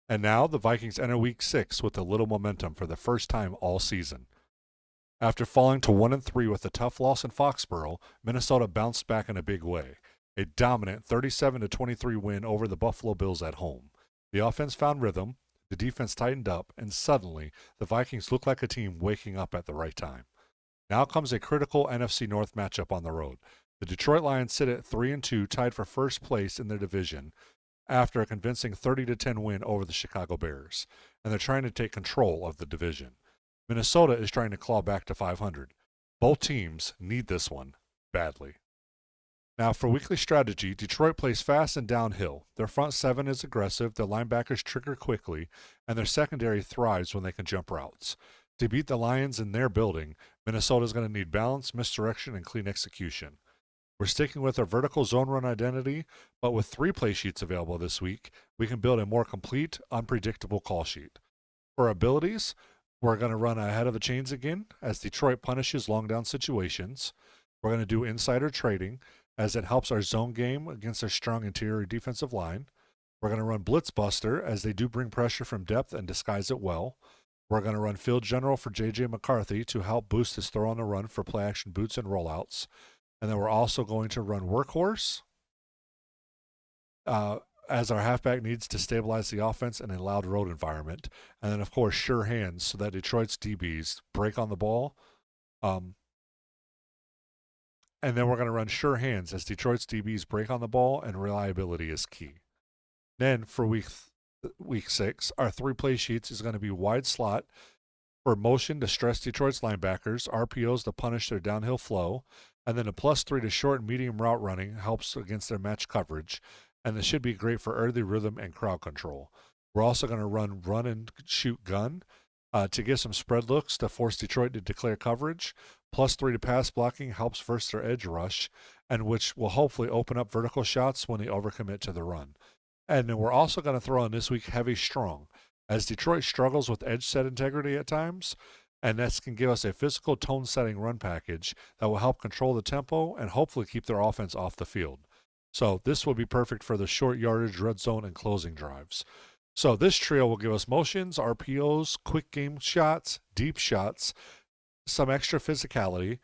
And now the Vikings enter Week 6 with a little momentum for the first time all season. After falling to 1-3 with a tough loss in Foxborough, Minnesota bounced back in a big way. A dominant 37-23 win over the Buffalo Bills at home. The offense found rhythm, the defense tightened up, and suddenly the Vikings looked like a team waking up at the right time. Now comes a critical NFC North matchup on the road. The Detroit Lions sit at 3-2, tied for first place in their division after a convincing 30-10 win over the Chicago Bears, and they're trying to take control of the division. Minnesota is trying to claw back to 500. Both teams need this one badly. Now for weekly strategy, Detroit plays fast and downhill. Their front 7 is aggressive, their linebackers trigger quickly, and their secondary thrives when they can jump routes. To beat the Lions in their building, Minnesota is going to need balance, misdirection, and clean execution. We're sticking with our vertical zone run identity, but with 3 play sheets available this week, we can build a more complete, unpredictable call sheet. For abilities, we're going to run ahead of the chains again as Detroit punishes long down situations. We're going to do insider trading as it helps our zone game against our strong interior defensive line. We're going to run Blitz Buster as they do bring pressure from depth and disguise it well. We're going to run Field General for J.J. McCarthy to help boost his throw on the run for play action boots and rollouts. And then we're also going to run Workhorse as our halfback needs to stabilize the offense in a loud road environment. And then, of course, Sure Hands so that Detroit's DBs break on the ball. And then we're going to run Sure Hands as Detroit's DBs break on the ball and reliability is key. Then for week 6, our 3 play sheets is going to be wide slot for motion to stress Detroit's linebackers, RPOs to punish their downhill flow, and then a +3 to short and medium route running helps against their match coverage. And this should be great for early rhythm and crowd control. We're also going to run and shoot gun to get some spread looks to force Detroit to declare coverage. +3 to pass blocking helps versus their edge rush, and which will hopefully open up vertical shots when they overcommit to the run. And then we're also going to throw in this week heavy strong, as Detroit struggles with edge set integrity at times, and this can give us a physical tone-setting run package that will help control the tempo and hopefully keep their offense off the field. So this will be perfect for the short yardage, red zone, and closing drives. So this trio will give us motions, RPOs, quick game shots, deep shots, some extra physicality,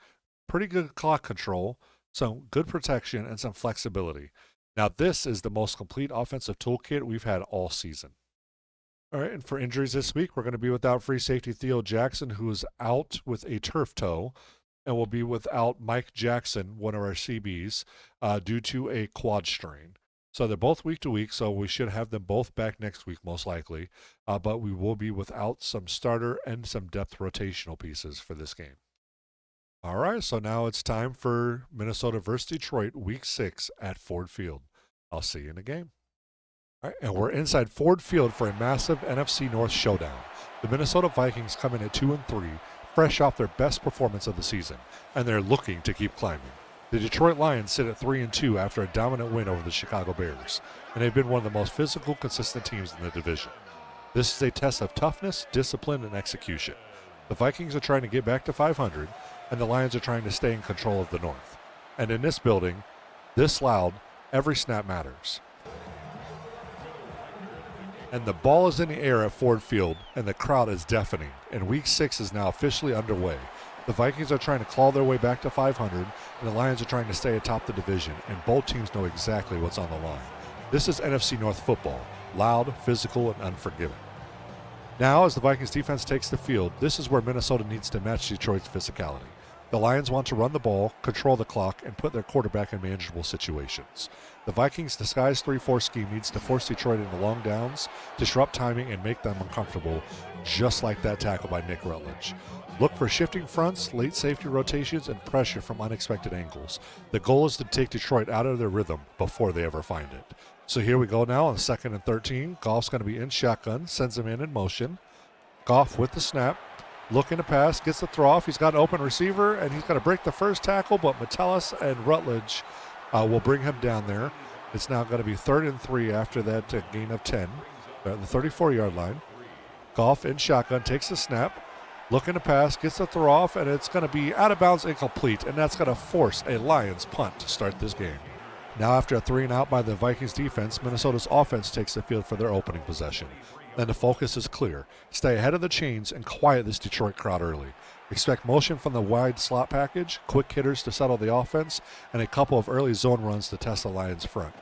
pretty good clock control, some good protection, and some flexibility. Now this is the most complete offensive toolkit we've had all season. All right, and for injuries this week, we're going to be without free safety Theo Jackson, who is out with a turf toe, and we'll be without Mike Jackson, one of our CBs, due to a quad strain. So they're both week to week, so we should have them both back next week most likely, but we will be without some starter and some depth rotational pieces for this game. All right, so now it's time for Minnesota versus Detroit, Week 6 at Ford Field. I'll see you in the game. All right, and we're inside Ford Field for a massive NFC North showdown. The Minnesota Vikings come in at 2-3, fresh off their best performance of the season, and they're looking to keep climbing. The Detroit Lions sit at 3-2 after a dominant win over the Chicago Bears, and they've been one of the most physical, consistent teams in the division. This is a test of toughness, discipline, and execution. The Vikings are trying to get back to 500, and the Lions are trying to stay in control of the North. And in this building, this loud, every snap matters. And the ball is in the air at Ford Field, and the crowd is deafening, and Week 6 is now officially underway. The Vikings are trying to claw their way back to 500, and the Lions are trying to stay atop the division, and both teams know exactly what's on the line. This is NFC North football, loud, physical, and unforgiving. Now, as the Vikings defense takes the field, this is where Minnesota needs to match Detroit's physicality. The Lions want to run the ball, control the clock, and put their quarterback in manageable situations. The Vikings' disguised 3-4 scheme needs to force Detroit into long downs, disrupt timing, and make them uncomfortable, just like that tackle by Nick Rutledge. Look for shifting fronts, late safety rotations, and pressure from unexpected angles. The goal is to take Detroit out of their rhythm before they ever find it. So here we go now on 2nd and 13. Goff's going to be in shotgun, sends him in motion. Goff with the snap. Looking to pass, gets the throw off. He's got an open receiver, and he's going to break the first tackle, but Metellus and Rutledge will bring him down there. It's now going to be 3rd and 3 after that gain of 10. They're at the 34-yard line. Goff in shotgun, takes the snap. Looking to pass, gets the throw off, and it's going to be out of bounds, incomplete, and that's going to force a Lions punt to start this game. Now after a 3-and-out by the Vikings defense, Minnesota's offense takes the field for their opening possession. Then the focus is clear. Stay ahead of the chains and quiet this Detroit crowd early. Expect motion from the wide slot package, quick hitters to settle the offense, and a couple of early zone runs to test the Lions' front.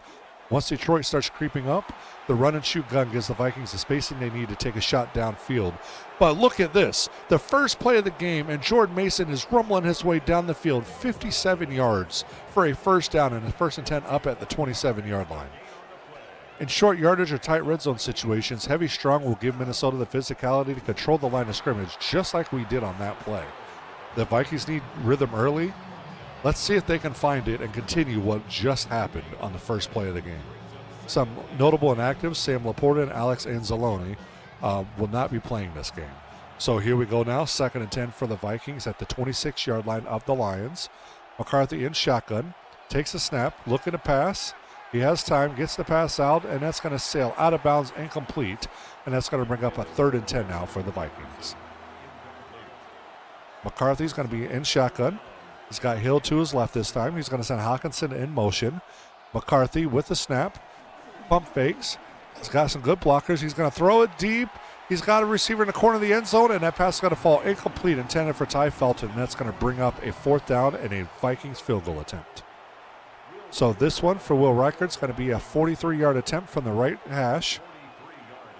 Once Detroit starts creeping up, the run-and-shoot gun gives the Vikings the spacing they need to take a shot downfield. But look at this. The first play of the game, and Jordan Mason is rumbling his way down the field 57 yards for a first down and a 1st and 10 up at the 27-yard line. In short yardage or tight red zone situations, heavy strong will give Minnesota the physicality to control the line of scrimmage just like we did on that play. The Vikings need rhythm early. Let's see if they can find it and continue what just happened on the first play of the game. Some notable inactives, Sam Laporta and Alex Anzalone, will not be playing this game. So here we go now, 2nd and 10 for the Vikings at the 26-yard line of the Lions. McCarthy in shotgun, takes a snap, looking to pass. He has time, gets the pass out, and that's going to sail out of bounds, incomplete, and that's going to bring up a 3rd and 10 now for the Vikings. McCarthy's going to be in shotgun. He's got Hill to his left this time. He's going to send Hawkinson in motion. McCarthy with the snap. Pump fakes. He's got some good blockers. He's going to throw it deep. He's got a receiver in the corner of the end zone, and that pass is going to fall incomplete, intended for Ty Felton, and that's going to bring up a 4th down and a Vikings field goal attempt. So this one for Will Reichardt's going to be a 43-yard attempt from the right hash.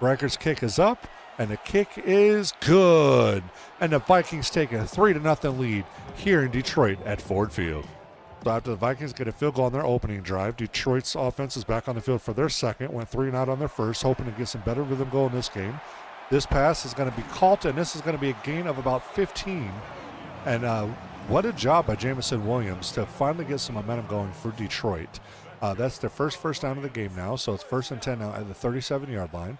Reichardt's kick is up, and the kick is good. And the Vikings take a 3-0 lead here in Detroit at Ford Field. So after the Vikings get a field goal on their opening drive, Detroit's offense is back on the field for their second, went 3-and-out on their first, hoping to get some better rhythm going in this game. This pass is going to be caught, and this is going to be a gain of about 15. And what a job by Jamison Williams to finally get some momentum going for Detroit. That's their first down of the game now, so it's 1st and 10 now at the 37-yard line.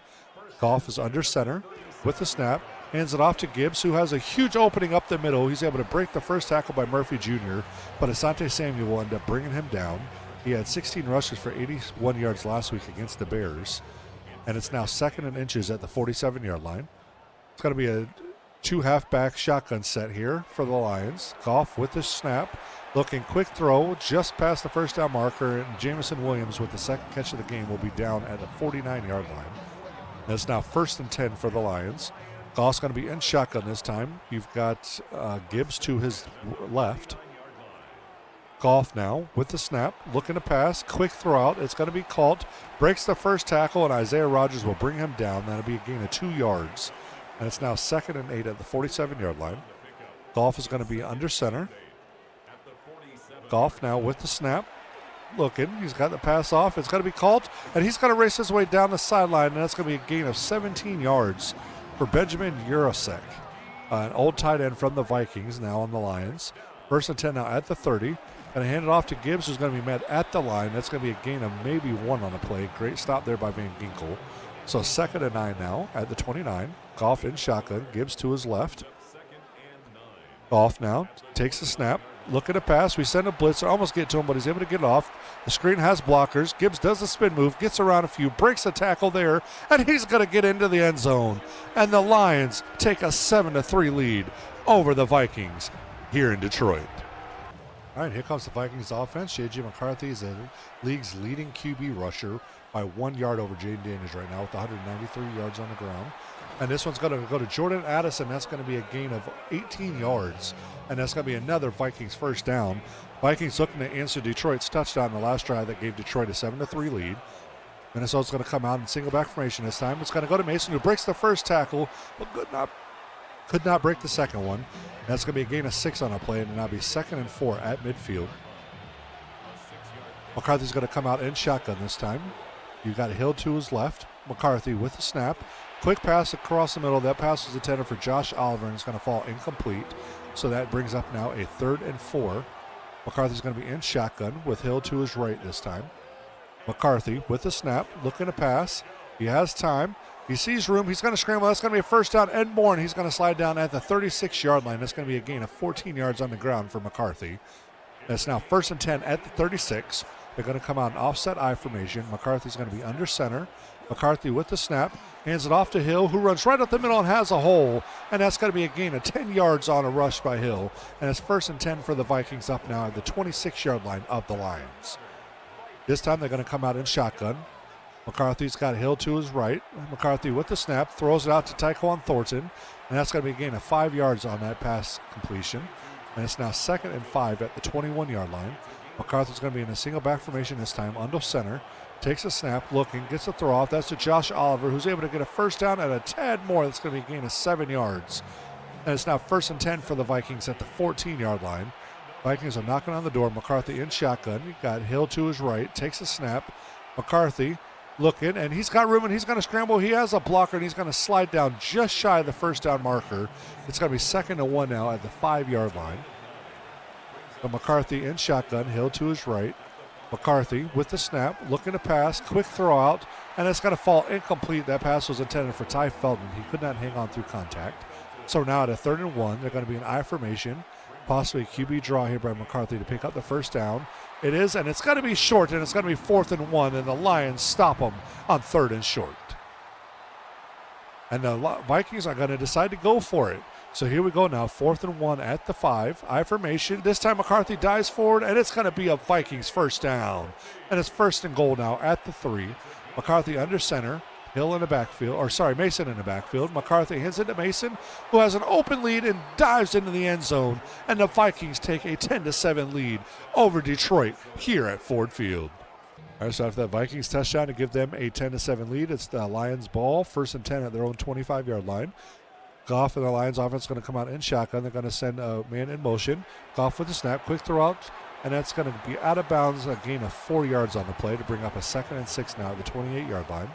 Goff is under center with the snap, Hands it off to Gibbs, who has a huge opening up the middle. He's able to break the first tackle by Murphy Jr., but Asante Samuel will end up bringing him down. He had 16 rushes for 81 yards last week against the Bears. And it's now 2nd and inches at the 47-yard line. It's going to be a 2 halfback shotgun set here for the Lions. Goff with the snap. Looking quick throw just past the first down marker. And Jamison Williams with the second catch of the game will be down at the 49-yard line. And it's now 1st and 10 for the Lions. Goff's going to be in shotgun this time. You've got Gibbs to his left. Goff now with the snap, looking to pass, quick throw out. It's going to be caught, breaks the first tackle, and Isaiah Rodgers will bring him down. That'll be a gain of 2 yards. And it's now 2nd and 8 at the 47-yard line. Goff is going to be under center. Goff now with the snap, looking. He's got the pass off. It's going to be caught, and he's going to race his way down the sideline, and that's going to be a gain of 17 yards for Benjamin Urosek, an old tight end from the Vikings, now on the Lions. 1st and 10 now at the 30. Going to hand it off to Gibbs, who's going to be met at the line. That's going to be a gain of maybe 1 on the play. Great stop there by Van Ginkel. So 2nd and 9 now at the 29. Goff in shotgun. Gibbs to his left. Goff now takes the snap. Looking to pass. We send a blitzer. Almost get to him, but he's able to get off. The screen has blockers. Gibbs does a spin move. Gets around a few. Breaks a tackle there. And he's going to get into the end zone. And the Lions take a 7-3 lead over the Vikings here in Detroit. All right, here comes the Vikings offense. J.J. McCarthy is the league's leading QB rusher by 1 yard over Jaden Daniels right now with 193 yards on the ground. And this one's going to go to Jordan Addison. That's going to be a gain of 18 yards. And that's going to be another Vikings first down. Vikings looking to answer Detroit's touchdown in the last drive that gave Detroit a 7-3 lead. Minnesota's going to come out in single back formation this time. It's going to go to Mason, who breaks the first tackle, but could not break the second one. That's going to be a gain of 6 on a play, and it'll now be 2nd and 4 at midfield. McCarthy's going to come out in shotgun this time. You've got Hill to his left. McCarthy with the snap. Quick pass across the middle. That pass was intended for Josh Oliver, and it's going to fall incomplete. So that brings up now a 3rd and 4. McCarthy's going to be in shotgun with Hill to his right this time. McCarthy with the snap, looking to pass. He has time. He sees room. He's going to scramble. That's going to be a first down and more, and he's going to slide down at the 36-yard line. That's going to be a gain of 14 yards on the ground for McCarthy. That's now 1st and 10 at the 36. They're going to come out in offset I formation. McCarthy's going to be under center. McCarthy with the snap. Hands it off to Hill, who runs right up the middle and has a hole. And that's going to be a gain of 10 yards on a rush by Hill. And it's 1st and 10 for the Vikings up now at the 26-yard line of the Lions. This time they're going to come out in shotgun. McCarthy's got Hill to his right. McCarthy with the snap, throws it out to Tyquan Thornton. And that's going to be a gain of 5 yards on that pass completion. And it's now 2nd and 5 at the 21-yard line. McCarthy's going to be in a single back formation this time, under center. Takes a snap, looking, gets a throw off. That's to Josh Oliver, who's able to get a first down and a tad more. That's going to be a gain of 7 yards. And it's now 1st and 10 for the Vikings at the 14-yard line. Vikings are knocking on the door. McCarthy in shotgun. You've got Hill to his right. Takes a snap. McCarthy looking, and he's got room, and he's going to scramble. He has a blocker, and he's going to slide down just shy of the first down marker. It's going to be 2nd and 1 now at the 5-yard line. But McCarthy in shotgun. Hill to his right. McCarthy with the snap, looking to pass, quick throw out, and it's going to fall incomplete. That pass was intended for Ty Feldman. He could not hang on through contact. So now at a 3rd and 1, they're going to be in I formation, possibly a QB draw here by McCarthy to pick up the first down. It is, and it's going to be short, and it's going to be 4th and 1, and the Lions stop them on 3rd and short. And the Vikings are going to decide to go for it. So here we go now, 4th and 1 at the 5. I formation. This time McCarthy dives forward, and it's going to be a Vikings first down. And it's 1st and goal now at the 3. McCarthy under center. Hill in the backfield, Mason in the backfield. McCarthy hands it to Mason, who has an open lead and dives into the end zone. And the Vikings take a 10-7 lead over Detroit here at Ford Field. All right, so after that Vikings touchdown to give them a 10-7 lead, it's the Lions ball, 1st and 10 at their own 25-yard line. Goff and the Lions offense is going to come out in shotgun. They're going to send a man in motion. Goff with the snap, quick throw out, and that's going to be out of bounds, a gain of 4 yards on the play to bring up a 2nd and 6 now at the 28-yard line.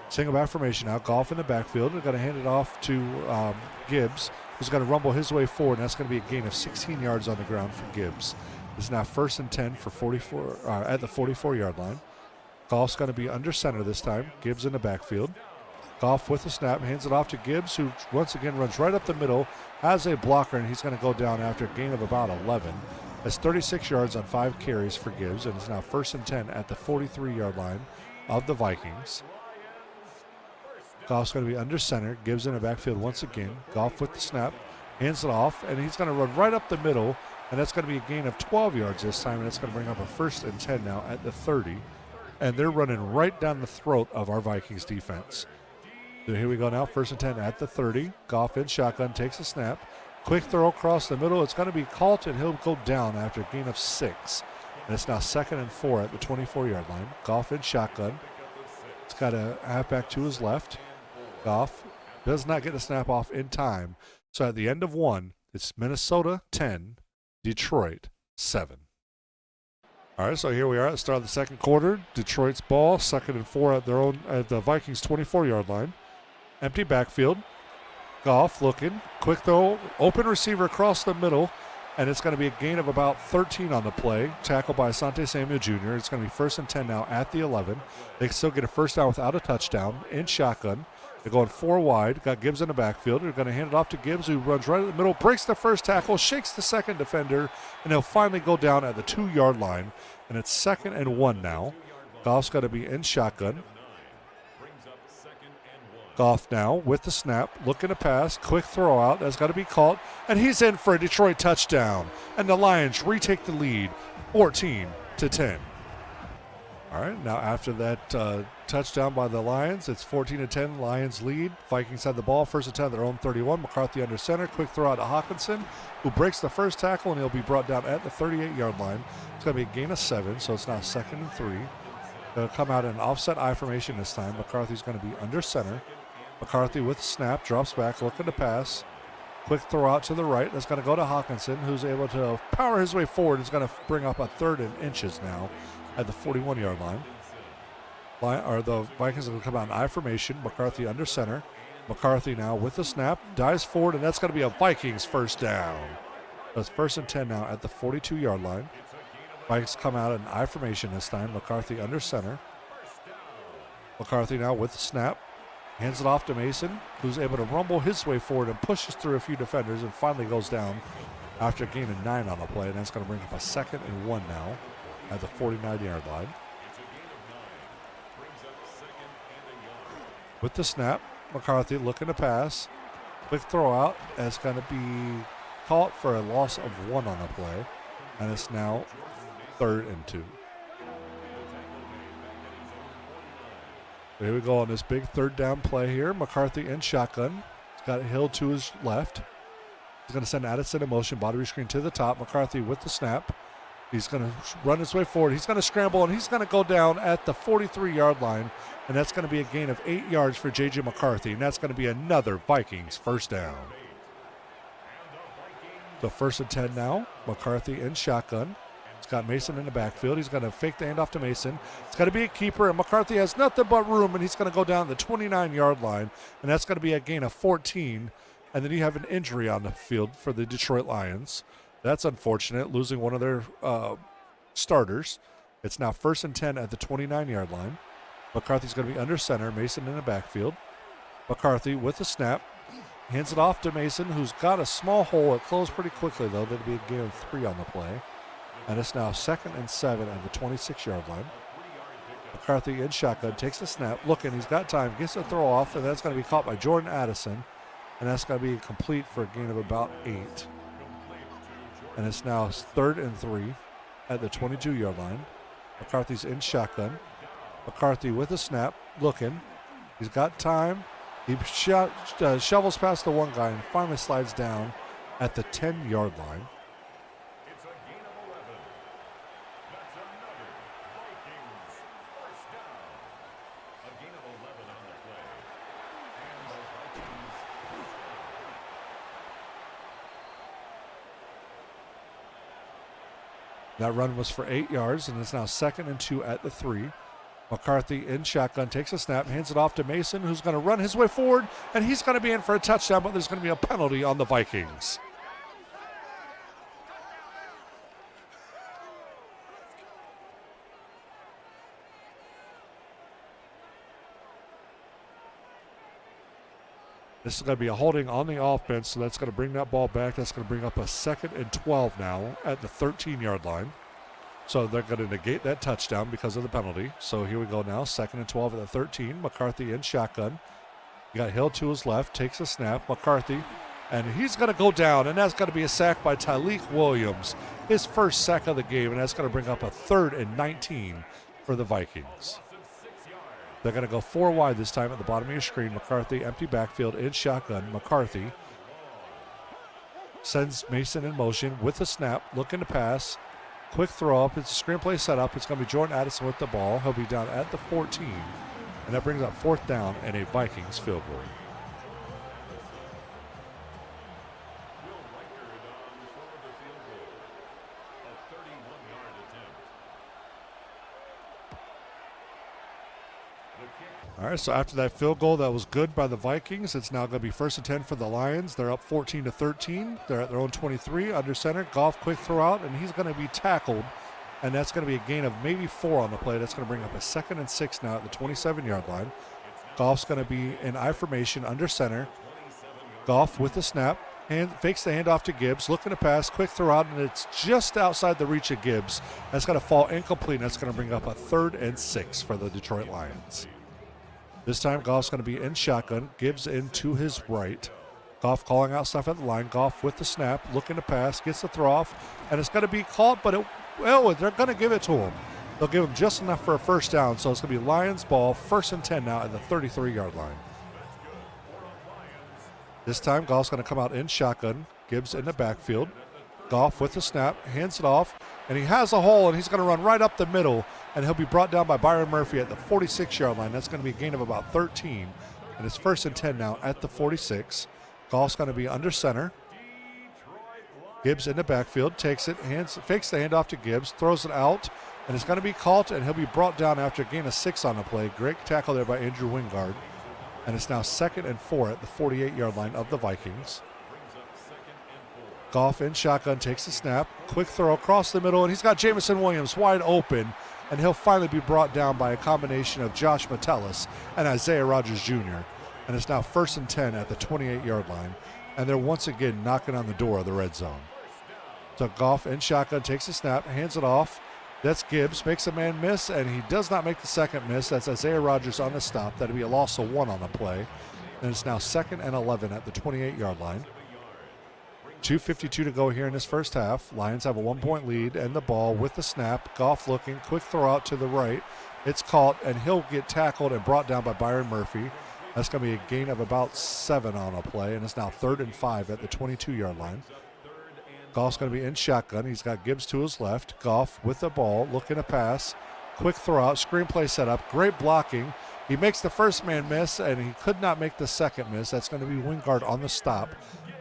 Single back formation now. Goff in the backfield. They're going to hand it off to Gibbs, who's going to rumble his way forward, and that's going to be a gain of 16 yards on the ground for Gibbs. It's now 1st and 10 for 44 at the 44-yard line. Goff's going to be under center this time. Gibbs in the backfield. Goff with the snap, hands it off to Gibbs, who once again runs right up the middle, has a blocker, and he's going to go down after a gain of about 11. That's 36 yards on 5 carries for Gibbs, and it's now 1st and 10 at the 43-yard line of the Vikings. Goff's going to be under center. Gibbs in the backfield once again. Goff with the snap, hands it off, and he's going to run right up the middle, and that's going to be a gain of 12 yards this time, and it's going to bring up a 1st and 10 now at the 30. And they're running right down the throat of our Vikings defense. So here we go now, 1st and 10 at the 30. Goff in shotgun, takes a snap. Quick throw across the middle. It's going to be caught, and he'll go down after a gain of 6. And it's now 2nd and 4 at the 24-yard line. Goff in shotgun. It's got a halfback to his left. Goff does not get the snap off in time. So at the end of 1, it's Minnesota 10, Detroit 7. All right, so here we are at the start of the 2nd quarter. Detroit's ball, 2nd and 4 at the Vikings 24-yard line. Empty backfield. Goff looking, quick throw, open receiver across the middle, and it's going to be a gain of about 13 on the play. Tackled by Asante Samuel Jr. It's going to be 1st and 10 now at the 11. They can still get a 1st down without a touchdown in shotgun. They're going 4 wide. Got Gibbs in the backfield. They're going to hand it off to Gibbs, who runs right in the middle, breaks the 1st tackle, shakes the 2nd defender, and they'll finally go down at the 2-yard line. And it's 2nd and 1 now. Goff's got to be in shotgun. Goff now with the snap, looking to pass, quick throw out, that's got to be caught, and he's in for a Detroit touchdown. And the Lions retake the lead, 14-10. All right, now after that touchdown by the Lions, it's 14-10, Lions lead. Vikings have the ball, 1st and 10 at their own 31. McCarthy under center, quick throw out to Hawkinson, who breaks the 1st tackle, and he'll be brought down at the 38-yard line. It's going to be a gain of 7, so it's now 2nd and 3. They'll come out in an offset I formation this time. McCarthy's going to be under center. McCarthy with the snap, drops back, looking to pass. Quick throw out to the right. That's going to go to Hawkinson, who's able to power his way forward. It's going to bring up a 3rd and inches now at the 41-yard line. The Vikings are going to come out in I formation. McCarthy under center. McCarthy now with the snap, dives forward, and that's going to be a Vikings 1st down. That's 1st and 10 now at the 42-yard line. Vikings come out in I formation this time. McCarthy under center. McCarthy now with the snap. Hands it off to Mason, who's able to rumble his way forward and pushes through a few defenders and finally goes down after a gain of 9 on the play. And that's going to bring up a 2nd and 1 now at the 49-yard line. With the snap, McCarthy looking to pass. Quick throw out. And it's going to be caught for a loss of 1 on the play. And it's now 3rd and 2. Here we go on this big 3rd down play here. McCarthy in shotgun. He's got Hill to his left. He's going to send Addison in motion. Body screen to the top. McCarthy with the snap. He's going to run his way forward. He's going to scramble, and he's going to go down at the 43-yard line. And that's going to be a gain of 8 yards for J.J. McCarthy. And that's going to be another Vikings 1st down. So 1st and 10 now. McCarthy in shotgun. He's got Mason in the backfield. He's going to fake the handoff to Mason. It's got to be a keeper, and McCarthy has nothing but room, and he's going to go down the 29-yard line, and that's going to be a gain of 14. And then you have an injury on the field for the Detroit Lions. That's unfortunate, losing one of their starters. It's now 1st and 10 at the 29-yard line. McCarthy's going to be under center. Mason in the backfield. McCarthy with the snap. Hands it off to Mason, who's got a small hole. It closed pretty quickly, though. That'll be a gain of 3 on the play. And it's now 2nd and 7 at the 26-yard line. McCarthy in shotgun, takes the snap, looking, he's got time, gets the throw off, and that's going to be caught by Jordan Addison. And that's going to be complete for a gain of about 8. And it's now 3rd and 3 at the 22-yard line. McCarthy's in shotgun. McCarthy with the snap, looking. He's got time. He shovels past the one guy and finally slides down at the 10-yard line. That run was for 8 yards, and it's now 2nd and 2 at the 3. McCarthy in shotgun, takes a snap, hands it off to Mason, who's going to run his way forward, and he's going to be in for a touchdown, but there's going to be a penalty on the Vikings. This is going to be a holding on the offense, so that's going to bring that ball back. That's going to bring up a 2nd and 12 now at the 13-yard line. So they're going to negate that touchdown because of the penalty. So here we go now, 2nd and 12 at the 13. McCarthy in shotgun. You got Hill to his left, takes a snap. McCarthy, and he's going to go down, and that's going to be a sack by Tyleek Williams, his first sack of the game, and that's going to bring up a 3rd and 19 for the Vikings. They're going to go 4 wide this time at the bottom of your screen. McCarthy, empty backfield in shotgun. McCarthy sends Mason in motion with a snap, looking to pass. Quick throw up. It's a screenplay setup. It's going to be Jordan Addison with the ball. He'll be down at the 14, and that brings up 4th down and a Vikings field goal. All right, so after that field goal that was good by the Vikings, it's now going to be 1st and 10 for the Lions. They're up 14-13. They're at their own 23 under center. Goff quick throw out, and he's going to be tackled, and that's going to be a gain of maybe 4 on the play. That's going to bring up a 2nd and 6 now at the 27-yard line. Goff's going to be in I formation under center. Goff with the snap, fakes the handoff to Gibbs, looking to pass, quick throw out, and it's just outside the reach of Gibbs. That's going to fall incomplete, and that's going to bring up a 3rd and 6 for the Detroit Lions. This time, Goff's going to be in shotgun. Gibbs in to his right. Goff calling out stuff at the line. Goff with the snap, looking to pass, gets the throw off, and it's going to be caught, but they're going to give it to him. They'll give him just enough for a 1st down, so it's going to be Lions ball, 1st and 10 now at the 33-yard line. This time, Goff's going to come out in shotgun. Gibbs in the backfield. Goff with the snap, hands it off, and he has a hole, and he's going to run right up the middle, and he'll be brought down by Byron Murphy at the 46-yard line. That's going to be a gain of about 13, and it's 1st and 10 now at the 46. Goff's going to be under center. Gibbs in the backfield, takes it, fakes the handoff to Gibbs, throws it out, and it's going to be caught, and he'll be brought down after a gain of 6 on the play. Great tackle there by Andrew Wingard, and it's now 2nd and 4 at the 48-yard line of the Vikings. Goff in shotgun, takes the snap, quick throw across the middle, and he's got Jameson Williams wide open, and he'll finally be brought down by a combination of Josh Metellus and Isaiah Rodgers Jr. And it's now 1st and 10 at the 28-yard line, and they're once again knocking on the door of the red zone. So Goff in shotgun, takes the snap, hands it off. That's Gibbs, makes a man miss, and he does not make the second miss. That's Isaiah Rodgers on the stop. That'll be a loss of 1 on the play. And it's now 2nd and 11 at the 28-yard line. 2:52 to go here in this first half. Lions have a 1-point lead and the ball with the snap. Goff looking, quick throw out to the right. It's caught, and he'll get tackled and brought down by Byron Murphy. That's going to be a gain of about 7 on a play, and it's now 3rd and 5 at the 22-yard line. Goff's going to be in shotgun. He's got Gibbs to his left. Goff with the ball, looking to pass. Quick throw out, screenplay setup, great blocking. He makes the first man miss, and he could not make the second miss. That's going to be Wingard on the stop.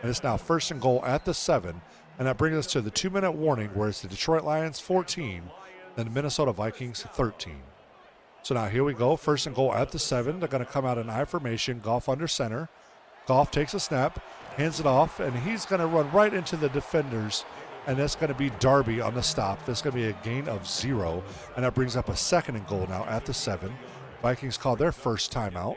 And it's now 1st and goal at the 7. And that brings us to the 2-minute warning, where it's the Detroit Lions 14 and the Minnesota Vikings 13. So now here we go, 1st and goal at the 7. They're going to come out in I formation, Goff under center. Goff takes a snap, hands it off, and he's going to run right into the defenders. And that's going to be Darby on the stop. That's going to be a gain of 0. And that brings up a 2nd and goal now at the 7. Vikings call their first timeout.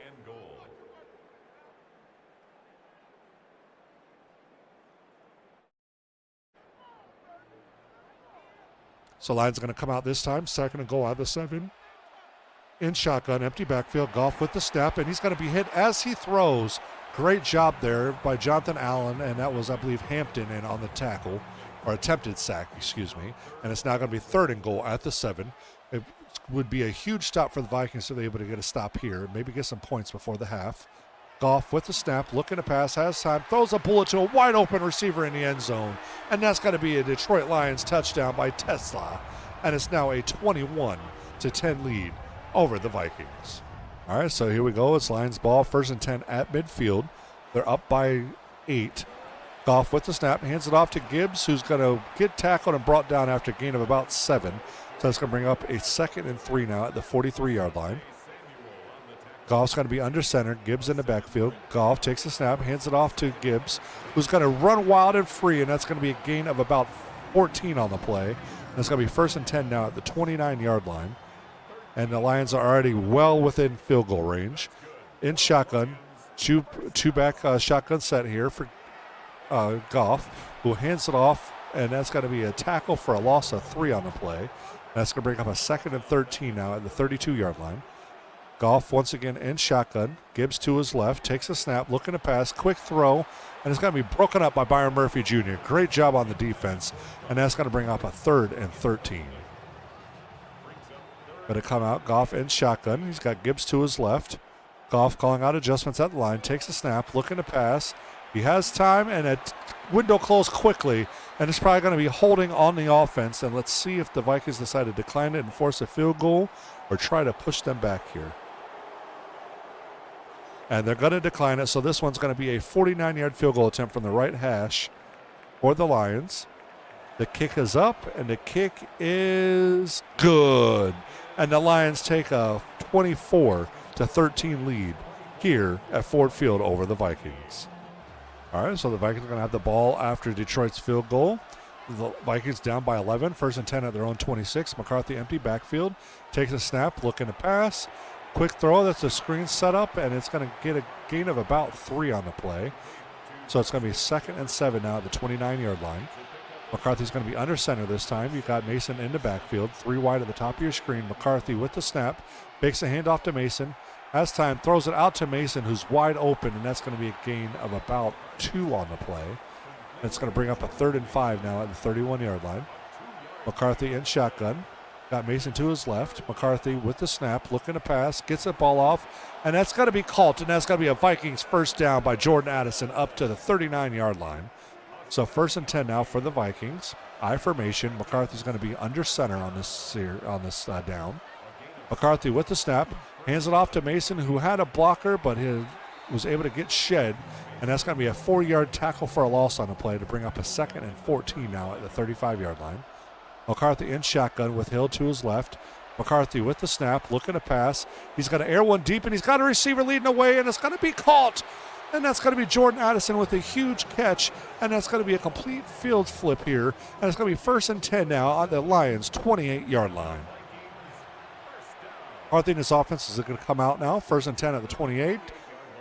So Lions are going to come out this time, 2nd and goal out of the 7. In shotgun, empty backfield, Goff with the snap, and he's going to be hit as he throws. Great job there by Jonathan Allen, and that was, I believe, Hampton in on the tackle, or attempted sack, excuse me. And it's now going to be 3rd and goal at the 7. It would be a huge stop for the Vikings to be able to get a stop here, maybe get some points before the half. Goff with the snap, looking to pass, has time, throws a bullet to a wide open receiver in the end zone. And that's going to be a Detroit Lions touchdown by Tesla. And it's now a 21-10 lead over the Vikings. All right, so here we go. It's Lions ball, 1st and 10 at midfield. They're up by 8. Goff with the snap, hands it off to Gibbs, who's going to get tackled and brought down after a gain of about 7. So that's going to bring up a 2nd and 3 now at the 43-yard line. Goff's going to be under center. Gibbs in the backfield. Goff takes the snap, hands it off to Gibbs, who's going to run wild and free, and that's going to be a gain of about 14 on the play. And it's going to be 1st and 10 now at the 29-yard line. And the Lions are already well within field goal range. In shotgun, Two back shotgun set here for Goff, who hands it off, and that's going to be a tackle for a loss of 3 on the play. That's going to bring up a 2nd and 13 now at the 32-yard line. Goff once again in shotgun. Gibbs to his left, takes a snap, looking to pass, quick throw, and it's going to be broken up by Byron Murphy Jr. Great job on the defense, and that's going to bring up a 3rd and 13. Going to come out, Goff in shotgun. He's got Gibbs to his left. Goff calling out adjustments at the line, takes a snap, looking to pass. He has time, and a window closed quickly, and it's probably going to be holding on the offense. And let's see if the Vikings decide to decline it and force a field goal or try to push them back here. And they're going to decline it, so this one's going to be a 49-yard field goal attempt from the right hash for the Lions. The kick is up, and the kick is good. And the Lions take a 24-13 lead here at Ford Field over the Vikings. All right, so the Vikings are going to have the ball after Detroit's field goal. The Vikings down by 11, 1st and 10 at their own 26. McCarthy empty backfield, takes a snap, looking to pass. Quick throw, that's a screen set up, and it's going to get a gain of about 3 on the play. So it's going to be 2nd and 7 now at the 29-yard line. McCarthy's going to be under center this time. You've got Mason in the backfield, 3 wide at the top of your screen. McCarthy with the snap, makes a handoff to Mason. Has time, throws it out to Mason, who's wide open, and that's going to be a gain of about 2 on the play. It's going to bring up a 3rd and 5 now at the 31-yard line. McCarthy in shotgun. Got Mason to his left. McCarthy with the snap, looking to pass, gets the ball off, and that's going to be called, and that's going to be a Vikings first down by Jordan Addison up to the 39-yard line. So 1st and 10 now for the Vikings. I formation. McCarthy's going to be under center on this down. McCarthy with the snap. Hands it off to Mason, who had a blocker, but he was able to get shed. And that's going to be a 4-yard tackle for a loss on the play to bring up a 2nd and 14 now at the 35-yard line. McCarthy in shotgun with Hill to his left. McCarthy with the snap, looking to pass. He's going to air one deep, and he's got a receiver leading away, and it's going to be caught. And that's going to be Jordan Addison with a huge catch, and that's going to be a complete field flip here. And it's going to be 1st and 10 now on the Lions' 28-yard line. McCarthy and his offense is going to come out now. 1st and 10 at the 28.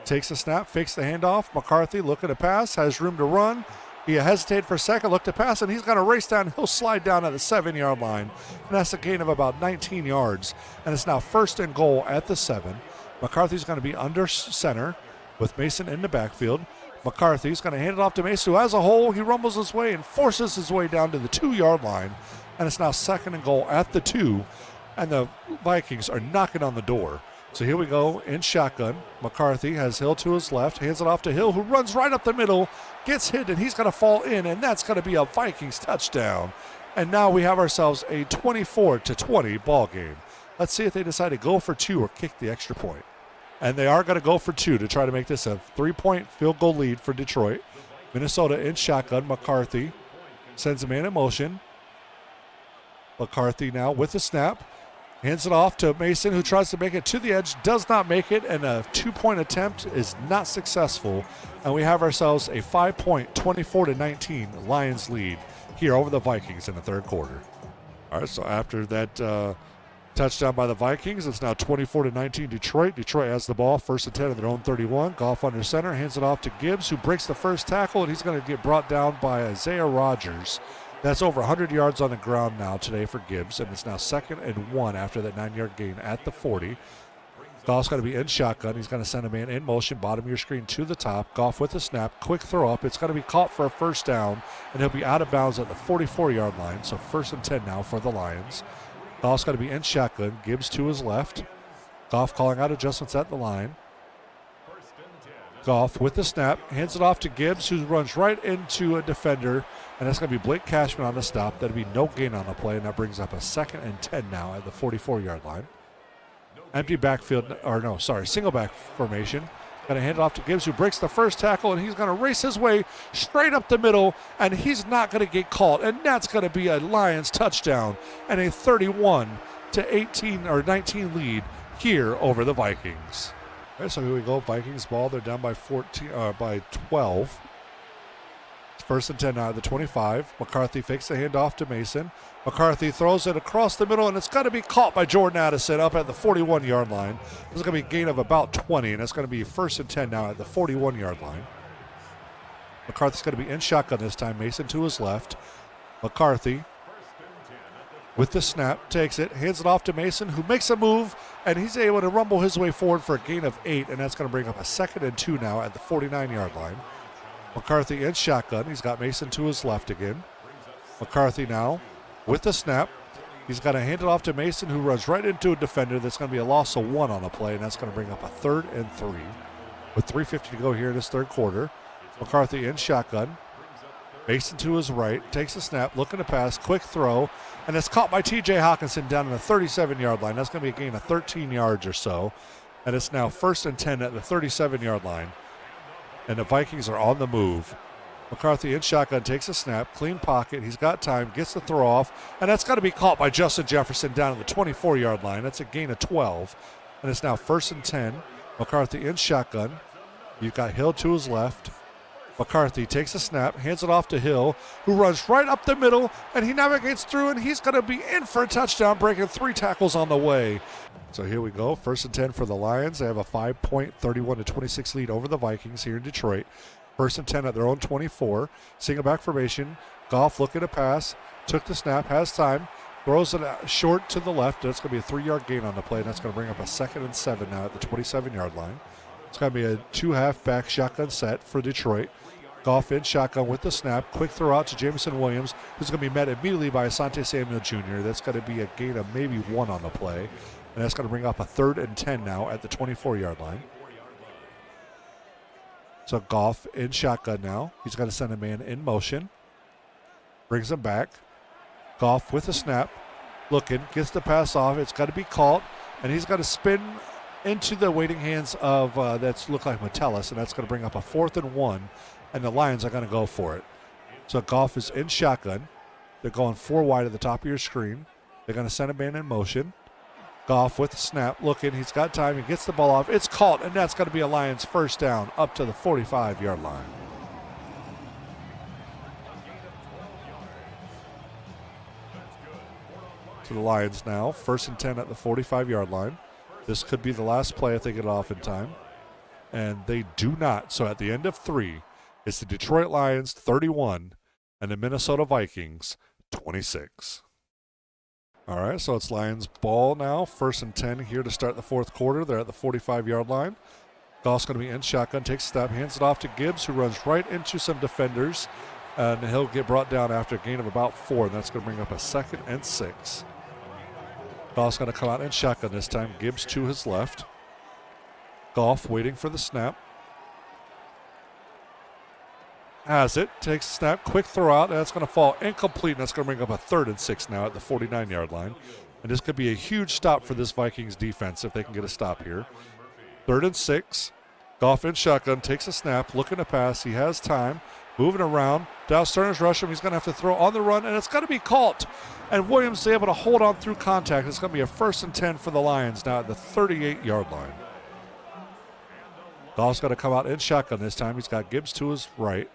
Takes the snap, fakes the handoff. McCarthy looking to pass, has room to run. He hesitated for a second, looked to pass, and he's going to race down. He'll slide down at the 7-yard line. And that's a gain of about 19 yards. And it's now 1st and goal at the 7. McCarthy's going to be under center with Mason in the backfield. McCarthy's going to hand it off to Mason, who has a hole. He rumbles his way and forces his way down to the 2-yard line. And it's now 2nd and goal at the 2. And the Vikings are knocking on the door. So here we go in shotgun. McCarthy has Hill to his left, hands it off to Hill, who runs right up the middle, gets hit, and he's going to fall in, and that's going to be a Vikings touchdown. And now we have ourselves a 24-20 ball game. Let's see if they decide to go for 2 or kick the extra point. And they are going to go for 2 to try to make this a 3-point field goal lead for Detroit. Minnesota in shotgun. McCarthy sends a man in motion. McCarthy now with the snap. Hands it off to Mason, who tries to make it to the edge, does not make it, and a 2-point attempt is not successful. And we have ourselves a 5-point, 24-19 Lions lead here over the Vikings in the 3rd quarter. All right, so after that touchdown by the Vikings, it's now 24-19 Detroit. Detroit has the ball, 1st and 10 at their own 31. Goff under center, hands it off to Gibbs, who breaks the first tackle, and he's going to get brought down by Isaiah Rodgers. That's over 100 yards on the ground now today for Gibbs, and it's now 2nd and 1 after that 9-yard gain at the 40. Goff's going to be in shotgun. He's going to send a man in motion, bottom of your screen to the top. Goff with the snap, quick throw up. It's going to be caught for a 1st down, and he'll be out of bounds at the 44-yard line, so 1st and 10 now for the Lions. Goff's going to be in shotgun. Gibbs to his left. Goff calling out adjustments at the line. Goff with the snap, hands it off to Gibbs, who runs right into a defender, and that's going to be Blake Cashman on the stop. That'll be no gain on the play, and that brings up a 2nd and 10 now at the 44-yard line. Empty backfield, single back formation. Going to hand it off to Gibbs, who breaks the first tackle, and he's going to race his way straight up the middle, and he's not going to get caught, and that's going to be a Lions touchdown and a 31-18 or 19 lead here over the Vikings. All right, so here we go. Vikings ball. They're down by 12. First and 10 now at the 25. McCarthy fakes the handoff to Mason. McCarthy throws it across the middle, and it's going to be caught by Jordan Addison up at the 41-yard line. This is going to be a gain of about 20, and it's going to be first and 10 now at the 41-yard line. McCarthy's going to be in shotgun this time. Mason to his left. McCarthy with the snap, takes it, hands it off to Mason, who makes a move, and he's able to rumble his way forward for a gain of 8, and that's going to bring up a second and 2 now at the 49-yard line. McCarthy in shotgun. He's got Mason to his left again. McCarthy now with the snap. He's got to hand it off to Mason, who runs right into a defender. That's going to be a loss of 1 on the play, and that's going to bring up a 3rd and 3. With 3:50 to go here in this third quarter. McCarthy in shotgun. Mason to his right, takes a snap, looking to pass, quick throw, and it's caught by T.J. Hawkinson down on the 37-yard line. That's going to be a gain of 13 yards or so, and it's now first and 10 at the 37-yard line, and the Vikings are on the move. McCarthy in shotgun, takes a snap, clean pocket, he's got time, gets the throw off, and that's got to be caught by Justin Jefferson down at the 24-yard line. That's a gain of 12, and it's now first and 10. McCarthy in shotgun. You've got Hill to his left. McCarthy takes a snap, hands it off to Hill, who runs right up the middle, and he navigates through, and he's going to be in for a touchdown, breaking 3 tackles on the way. So here we go, first and 10 for the Lions. They have a 5-point, 31-26 lead over the Vikings here in Detroit. First and 10 at their own 24. Single back formation. Goff looking to pass, took the snap, has time, throws it short to the left. That's going to be a 3-yard gain on the play, and that's going to bring up a 2nd and 7 now at the 27-yard line. It's going to be a 2 halfback shotgun set for Detroit. Goff in shotgun with the snap. Quick throw out to Jameson Williams, who's going to be met immediately by Asante Samuel Jr. That's going to be a gain of maybe 1 on the play. And that's going to bring up a 3rd and 10 now at the 24-yard line. So Goff in shotgun now. He's going to send a man in motion. Brings him back. Goff with the snap. Looking, gets the pass off. It's got to be caught. And he's got to spin into the waiting hands of that's look like Metellus, and that's going to bring up a 4th and 1. And the Lions are going to go for it. So Goff is in shotgun. They're going 4 wide at the top of your screen. They're going to send a man in motion. Goff with the snap, looking. He's got time. He gets the ball off. It's caught, and that's going to be a Lions first down up to the 45-yard line. To the Lions now, first and 10 at the 45-yard line. This could be the last play if they get it off in time. And they do not. So at the end of 3, it's the Detroit Lions 31 and the Minnesota Vikings 26. All right, so it's Lions ball now. First and 10 here to start the fourth quarter. They're at the 45-yard line. Goff's going to be in shotgun, takes a step, hands it off to Gibbs, who runs right into some defenders. And he'll get brought down after a gain of about 4, and that's going to bring up a 2nd and 6. Goff's going to come out in shotgun this time. Gibbs to his left. Goff waiting for the snap. Has it, takes a snap, quick throw out, and that's going to fall incomplete, and that's going to bring up a 3rd and 6 now at the 49-yard line. And this could be a huge stop for this Vikings defense if they can get a stop here. 3rd and 6. Goff in shotgun, takes a snap, looking to pass. He has time, moving around. Dallas Turner's rushing him. He's going to have to throw on the run, and it's going to be caught. And Williams is able to hold on through contact. It's going to be a 1st and 10 for the Lions now at the 38-yard line. Goff's going to come out in shotgun this time. He's got Gibbs to his right.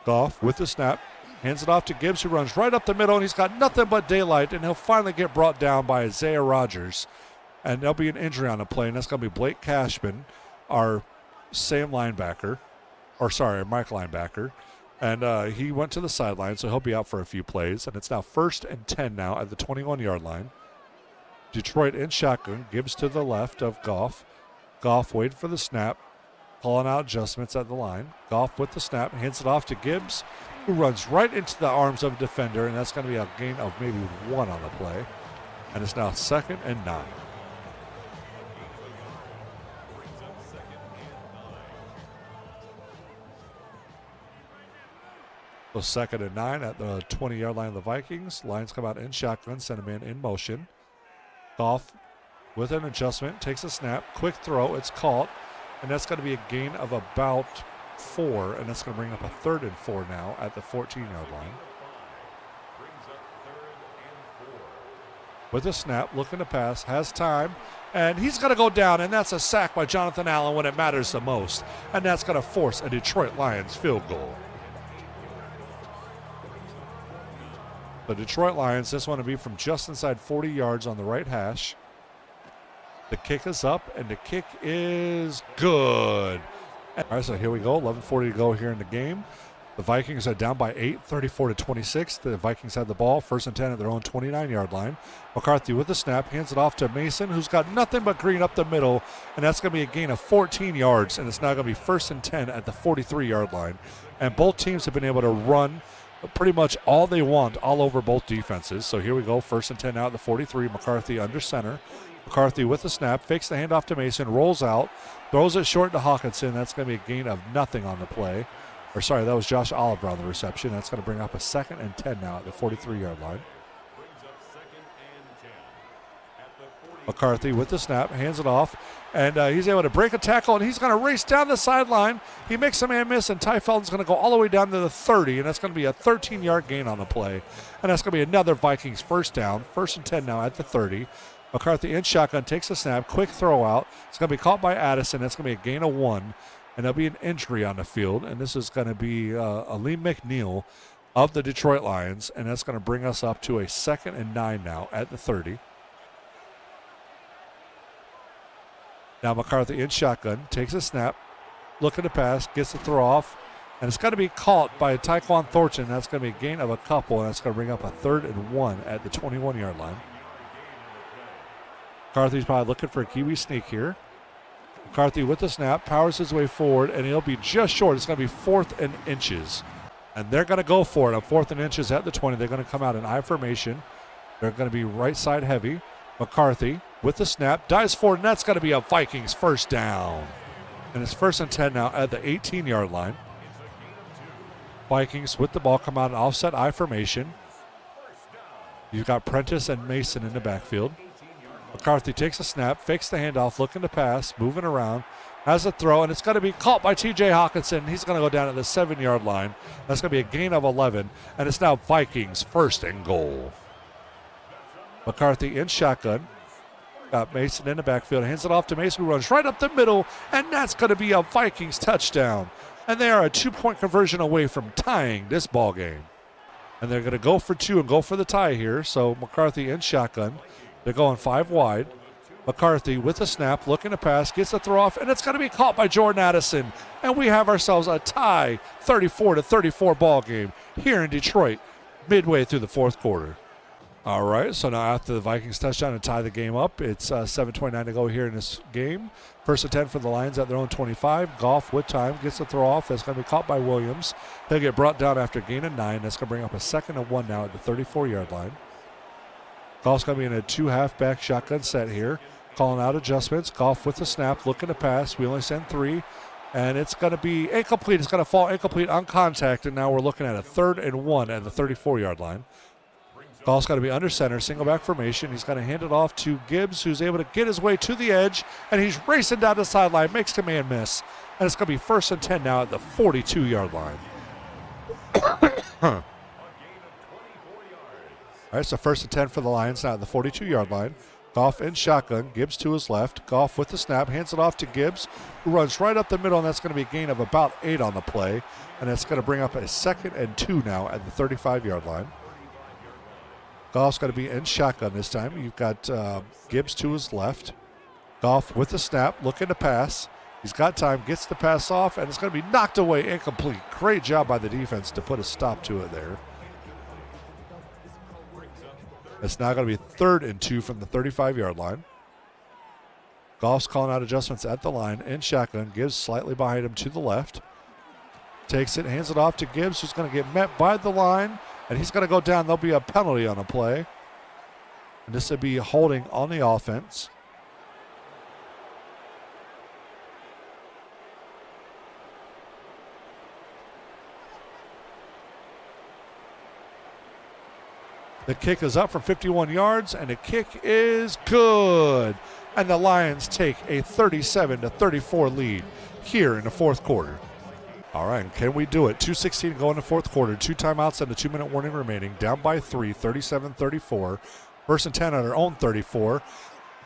Goff with the snap, hands it off to Gibbs, who runs right up the middle, and he's got nothing but daylight, and he'll finally get brought down by Isaiah Rodgers. And there'll be an injury on the play, and that's going to be Blake Cashman, our Mike linebacker. And he went to the sideline, so he'll be out for a few plays. And it's now 1st and 10 now at the 21-yard line. Detroit in shotgun, Gibbs to the left of Goff. Goff waiting for the snap. Calling out adjustments at the line. Goff with the snap, hands it off to Gibbs, who runs right into the arms of a defender, and that's going to be a gain of maybe 1 on the play. And it's now 2nd and 9. So 2nd and 9 at the 20-yard line of the Vikings. Lions come out in shotgun, send a man in motion. Goff with an adjustment, takes a snap, quick throw, it's caught. And that's going to be a gain of about 4, and that's going to bring up a 3rd and 4 now at the 14-yard line. with a snap, looking to pass, has time, and he's going to go down, and that's a sack by Jonathan Allen when it matters the most, and that's going to force a Detroit Lions field goal. The Detroit Lions, this one to be from just inside 40 yards on the right hash. The kick is up, and the kick is good. All right, so here we go, 11:40 to go here in the game. The Vikings are down by 8, 34-26. The Vikings had the ball, 1st and 10 at their own 29-yard line. McCarthy with the snap, hands it off to Mason, who's got nothing but green up the middle, and that's going to be a gain of 14 yards, and it's now going to be 1st and 10 at the 43-yard line. And both teams have been able to run pretty much all they want all over both defenses. So here we go, 1st and 10 out at the 43, McCarthy under center. McCarthy with the snap, fakes the handoff to Mason, rolls out, throws it short to Hawkinson. That's going to be a gain of nothing on the play. Or sorry, that was Josh Oliver on the reception. That's going to bring up a 2nd and 10 now at the 43-yard line. McCarthy with the snap, hands it off, and he's able to break a tackle, and he's going to race down the sideline. He makes a man miss, and Ty Felton's going to go all the way down to the 30, and that's going to be a 13-yard gain on the play. And that's going to be another Vikings first down, 1st and 10 now at the 30. McCarthy in shotgun, takes a snap, quick throw out. It's going to be caught by Addison. That's going to be a gain of 1. And there'll be an injury on the field, and this is going to be Aleem McNeil of the Detroit Lions, and that's going to bring us up to a 2nd and 9 now at the 30. Now McCarthy in shotgun, takes a snap, looking to pass, gets the throw off, and it's going to be caught by Tyquan Thornton. That's going to be a gain of a couple, and that's going to bring up a 3rd and 1 at the 21-yard line. McCarthy's probably looking for a Kiwi sneak here. McCarthy with the snap, powers his way forward, and he'll be just short. It's going to be 4th and inches. And they're going to go for it on 4th and inches at the 20. They're going to come out in I formation. They're going to be right side heavy. McCarthy with the snap, dives forward, and that's going to be a Vikings first down. And it's 1st and 10 now at the 18-yard line. Vikings with the ball come out in offset I formation. You've got Prentice and Mason in the backfield. McCarthy takes a snap, fakes the handoff, looking to pass, moving around, has a throw, and it's going to be caught by T.J. Hawkinson. He's going to go down at the 7-yard line. That's going to be a gain of 11, and it's now Vikings 1st and goal. McCarthy in shotgun. Got Mason in the backfield, hands it off to Mason, who runs right up the middle, and that's going to be a Vikings touchdown. And they are a 2-point conversion away from tying this ball game. And they're going to go for 2 and go for the tie here. So McCarthy in shotgun. They're going 5 wide. McCarthy with a snap, looking to pass, gets the throw off, and it's going to be caught by Jordan Addison. And we have ourselves a tie, 34-34 ball game here in Detroit, midway through the 4th quarter. All right, so now after the Vikings touchdown and tie the game up, it's 7:29 to go here in this game. 1st and 10 for the Lions at their own 25. Goff with time, gets the throw off. That's going to be caught by Williams. He'll get brought down after a gain of 9. That's going to bring up a 2nd and 1 now at the 34-yard line. Goff's going to be in a 2 halfback shotgun set here. Calling out adjustments. Goff with the snap, looking to pass. We only send 3. And it's going to be incomplete. It's going to fall incomplete on contact. And now we're looking at a 3rd and 1 at the 34-yard line. Goff's got to be under center, single back formation. He's going to hand it off to Gibbs, who's able to get his way to the edge. And he's racing down the sideline, makes the man miss. And it's going to be 1st and 10 now at the 42-yard line. All right, so 1st and 10 for the Lions now at the 42-yard line. Goff in shotgun, Gibbs to his left. Goff with the snap, hands it off to Gibbs, who runs right up the middle, and that's going to be a gain of about 8 on the play. And that's going to bring up a 2nd and 2 now at the 35-yard line. Goff's going to be in shotgun this time. You've got Gibbs to his left. Goff with the snap, looking to pass. He's got time, gets the pass off, and it's going to be knocked away incomplete. Great job by the defense to put a stop to it there. It's now going to be 3rd and 2 from the 35-yard line. Goff's calling out adjustments at the line in shotgun. Gibbs slightly behind him to the left. Takes it, hands it off to Gibbs, who's going to get met by the line, and he's going to go down. There'll be a penalty on the play. And this will be holding on the offense. The kick is up from 51 yards, and the kick is good. And the Lions take a 37-34 lead here in the 4th quarter. All right, can we do it? 2:16 to go in the 4th quarter. 2 timeouts and a 2-minute warning remaining. Down by 3, 37-34. First and 10 on our own 34.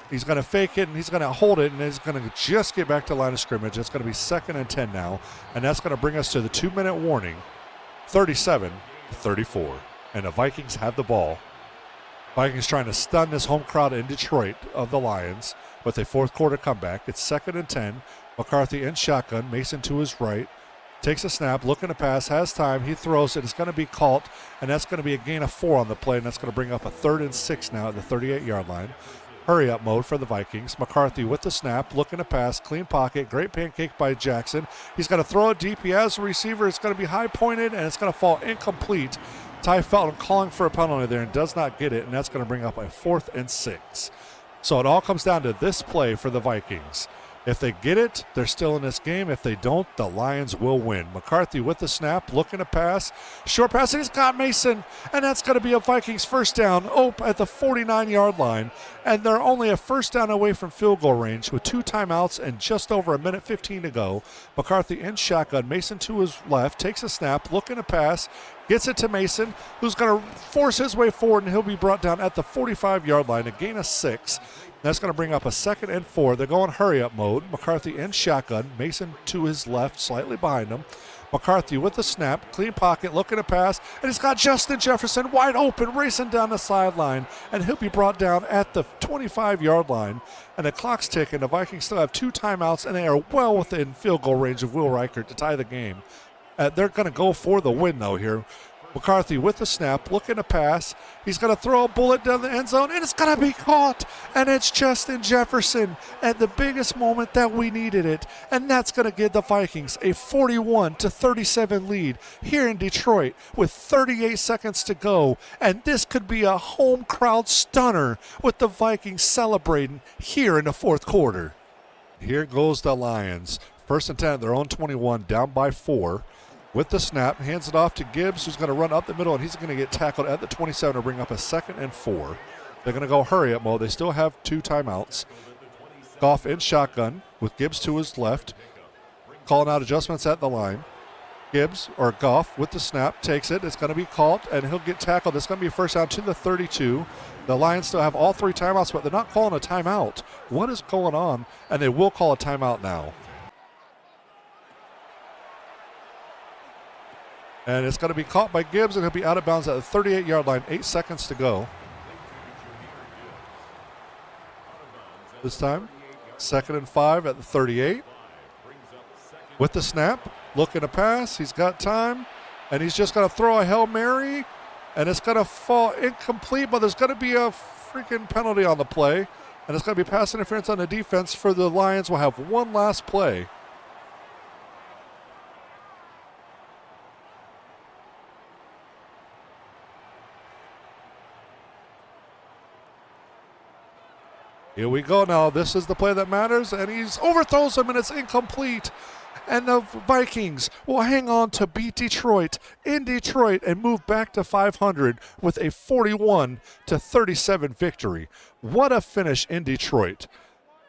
He's going to fake it, and he's going to hold it, and he's going to just get back to line of scrimmage. It's going to be 2nd and 10 now, and that's going to bring us to the 2-minute warning, 37-34. And the Vikings have the ball. Vikings trying to stun this home crowd in Detroit of the Lions with a fourth quarter comeback. It's 2nd and 10. McCarthy in shotgun. Mason to his right. Takes a snap, looking to pass, has time. He throws it. It's going to be caught, and that's going to be a gain of 4 on the play, and that's going to bring up a 3rd and 6 now at the 38-yard line. Hurry-up mode for the Vikings. McCarthy with the snap, looking to pass, clean pocket, great pancake by Jackson. He's going to throw it deep. He has a receiver. It's going to be high-pointed, and it's going to fall incomplete. Ty Felton calling for a penalty there and does not get it, and that's going to bring up a 4th and 6. So it all comes down to this play for the Vikings. If they get it, they're still in this game. If they don't, the Lions will win. McCarthy with the snap, looking to pass. Short pass, and he's got Mason. And that's going to be a Vikings first down at the 49-yard line. And they're only a first down away from field goal range with 2 timeouts and just over a minute 15 to go. McCarthy in shotgun. Mason to his left, takes a snap, looking to pass. Gets it to Mason, who's going to force his way forward, and he'll be brought down at the 45-yard line, a gain of 6. That's going to bring up a 2nd and 4. They're going hurry-up mode. McCarthy in shotgun. Mason to his left, slightly behind him. McCarthy with the snap, clean pocket, looking to pass, and he's got Justin Jefferson wide open, racing down the sideline, and he'll be brought down at the 25-yard line. And the clock's ticking. The Vikings still have 2 timeouts, and they are well within field goal range of Will Reichert to tie the game. They're going to go for the win, though, here. McCarthy with the snap, looking to pass. He's going to throw a bullet down the end zone, and it's going to be caught. And it's Justin Jefferson at the biggest moment that we needed it. And that's going to give the Vikings a 41-37 lead here in Detroit with 38 seconds to go. And this could be a home crowd stunner with the Vikings celebrating here in the fourth quarter. Here goes the Lions. First and 10 at their own 21, down by 4. With the snap, hands it off to Gibbs, who's going to run up the middle, and he's going to get tackled at the 27 to bring up a 2nd and 4. They're going to go hurry-up mode. They still have 2 timeouts. Goff in shotgun with Gibbs to his left, calling out adjustments at the line. Goff with the snap, takes it. It's going to be caught, and he'll get tackled. It's going to be first down to the 32. The Lions still have all 3 timeouts, but they're not calling a timeout. What is going on? And they will call a timeout now. And it's going to be caught by Gibbs, and he'll be out of bounds at the 38-yard line. 8 seconds to go. This time, 2nd and 5 at the 38. With the snap, looking to pass. He's got time, and he's just going to throw a Hail Mary, and it's going to fall incomplete, but there's going to be a freaking penalty on the play, and it's going to be pass interference on the defense for the Lions. We'll have one last play. Here we go now. This is the play that matters, and he overthrows him, and it's incomplete. And the Vikings will hang on to beat Detroit in Detroit and move back to 500 with a 41-37 victory. What a finish in Detroit.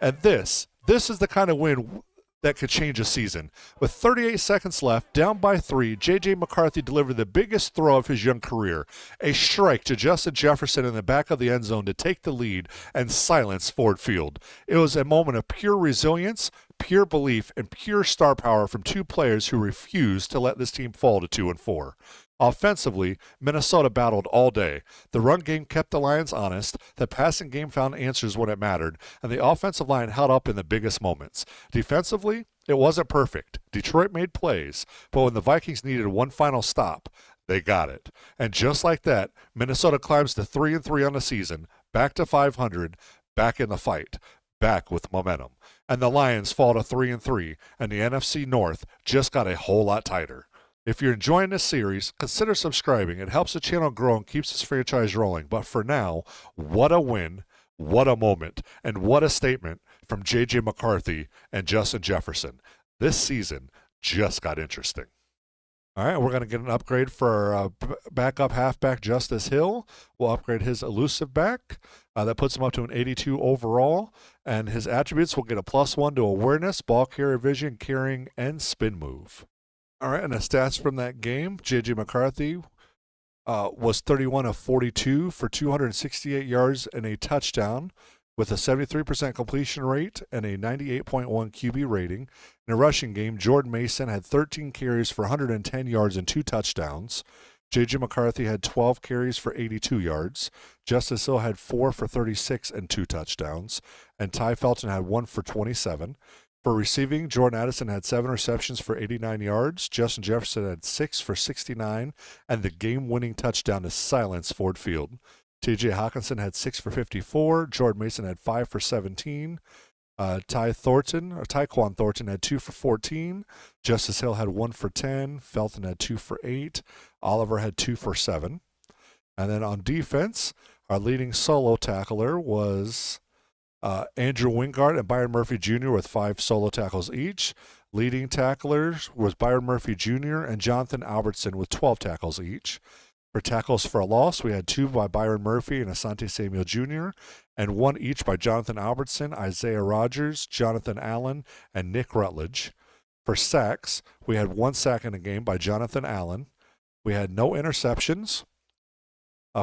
And this is the kind of win that could change a season. With 38 seconds left, down by 3, J.J. McCarthy delivered the biggest throw of his young career, a strike to Justin Jefferson in the back of the end zone to take the lead and silence Ford Field. It was a moment of pure resilience, pure belief, and pure star power from 2 players who refused to let this team fall to 2-4. Offensively, Minnesota battled all day. The run game kept the Lions honest, the passing game found answers when it mattered, and the offensive line held up in the biggest moments. Defensively, it wasn't perfect. Detroit made plays, but when the Vikings needed one final stop, they got it. And just like that, Minnesota climbs to 3-3 on the season, back to 500, back in the fight, back with momentum. And the Lions fall to 3-3, and the NFC North just got a whole lot tighter. If you're enjoying this series, consider subscribing. It helps the channel grow and keeps this franchise rolling. But for now, what a win, what a moment, and what a statement from J.J. McCarthy and Justin Jefferson. This season just got interesting. All right, we're going to get an upgrade for our backup halfback, Justice Hill. We'll upgrade his elusive back. That puts him up to an 82 overall. And his attributes will get a +1 to awareness, ball carrier vision, carrying, and spin move. All right, and the stats from that game, J.J. McCarthy, was 31 of 42 for 268 yards and a touchdown, with a 73% completion rate and a 98.1 QB rating. In a rushing game, Jordan Mason had 13 carries for 110 yards and 2 touchdowns. J.J. McCarthy had 12 carries for 82 yards. Justice Hill had 4 for 36 and 2 touchdowns. And Ty Felton had 1 for 27. For receiving, Jordan Addison had 7 receptions for 89 yards. Justin Jefferson had 6 for 69, and the game-winning touchdown to silence Ford Field. T.J. Hawkinson had 6 for 54. Jordan Mason had 5 for 17. Tyquan Thornton had 2 for 14. Justice Hill had 1 for 10. Felton had 2 for 8. Oliver had 2 for 7. And then on defense, our leading solo tackler was Andrew Wingard and Byron Murphy Jr. with 5 solo tackles each. Leading tacklers was Byron Murphy Jr. and Jonathan Albertson with 12 tackles each. For tackles for a loss, we had 2 by Byron Murphy and Asante Samuel Jr., and 1 each by Jonathan Albertson, Isaiah Rogers, Jonathan Allen, and Nick Rutledge. For sacks, we had 1 sack in a game by Jonathan Allen. We had no interceptions.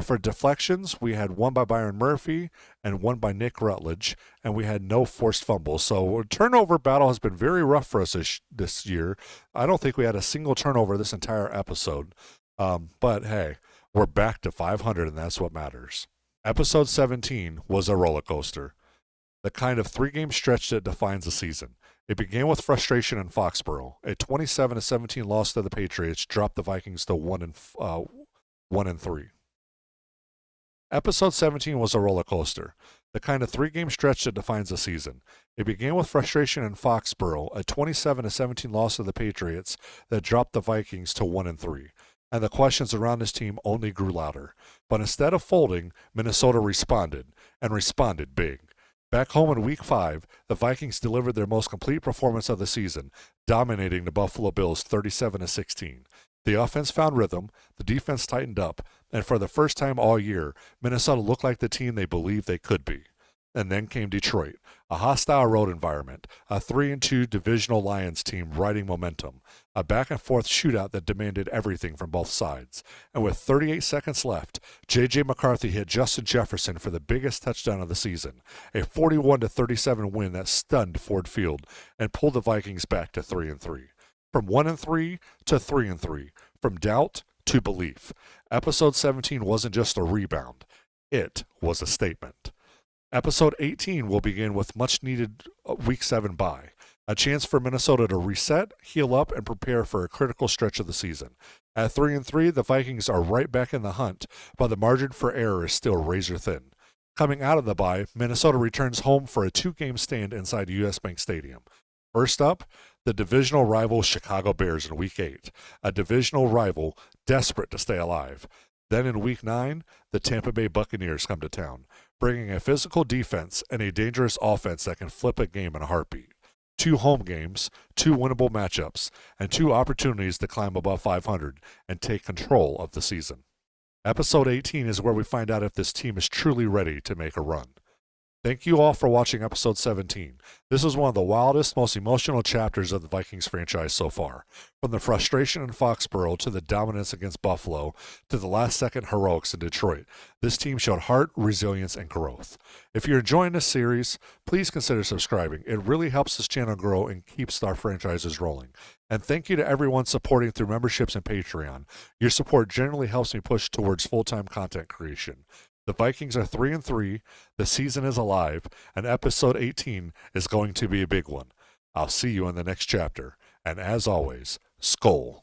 For deflections, we had 1 by Byron Murphy and 1 by Nick Rutledge, and we had no forced fumbles. So turnover battle has been very rough for us this year. I don't think we had a single turnover this entire episode. But hey, we're back to 500, and that's what matters. Episode 17 was a roller coaster, the kind of 3-game stretch that defines a season. It began with frustration in Foxborough. A 27-17 loss to the Patriots dropped the Vikings to 1-3. Episode 17 was a roller coaster, the kind of 3-game stretch that defines a season. It began with frustration in Foxborough, a 27-17 loss to the Patriots that dropped the Vikings to 1-3. And the questions around this team only grew louder. But instead of folding, Minnesota responded, and responded big. Back home in Week 5, the Vikings delivered their most complete performance of the season, dominating the Buffalo Bills 37-16. The offense found rhythm, the defense tightened up, and for the first time all year, Minnesota looked like the team they believed they could be. And then came Detroit, a hostile road environment, a 3-2 divisional Lions team riding momentum, a back-and-forth shootout that demanded everything from both sides. And with 38 seconds left, J.J. McCarthy hit Justin Jefferson for the biggest touchdown of the season, a 41-37 win that stunned Ford Field and pulled the Vikings back to 3-3. From 1-3 to 3-3, from doubt to belief. Episode 17 wasn't just a rebound, it was a statement. Episode 18 will begin with much-needed Week 7 bye, a chance for Minnesota to reset, heal up, and prepare for a critical stretch of the season. At 3-3, the Vikings are right back in the hunt, but the margin for error is still razor thin. Coming out of the bye, Minnesota returns home for a 2-game stand inside US Bank Stadium. First up, the divisional rival Chicago Bears in Week 8, a divisional rival desperate to stay alive. Then in Week 9, the Tampa Bay Buccaneers come to town, bringing a physical defense and a dangerous offense that can flip a game in a heartbeat. 2 home games, 2 winnable matchups, and 2 opportunities to climb above 500 and take control of the season. Episode 18 is where we find out if this team is truly ready to make a run. Thank you all for watching episode 17. This is one of the wildest, most emotional chapters of the Vikings franchise so far. From the frustration in Foxborough to the dominance against Buffalo to the last-second heroics in Detroit, this team showed heart, resilience, and growth. If you're enjoying this series, please consider subscribing. It really helps this channel grow and keeps our franchises rolling. And thank you to everyone supporting through memberships and Patreon. Your support generally helps me push towards full-time content creation. The Vikings are 3-3, the season is alive, and episode 18 is going to be a big one. I'll see you in the next chapter, and as always, Skol.